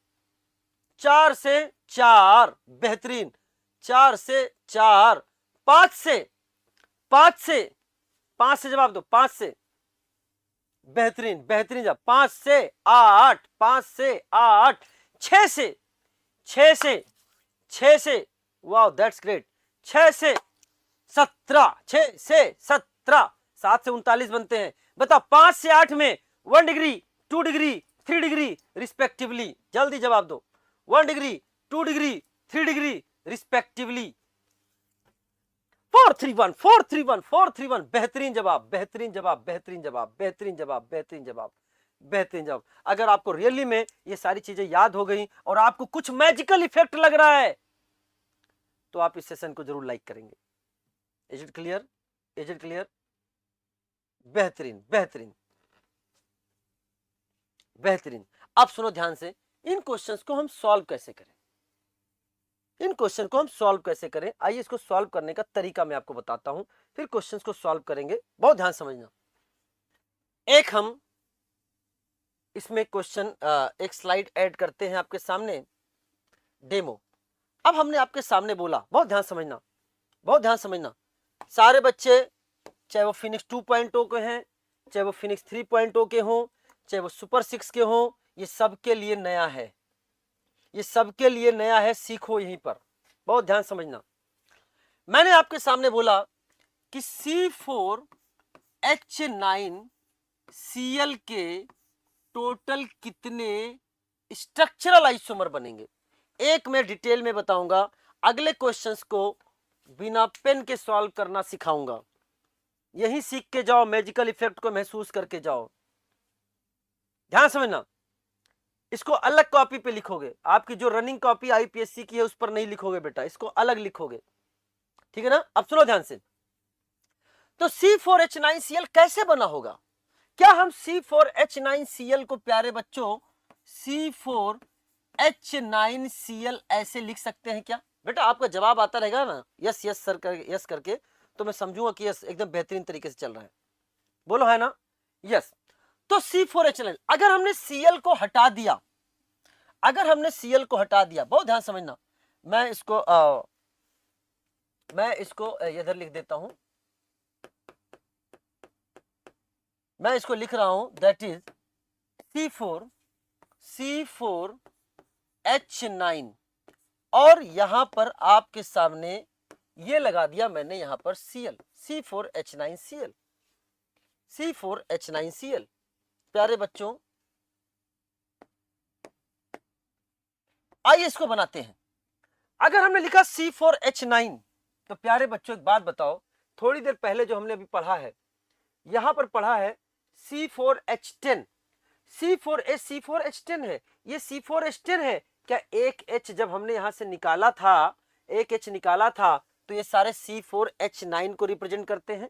4, बेहतरीन। 4 से 4, 5 से 5 से 5 से जवाब दो, 5 से, बेहतरीन बेहतरीन जवाब। 5 से 8, 5 से 8, 6 से 6 से 6 से, वाओ दैट्स ग्रेट। 6 से 17, 6 से 17, 7 से 39 बनते हैं। बताओ 5 से 8 में 1 डिग्री, 2 डिग्री, 3 डिग्री रिस्पेक्टिवली। जल्दी जवाब दो। 1 डिग्री, 2 डिग्री, 3 डिग्री रिस्पेक्टिवली। 4 3 1, 4 3 1, 4 3 1। बेहतरीन जवाब, बेहतरीन जवाब, बेहतरीन जवाब, बेहतरीन जवाब, बेहतरीन जवाब, बेहतरीन जवाब। अगर आपको रियली में ये सारी चीजें याद हो गई और आपको कुछ मैजिकल इफेक्ट लग रहा है तो आप इस सेशन को जरूर लाइक करेंगे। Is it clear? Is it clear? बेहतरीन बेहतरीन बेहतरीन। अब सुनो ध्यान से, इन क्वेश्चंस को हम सॉल्व कैसे करें, इन क्वेश्चन को हम सॉल्व कैसे करें। आइए इसको सॉल्व करने का तरीका मैं आपको बताता हूं, फिर क्वेश्चंस को सॉल्व करेंगे। बहुत ध्यान समझना। एक हम इसमें क्वेश्चन, एक स्लाइड ऐड करते हैं आपके सामने, डेमो। अब हमने आपके सामने बोला, बहुत ध्यान समझना, बहुत ध्यान समझना। सारे बच्चे, चाहे वो फिनिक्स 2.0 के हैं, चाहे वो फिनिक्स 3.0 के हों, चाहे वो सुपर 6 के हों, ये सबके लिए नया है, ये सबके लिए नया है। सीखो यहीं पर, बहुत ध्यान समझना। मैंने आपके सामने बोला कि C4H9Cl के टोटल कितने स्ट्रक्चरल आइसोमर बनेंगे। एक मैं डिटेल में बताऊंगा, अगले क्वेश्चंस को बिना पेन के सॉल्व करना सिखाऊंगा। यही सीख के जाओ, मैजिकल इफेक्ट को महसूस करके जाओ। ध्यान समझना। इसको अलग कॉपी पे लिखोगे, आपकी जो रनिंग कॉपी आईपीएससी की है उस पर नहीं लिखोगे बेटा, इसको अलग लिखोगे, ठीक है ना। अब सुनो ध्यान से। तो C4H9Cl कैसे बना होगा? क्या हम C4H9Cl को प्यारे बच्चों C4H9Cl ऐसे लिख सकते हैं क्या? बेटा आपका जवाब आता रहेगा ना, यस यस सर कर, यस करके, तो मैं समझूंगा कि यस एकदम बेहतरीन तरीके से चल रहा है। बोलो है ना, यस। तो C4H9, अगर हमने Cl को हटा दिया, अगर हमने Cl को हटा दिया, बहुत ध्यान समझना। मैं इसको इधर लिख देता हूं, मैं इसको लिख रहा हूं, दैट इज C4H9, और यहां पर आपके सामने ये लगा दिया मैंने यहां पर Cl, C4H9Cl, C4H9Cl। प्यारे बच्चों आइए इसको बनाते हैं। अगर हमने लिखा C4H9, तो प्यारे बच्चों एक बात बताओ, थोड़ी देर पहले जो हमने अभी पढ़ा है, यहां पर पढ़ा है C4H10, C4H10 है, ये C4H10 है क्या? एक H जब हमने यहां से निकाला था, एक H निकाला था, तो ये सारे C4H9 को रिप्रेजेंट करते हैं।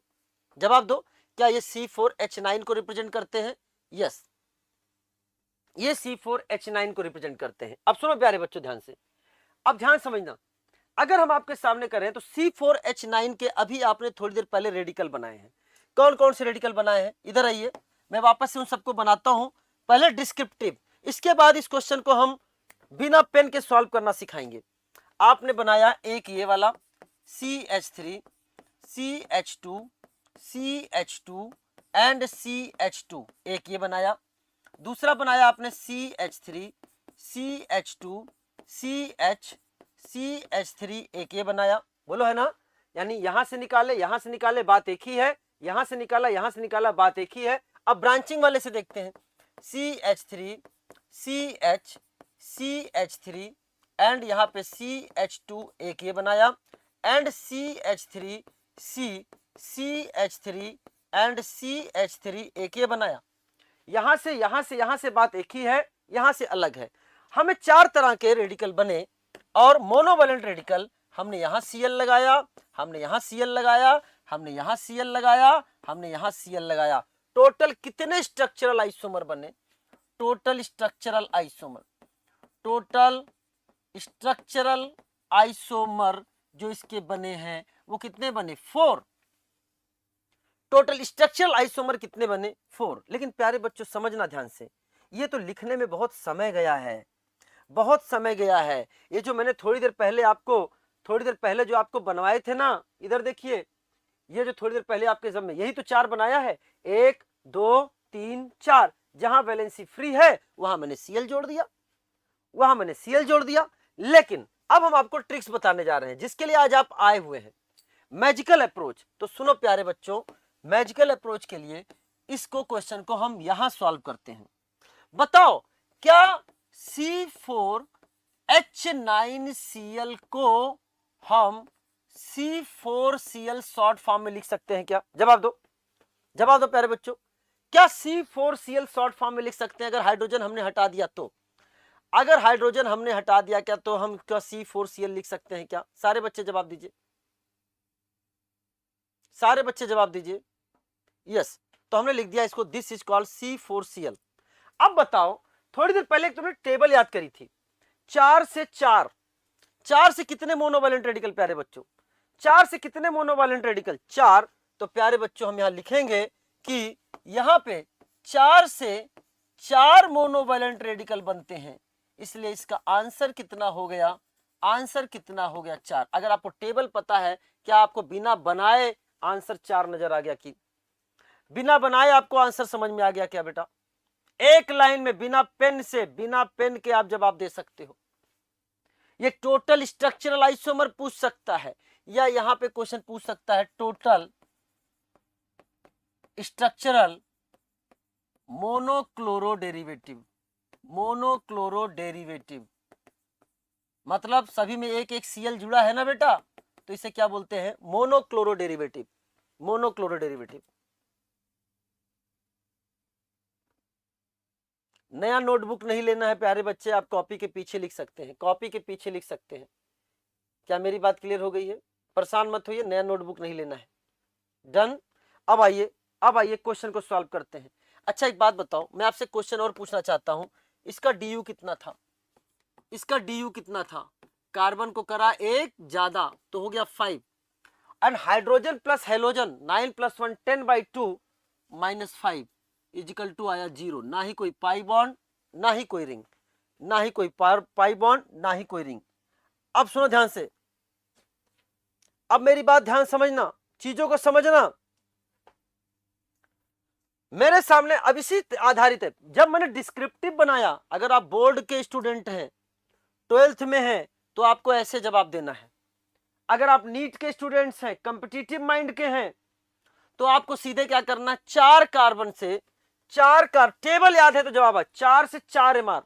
जवाब दो, क्या ये C4H9 को रिप्रेजेंट करते हैं? यस, ये C4H9 को रिप्रेजेंट करते हैं। अब सुनो प्यारे बच्चों ध्यान से, अब ध्यान समझना। अगर हम आपके सामने करें तो C4H9 के अभी आपने थोड़ी देर पहले रेडिकल बनाए हैं। कौन कौन से रेडिकल बनाए हैं? इधर आइए, मैं वापस से उन सबको बनाता हूं। पहले डिस्क्रिप्टिव, इसके बाद इस क्वेश्चन को हम बिना पेन के सॉल्व करना सिखाएंगे। आपने बनाया एक ये वाला CH3, CH2, CH2 and CH2, एक ये बनाया। दूसरा बनाया आपने CH3, CH2, CH, CH3, एक ये बनाया। बोलो है ना, यानी यहां से निकाले बात एक ही है, यहां से निकाला बात एक ही है। अब ब्रांचिंग वाले से देखते हैं, CH3, CH, CH3 एंड यहाँ पे CH2, एक ये बनाया and CH3, C, CH3 and CH3, एक ये बनाया। यहां से बात एक ही है, यहां से अलग है। हमें 4 तरह के रेडिकल बने और मोनोवैलेंट रेडिकल, हमने यहां Cl लगाया, हमने यहां Cl लगाया, हमने यहां Cl लगाया, हमने यहां Cl लगाया। टोटल कितने स्ट्रक्चरल आइसोमर बने? टोटल स्ट्रक्चरल आइसोमर जो इसके बने हैं वो कितने बने? 4। टोटल स्ट्रक्चरल आइसोमर कितने बने? 4। लेकिन प्यारे बच्चों समझना ध्यान से, ये तो लिखने में बहुत समय गया है, ये जो मैंने थोड़ी देर पहले जो आपको बनवाए थे ना, इधर देखिए, ये जो थोड़ी देर पहले आपके एग्जाम में यही तो 4 बनाया है, 1 2 3 4। जहां वैलेंसी फ्री है वहां मैंने Cl जोड़ दिया, लेकिन अब हम आपको ट्रिक्स बताने जा रहे हैं जिसके लिए आज आप आए हुए हैं, मैजिकल अप्रोच। तो सुनो प्यारे बच्चों, मैजिकल अप्रोच के लिए इसको क्वेश्चन को हम यहां सॉल्व करते हैं। बताओ क्या C4H9Cl को हम C4Cl शॉर्ट फॉर्म में लिख सकते हैं क्या? जवाब दो प्यारे बच्चों, क्या C4Cl शॉर्ट फॉर्म में लिख सकते हैं अगर हाइड्रोजन हमने हटा दिया तो? अगर हाइड्रोजन हमने हटा दिया क्या तो हम क्या C4Cl लिख सकते हैं क्या? सारे बच्चे जवाब दीजिए, यस। तो हमने लिख दिया इसको, दिस इज कॉल्ड C4Cl। अब बताओ, थोड़ी देर पहले तुमने टेबल याद करी थी, 4 से 4 कितने मोनोवैलेंट रेडिकल प्यारे बच्चों? 4 से कितने मोनोवैलेंट रेडिकल? 4। तो प्यारे बच्चों हम यहां लिखेंगे कि यहां पे 4 से 4 मोनोवैलेंट रेडिकल बनते हैं, इसलिए इसका आंसर कितना हो गया? 4। अगर आपको टेबल पता है, क्या आपको बिना बनाए आंसर 4 नजर आ गया? कि बिना बनाए आपको आंसर समझ में आ गया क्या बेटा? एक लाइन में बिना पेन के आप जवाब दे सकते हो। ये टोटल स्ट्रक्चरल आइसोमर पूछ सकता है, या यहां पे क्वेश्चन पूछ सकता है टोटल स्ट्रक्चरल मोनोक्लोरो डेरिवेटिव, मतलब सभी में एक एक Cl जुड़ा है ना बेटा, तो इसे क्या बोलते हैं? Monochloro derivative. नया नोटबुक नहीं लेना है प्यारे बच्चे, आप कॉपी के पीछे लिख सकते हैं, क्या मेरी बात क्लियर हो गई है? परेशान मत होइए, नया नोटबुक नहीं लेना है। डन। अब आइए क्वेश्चन को सॉल्व करते हैं। अच्छा एक बात बताओ, मैं आपसे क्वेश्चन और पूछना चाहता हूं, इसका DU कितना था? कार्बन को करा एक ज्यादा तो हो गया 5, and hydrogen plus halogen 9 + 1 10/2 -5 equal to आया 0। ना ही कोई पाई बॉन्ड, ना ही कोई रिंग, अब सुनो ध्यान से, अब मेरी बात ध्यान समझना, चीजों को समझना। मेरे सामने अब इसी आधारित है, जब मैंने डिस्क्रिप्टिव बनाया, अगर आप बोर्ड के स्टूडेंट हैं, 12th में हैं, तो आपको ऐसे जवाब देना है। अगर आप नीट के स्टूडेंट्स हैं, कॉम्पिटिटिव माइंड के हैं, तो आपको सीधे क्या करना? 4 कार्बन से 4 टेबल याद है तो जवाब है 4 से 4 MR,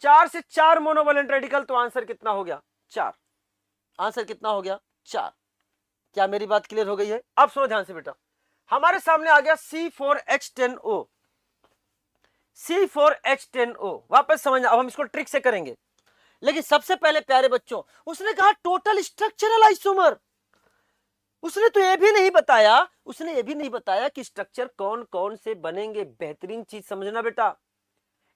4 से 4 मोनोवैलेंट रेडिकल, तो आंसर कितना हो गया? 4। क्या मेरी बात क्लियर हो गई है? अब सुनो ध्यान से बेटा, हमारे सामने आ गया C4H10O। वापस समझना, अब हम इसको ट्रिक से करेंगे, लेकिन सबसे पहले प्यारे बच्चों, उसने कहा टोटल स्ट्रक्चरल आइसोमर, उसने ये भी नहीं बताया कि स्ट्रक्चर कौन कौन से बनेंगे। बेहतरीन चीज समझना बेटा,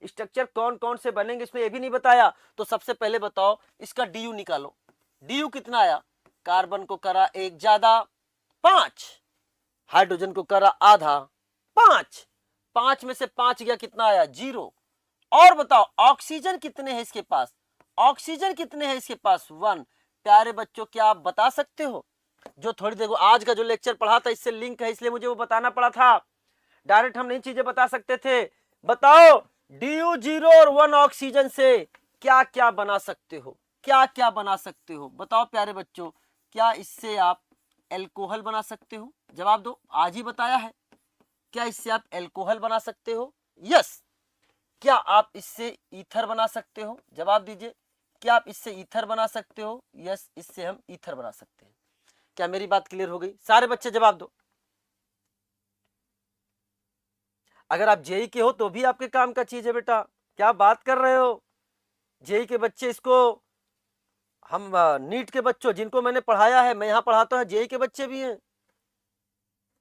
स्ट्रक्चर कौन कौन से बनेंगे इसमें ये भी नहीं बताया। तो सबसे पहले बताओ इसका DU निकालो। DU कितना आया? कार्बन को करा एक ज्यादा 5, हाइड्रोजन को करा आधा 5 में से 5 गया, कितना आया? 0। और बताओ ऑक्सीजन कितने हैं इसके पास? 1। प्यारे बच्चों क्या आप बता सकते हो? जो थोड़ी देर आज का जो लेक्चर पढ़ा था इससे लिंक है, इसलिए मुझे वो बताना पड़ा था, डायरेक्ट हम नहीं चीजें बता सकते थे। बताओ DU0 और 1 ऑक्सीजन से क्या क्या बना सकते हो, क्या क्या बना सकते हो? बताओ प्यारे बच्चों, क्या इससे आप एल्कोहल बना सकते हो? जवाब दो, आज ही बताया है। क्या इससे आप एल्कोहल बना सकते हो? यस। क्या आप इससे ईथर बना सकते हो? जवाब दीजिए। क्या आप इससे ईथर बना सकते हो? यस, इससे हम ईथर बना सकते हैं। क्या मेरी बात क्लियर हो गई? सारे बच्चे जवाब दो। अगर आप जेई के हो तो भी आपके काम का चीज है बेटा, क्या बात कर रहे हो? जेई के बच्चे, इसको हम नीट के बच्चों जिनको मैंने पढ़ाया है, मैं यहाँ पढ़ाता हूँ, जेई के बच्चे भी हैं,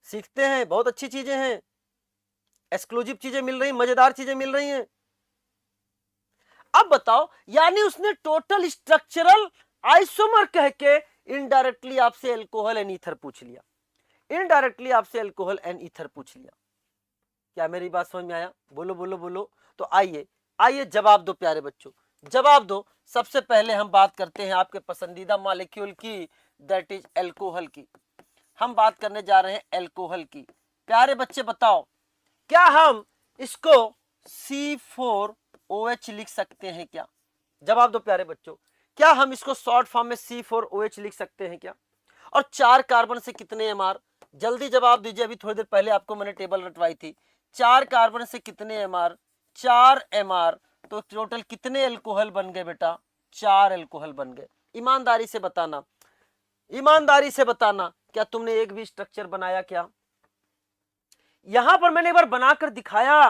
सीखते हैं, बहुत अच्छी चीजें हैं, एक्सक्लूसिव चीजें मिल रही, मजेदार चीजें मिल रही हैं। अब बताओ, यानी उसने टोटल स्ट्रक्चरल आइसोमर कह के इनडायरेक्टली आपसे एल्कोहल एंड ईथर पूछ लिया, इनडायरेक्टली आपसे एल्कोहल एंड ईथर पूछ लिया। क्या मेरी बात समझ में आया? बोलो बोलो बोलो। तो आइए आइए जवाब दो प्यारे बच्चों, जवाब दो। सबसे पहले हम बात करते हैं आपके पसंदीदा मॉलिक्यूल की, दैट इज एल्कोहल की। हम बात करने जा रहे हैं एल्कोहल की। प्यारे बच्चे बताओ, क्या हम इसको C4OH लिख सकते हैं क्या? जवाब दो प्यारे बच्चों, क्या हम इसको शॉर्ट फॉर्म में C4OH लिख सकते हैं क्या? और 4 कार्बन से कितने एमआर? जल्दी जवाब दीजिए, अभी थोड़ी देर पहले आपको मैंने टेबल रटवाई थी। 4 कार्बन से कितने एमआर? 4 एमआर। तो टोटल कितने एल्कोहल बन गए बेटा? 4 एल्कोहल बन गए। ईमानदारी से बताना, ईमानदारी से बताना, क्या तुमने एक भी स्ट्रक्चर बनाया क्या? यहां पर मैंने एक बार बनाकर दिखाया।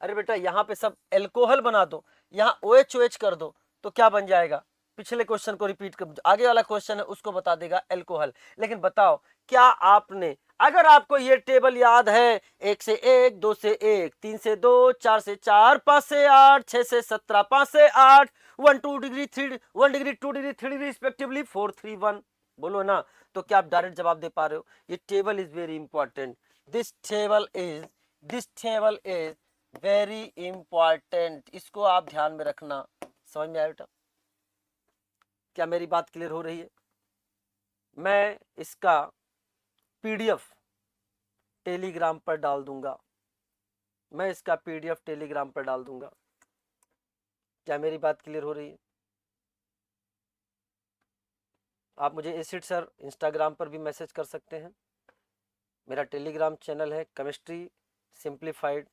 अरे बेटा यहां पे सब एल्कोहल बना दो, यहां OH कर दो, तो क्या बन जाएगा? पिछले क्वेश्चन को रिपीट कर, आगे वाला क्वेश्चन है उसको बता देगा एल्कोहल। लेकिन बताओ, क्या आपने, अगर आपको ये टेबल याद है, 1 से 1, 2 से 1, 3 से 2, 4 से 4, 5 से 8, 6 से 17, 5 से 8, 1 2 degree 3 1 degree 2 degree 3 degree respectively 4 3 1। बोलो ना। तो क्या आप डायरेक्ट जवाब दे पा रहे हो? ये table is very important, this table is very important, इसको आप ध्यान में रखना। समझ में आया बेटा? क्या मेरी बात क्लियर हो रही है? मैं इसका PDF टेलीग्राम पर डाल दूंगा, मैं इसका PDF टेलीग्राम पर डाल दूंगा। क्या मेरी बात क्लियर हो रही है? आप मुझे एसिड सर इंस्टाग्राम पर भी मैसेज कर सकते हैं, मेरा टेलीग्राम चैनल है chemistry simplified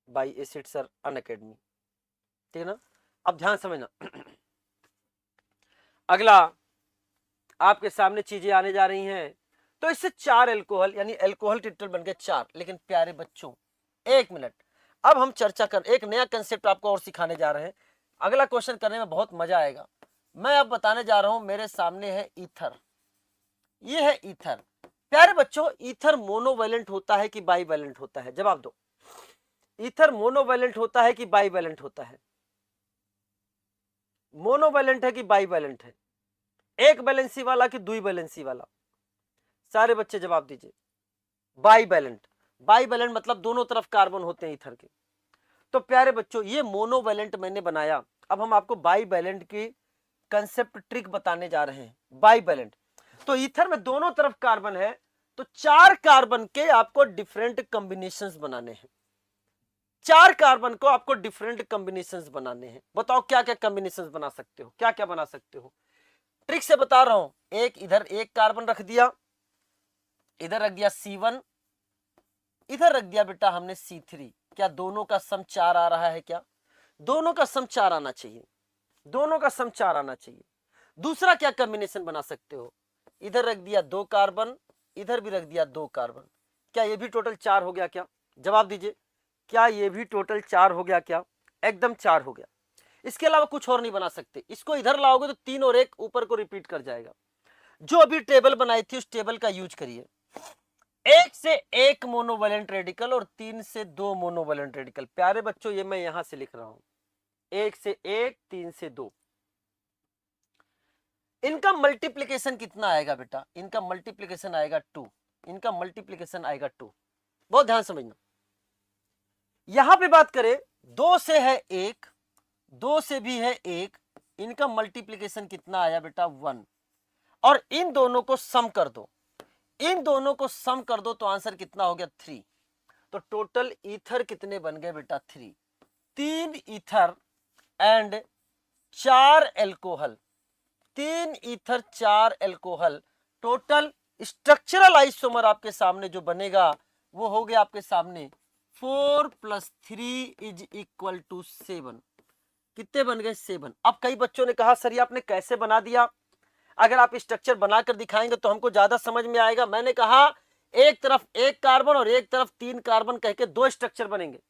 bye acid sir Unacademy, ठीक है ना? अब ध्यान समझना। अगला आपके सामने चीजें आने जा रही हैं। तो इससे 4 एल्कोहल, यानी एल्कोहल टोटल बन गए 4। लेकिन प्यारे बच्चों 1 मिनट, अब हम चर्चा कर, एक नया कंसेप्ट आपको और सिखाने जा रहे हैं। अगला क्वेश्चन करने में बहुत मजा आएगा। मैं अब बताने जा रहा हूं, मेरे सामने है ईथर, ये है ईथर। प्यारे बच्चों, ईथर मोनोवैलेंट होता है कि बाईवैलेंट होता है? जवाब दो। ईथर मोनोवैलेंट होता है कि बाईवैलेंट होता है? मोनोवैलेंट है कि बाईवैलेंट है? एक वैलेंसी वाला कि दुई वैलेंसी वाला? सारे बच्चे जवाब दीजिए। बाईवैलेंट। बाईवैलेंट मतलब दोनों तरफ कार्बन होते हैं ईथर के। तो प्यारे बच्चों, ये मोनोवैलेंट मैंने बनाया। अब हम आपको बाईवैलेंट की कंसेप्ट ट्रिक बताने जा रहे हैं। बाईवैलेंट, तो ईथर में दोनों तरफ कार्बन है, तो 4 कार्बन के आपको डिफरेंट कॉम्बिनेशंस बनाने हैं। 4 कार्बन को आपको डिफरेंट कॉम्बिनेशंस बनाने हैं। बताओ क्या क्या कॉम्बिनेशंस बना सकते हो, क्या क्या बना सकते हो? ट्रिक से बता रहा हूं। एक इधर एक कार्बन रख दिया, इधर रख दिया C1, इधर रख दिया बेटा हमने C3। क्या दोनों का सम 4 आ रहा है? क्या दोनों का सम 4 आना चाहिए? दोनों का सम 4 आना चाहिए। दूसरा क्या कॉम्बिनेशन बना सकते हो? इधर रख दिया 2 कार्बन, इधर भी रख दिया 2 कार्बन। क्या ये भी टोटल 4 हो गया? क्या जवाब दीजिए, क्या ये भी टोटल 4 हो गया? क्या एकदम 4 हो गया। इसके अलावा कुछ और नहीं बना सकते। इसको इधर लाओगे तो 3 और 1 ऊपर को रिपीट कर जाएगा। जो अभी टेबल बनाई थी उस टेबल का यूज करिए। 1 से 1 मोनोवैलेंट रेडिकल और 3 से 2 मोनोवैलेंट रेडिकल। प्यारे बच्चों, ये मैं यहां से लिख रहा हूं, 1 से 1, 3 से 2। इनका मल्टीप्लीकेशन कितना आएगा बेटा? इनका मल्टीप्लीकेशन आएगा 2, इनका मल्टीप्लीकेशन आएगा 2। बहुत ध्यान समझना। यहां पे बात करें, 2 से है 1, 2 से भी है 1, इनका मल्टीप्लीकेशन कितना आया बेटा 1, और इन दोनों को सम कर दो, इन दोनों को सम कर दो तो आंसर कितना हो गया 3। तो टोटल ईथर कितने बन गए बेटा 3, 3 ether and 4 alcohol, 3 ether 4 alcohol. Total structural isomer आपके सामने जो बनेगा वो हो गया आपके सामने 4 + 3 = 7। कितने बन गए 7। अब कई बच्चों ने कहा सर ये आपने कैसे बना दिया, अगर आप स्ट्रक्चर बनाकर दिखाएंगे तो हमको ज्यादा समझ में आएगा। मैंने कहा एक तरफ 1 कार्बन और एक तरफ 3 कार्बन कह के 2 स्ट्रक्चर बनेंगे,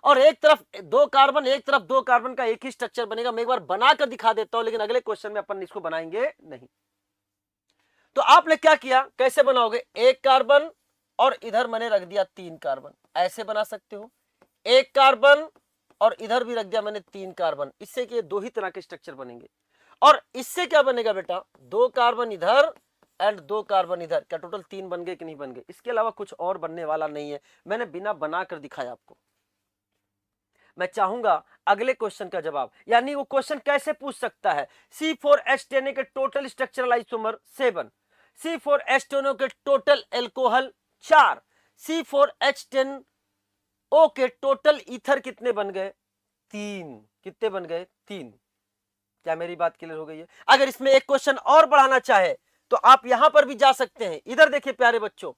और एक तरफ 2 कार्बन एक तरफ 2 कार्बन का एक ही स्ट्रक्चर बनेगा। मैं एक बार बनाकर दिखा देता हूं, लेकिन अगले क्वेश्चन में अपन इसको बनाएंगे नहीं। तो आपने क्या किया, कैसे बनाओगे, 1 कार्बन और इधर मैंने रख दिया 3 कार्बन, ऐसे बना सकते हो। 1 कार्बन और इधर भी रख दिया मैंने 3 कार्बन, इससे कि 2 ही तरह के स्ट्रक्चर बनेंगे। और इससे क्या बनेगा बेटा, 2 कार्बन इधर एंड 2 कार्बन इधर, क्या टोटल 3 बन गए कि नहीं बन गए। इसके अलावा कुछ और बनने वाला नहीं है, मैंने बिना बनाकर दिखाया आपको। मैं चाहूंगा अगले क्वेश्चन का जवाब, यानी वो क्वेश्चन कैसे पूछ सकता है, C4H10 के टोटल स्ट्रक्चरल आइसोमर 7, C4H10 के टोटल एल्कोहल 4, C4H10O के टोटल ईथर कितने बन गए 3। कितने बन गए 3। क्या मेरी बात क्लियर हो गई है। अगर इसमें एक क्वेश्चन और बढ़ाना चाहे तो आप यहां पर भी जा सकते हैं। इधर देखिए प्यारे बच्चों,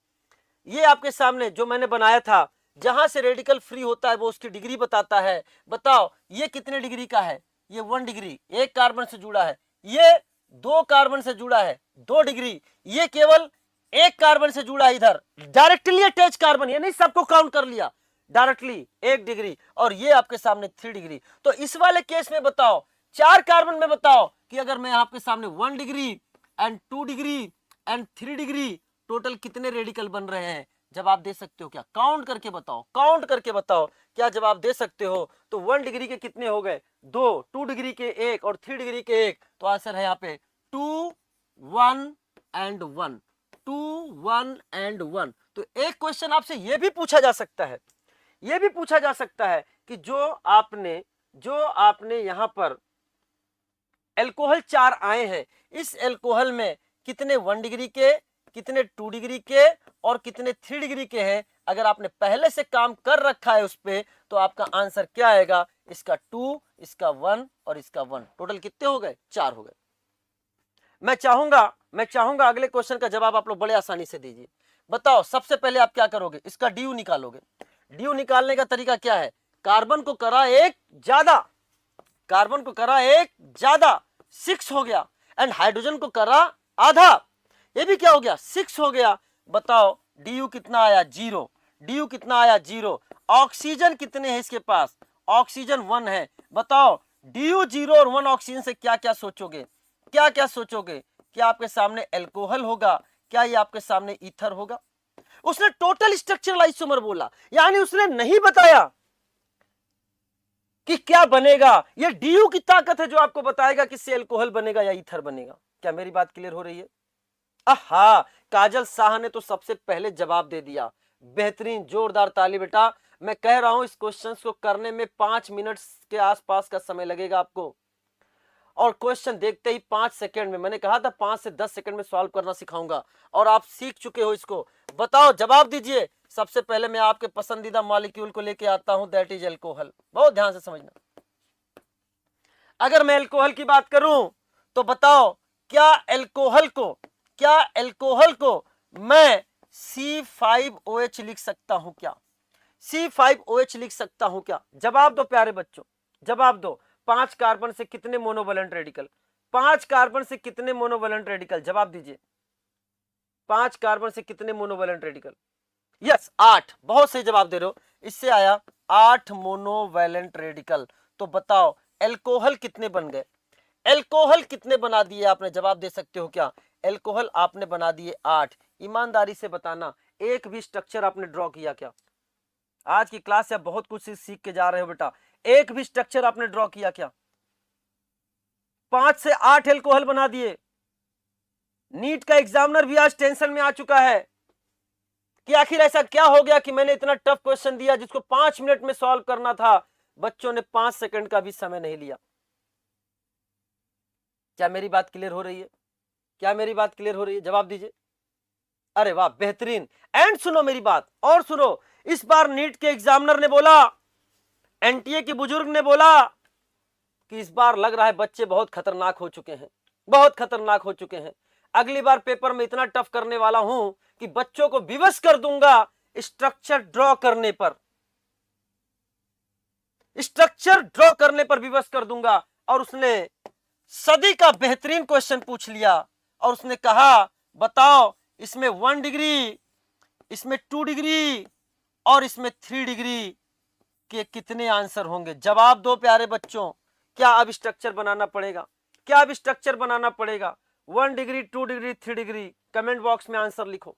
ये आपके सामने जो मैंने बनाया था, जहां से रेडिकल फ्री होता है वो उसकी डिग्री बताता है। बताओ ये कितने डिग्री का है, ये 1 डिग्री, 1 कार्बन से जुड़ा है। ये 2 कार्बन से जुड़ा है 2 डिग्री, ये केवल 1 कार्बन से जुड़ा है, इधर डायरेक्टली अटैच कार्बन, यानी सबको काउंट कर लिया डायरेक्टली 1 डिग्री, और ये आपके सामने 3 डिग्री। तो इस वाले केस में बताओ 4 कार्बन में बताओ कि अगर मैं आपके सामने 1 degree and 2 degree and 3 degree, total कितने रेडिकल बन रहे हैं। जवाब दे सकते हो क्या, काउंट करके बताओ, काउंट करके बताओ, क्या जवाब दे सकते हो। तो 1 डिग्री के कितने हो गए 2, 2 डिग्री के 1 और 3 डिग्री के 1, तो आंसर है यहाँ पे 2 1 एंड 1, 2 1 एंड 1। तो एक क्वेश्चन आपसे यह भी पूछा जा सकता है, यह भी पूछा जा सकता है कि जो आपने यहां पर एल्कोहल 4 आए हैं, इस एल्कोहल में कितने 1 डिग्री के, कितने 2 डिग्री के और कितने 3 डिग्री के हैं। अगर आपने पहले से काम कर रखा है उस पे, तो आपका आंसर क्या आएगा, इसका 2, इसका 1 और इसका 1, टोटल कितने हो गए 4 हो गए। मैं चाहूंगा अगले क्वेश्चन का जवाब आप लोग बड़े आसानी से दीजिए। बताओ सबसे पहले आप क्या करोगे, इसका ड्यू निकालोगे। ड्यू निकालने का तरीका क्या है, कार्बन को करा एक ज्यादा, कार्बन को करा एक ज्यादा 6 हो गया, एंड हाइड्रोजन को करा आधा, ये भी क्या हो गया 6 हो गया। बताओ डी कितना आया 0, डी कितना आया 0। ऑक्सीजन कितने हैं इसके पास, ऑक्सीजन 1 है। बताओ डी 0 और 1 ऑक्सीजन से क्या क्या सोचोगे, क्या क्या सोचोगे, क्या आपके सामने एल्कोहल होगा, क्या ये आपके सामने ईथर होगा। उसने टोटल स्ट्रक्चरल आइसोमर बोला, यानी उसने नहीं बताया कि क्या बनेगा। ये डीयू की ताकत है जो आपको बताएगा कि से एल्कोहल बनेगा या ईथर बनेगा। क्या मेरी बात क्लियर हो रही है। आहा, काजल शाह ने तो सबसे पहले जवाब दे दिया, बेहतरीन, जोरदार ताली बेटा। मैं कह रहा हूं इस क्वेश्चन को करने में 5 मिनट के आसपास का समय लगेगा आपको, और क्वेश्चन देखते ही 5 सेकंड में, मैंने कहा था 5 से 10 सेकंड में सॉल्व करना सिखाऊंगा, और आप सीख चुके हो इसको। बताओ जवाब दीजिए। सबसे पहले मैं आपके पसंदीदा मॉलिक्यूल को लेके आता हूं, दैट इज एल्कोहल। बहुत ध्यान से समझना। अगर मैं एल्कोहल की बात करूं तो बताओ क्या एल्कोहल को मैं C5OH लिख सकता हूं क्या, C5OH लिख सकता हूं क्या। जवाब दो प्यारे बच्चों, जवाब दो। 5 कार्बन से कितने मोनोवैलेंट रेडिकल, 5 कार्बन से कितने मोनोवैलेंट रेडिकल, जवाब दीजिए। 5 कार्बन से कितने मोनोवैलेंट रेडिकल, यस 8, बहुत सही जवाब दे रहे हो। इससे आया 8 मोनोवैलेंट रेडिकल। तो बताओ एल्कोहल कितने बन गए, एल्कोहल कितने बना दिए आपने, जवाब दे सकते हो क्या। एल्कोहल आपने बना दिए 8। ईमानदारी से बताना एक भी स्ट्रक्चर आपने ड्रॉ किया क्या। आज की क्लास से आप बहुत कुछ सीख के जा रहे हो बेटा, एक भी स्ट्रक्चर आपने ड्रॉ किया क्या। 5 से 8 एल्कोहल बना दिए। नीट का एग्जामिनर भी आज टेंशन में आ चुका है कि आखिर ऐसा क्या हो गया कि मैंने इतना टफ क्वेश्चन दिया जिसको 5 मिनट में सॉल्व करना था, बच्चों ने 5 सेकंड का भी समय नहीं लिया। क्या मेरी बात क्लियर हो रही है? क्या मेरी बात क्लियर हो रही है? जवाब दीजिए। अरे वाह, बेहतरीन। एंड सुनो मेरी बात और सुनो, इस बार नीट के एग्जामिनर ने बोला, एनटीए की बुजुर्ग ने बोला कि इस बार लग रहा है बच्चे बहुत खतरनाक हो चुके हैं, बहुत खतरनाक हो चुके हैं। अगली बार पेपर में इतना टफ करने वाला हूं कि बच्चों को विवश कर दूंगा स्ट्रक्चर ड्रॉ करने पर, स्ट्रक्चर ड्रॉ करने पर विवश कर दूंगा। और उसने सदी का बेहतरीन क्वेश्चन पूछ लिया और उसने कहा बताओ इसमें 1 डिग्री, इसमें 2 डिग्री और इसमें 3 डिग्री के कितने आंसर होंगे? जवाब दो प्यारे बच्चों। क्या अब स्ट्रक्चर बनाना पड़ेगा? क्या अब स्ट्रक्चर बनाना पड़ेगा? 1 degree, 2 degree, 3 degree. Comment box में आंसर लिखो,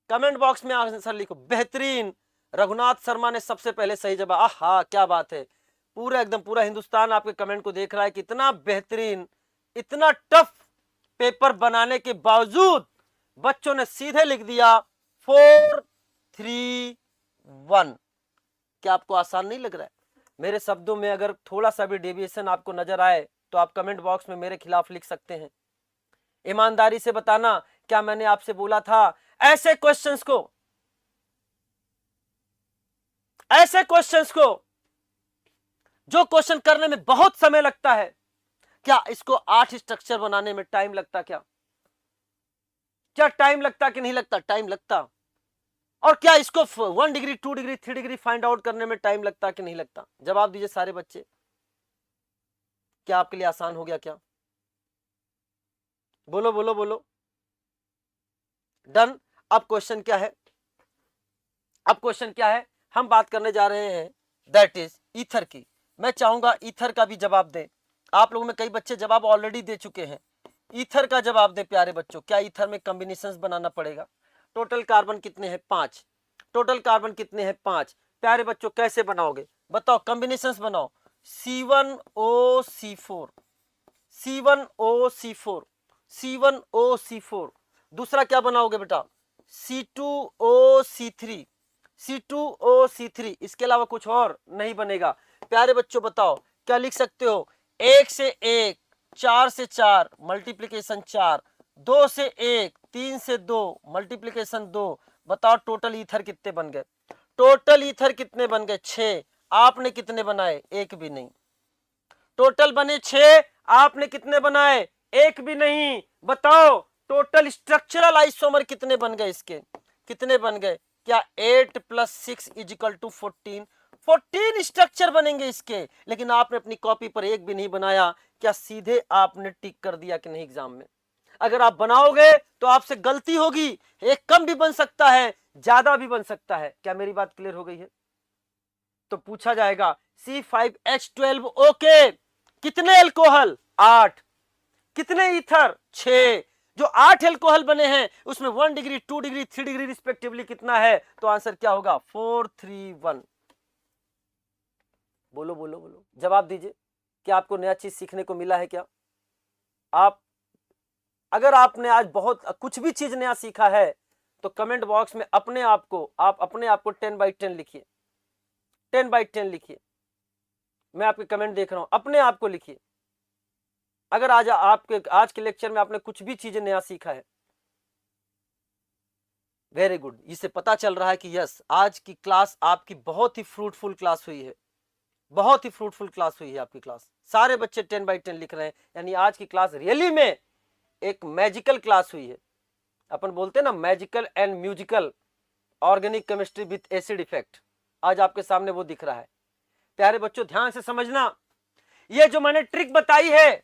कमेंट बॉक्स में आंसर लिखो। बेहतरीन, रघुनाथ शर्मा ने सबसे पहले सही जवाब। आहा क्या बात है, पूरा एकदम पूरा हिंदुस्तान आपके कमेंट को देख रहा है। कितना बेहतरीन, इतना टफ पेपर बनाने के बावजूद बच्चों ने सीधे लिख दिया 4, 3, 1। क्या आपको आसान नहीं लग रहा है? मेरे शब्दों में अगर थोड़ा सा भी डेविएशन आपको नजर आए तो आप कमेंट बॉक्स में मेरे खिलाफ लिख सकते हैं। ईमानदारी से बताना, क्या मैंने आपसे बोला था ऐसे क्वेश्चंस को, ऐसे क्वेश्चंस को जो क्वेश्चन करने में बहुत समय लगता है, क्या इसको 8 स्ट्रक्चर बनाने में टाइम लगता? क्या टाइम लगता कि नहीं लगता? टाइम लगता। और क्या इसको 1 degree, 2 degree, 3 degree find out करने में टाइम लगता कि नहीं लगता? जवाब दीजिए सारे बच्चे। क्या आपके लिए आसान हो गया? क्या बोलो बोलो बोलो। डन। अब क्वेश्चन क्या है? अब क्वेश्चन क्या है? हम बात करने जा रहे हैं दैट इज ईथर की। मैं चाहूंगा ईथर का भी जवाब दें। आप लोगों में कई बच्चे जवाब ऑलरेडी दे चुके हैं। ईथर का जवाब दे प्यारे बच्चों। क्या ईथर में कॉम्बिनेशंस बनाना पड़ेगा? टोटल कार्बन कितने हैं? 5। टोटल कार्बन कितने हैं? 5। प्यारे बच्चों कैसे बनाओगे? बताओ, कॉम्बिनेशंस बनाओ। C1O4, C1O4, C1O4। दूसरा क्या बनाओगे बेटा? C2O3, C2O3। इसके अलावा कुछ और नहीं बनेगा। प्यारे बच्चों बताओ क्या लिख सकते हो? 1 से 1, 4 से 4 मल्टीप्लीकेशन 4, 2 से 1, 3 से 2 मल्टीप्लीकेशन 2। बताओ टोटल ईथर कितने बन गए? टोटल ईथर कितने बन गए? 6। आपने कितने बनाए? एक भी नहीं। टोटल बने 6, आपने कितने बनाए? एक भी नहीं। बताओ टोटल स्ट्रक्चरल आइसोमर कितने बन गए इसके? कितने बन गए? क्या 8 + 6 = 14? 14 स्ट्रक्चर बनेंगे इसके, लेकिन आपने अपनी कॉपी पर एक भी नहीं बनाया। क्या सीधे आपने टिक कर दिया कि नहीं एग्जाम में? अगर आप बनाओगे तो आपसे गलती होगी। एक कम भी बन सकता है, ज्यादा भी बन सकता है। क्या मेरी बात क्लियर हो गई है? तो पूछा जाएगा C5H12 ओके, कितने अल्कोहल? 8। कितने ईथर? 6। जो 8 अल्कोहल बने हैं उसमें 1 डिग्री, 2 डिग्री, 3 डिग्री रिस्पेक्टिवली कितना है? तो आंसर क्या होगा? 4, 3, 1। बोलो बोलो बोलो, जवाब दीजिए। क्या आपको नया चीज सीखने को मिला है? क्या आप, अगर आपने आज बहुत कुछ भी चीज नया सीखा है तो कमेंट बॉक्स में अपने आप को 10/10 लिखिए। 10/10 लिखिए। मैं आपके कमेंट देख रहा हूं, अपने आप को लिखिए। अगर आज के लेक्चर में आपने कुछ भी चीजें नया सीखा है, वेरी गुड। इससे पता चल रहा है कि यस, आज की क्लास आपकी बहुत ही फ्रूटफुल क्लास हुई है। बहुत ही फ्रूटफुल क्लास हुई है आपकी क्लास। सारे बच्चे 10/10 लिख रहे हैं, यानी आज की क्लास रियली में एक मैजिकल क्लास हुई है। अपन बोलते हैं ना magical and musical, organic chemistry with acid effect. आज आपके सामने वो दिख रहा है। प्यारे बच्चों ध्यान से समझना, ये जो मैंने ट्रिक बताई है,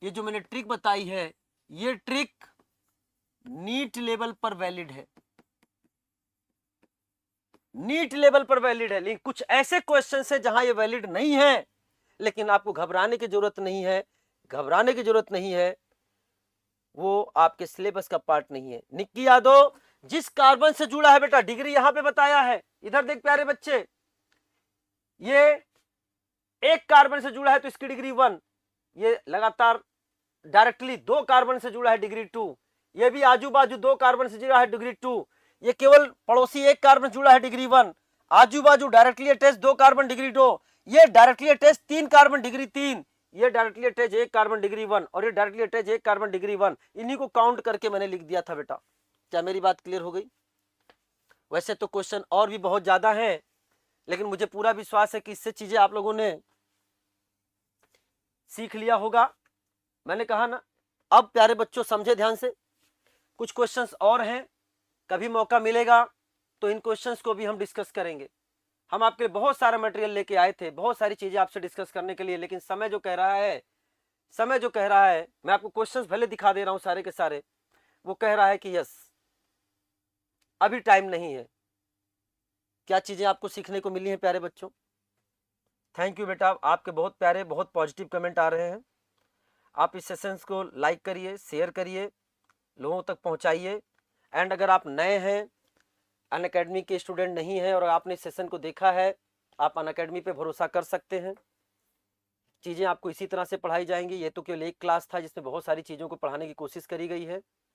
ये जो मैंने ट्रिक बताई है, ये ट्रिक नीट लेवल पर वैलिड है। नीट लेवल पर वैलिड है, लेकिन कुछ ऐसे क्वेश्चन है जहां ये वैलिड नहीं है। लेकिन आपको घबराने की जरूरत नहीं है, घबराने की जरूरत नहीं है। वो आपके सिलेबस का पार्ट नहीं है। निक्की यादव, जिस कार्बन से जुड़ा है बेटा, डिग्री यहां पे बताया है। इधर देख प्यारे बच्चे, ये एक कार्बन से जुड़ा है तो इसकी डिग्री 1। ये लगातार डायरेक्टली 2 कार्बन से जुड़ा है, डिग्री 2। ये भी आजू बाजू 2 कार्बन से जुड़ा है, डिग्री 2। ये केवल पड़ोसी 1 कार्बन जुड़ा है, डिग्री 1। आजू बाजू डायरेक्टली अटैच 2 कार्बन, डिग्री 2। ये डायरेक्टली अटैच 3 कार्बन, डिग्री 3। ये डायरेक्टली अटैच एक कार्बन डिग्री 1 और ये डायरेक्टली अटैच एक कार्बन डिग्री 1, इन्हीं को काउंट करके मैंने लिख दिया था बेटा। क्या मेरी बात क्लियर हो गई? वैसे तो क्वेश्चन और भी बहुत ज्यादा हैं, लेकिन मुझे पूरा विश्वास है कि इससे चीजें आप लोगों ने सीख लिया होगा। मैंने कहा ना, अब प्यारे बच्चों समझे ध्यान से, कुछ क्वेश्चंस और हैं, कभी मौका मिलेगा तो इन क्वेश्चंस को भी हम डिस्कस करेंगे। हम आपके लिए बहुत सारा मटेरियल लेके आए थे, बहुत सारी चीजें आपसे डिस्कस करने के लिए, लेकिन समय जो कह रहा है, मैं आपको क्वेश्चंस भले दिखा दे रहा हूं सारे के सारे, वो कह रहा है कि यस अभी टाइम नहीं है। क्या चीजें आपको सीखने को मिली हैं प्यारे बच्चों? थैंक यू बेटा, आपके बहुत प्यारे बहुत पॉजिटिव कमेंट आ रहे हैं। आप इस सेशंस को लाइक करिए, शेयर करिए, लोगों तक पहुंचाइए। एंड अगर आप नए हैं, अनअकैडमी के स्टूडेंट नहीं हैं और आपने इस सेशन को देखा है, आप अनअकैडमी पे भरोसा कर सकते हैं। चीज़ें आपको इसी तरह से पढ़ाई जाएंगी। ये तो केवल एक क्लास था जिसमें बहुत सारी चीज़ों को पढ़ाने की कोशिश करी गई है।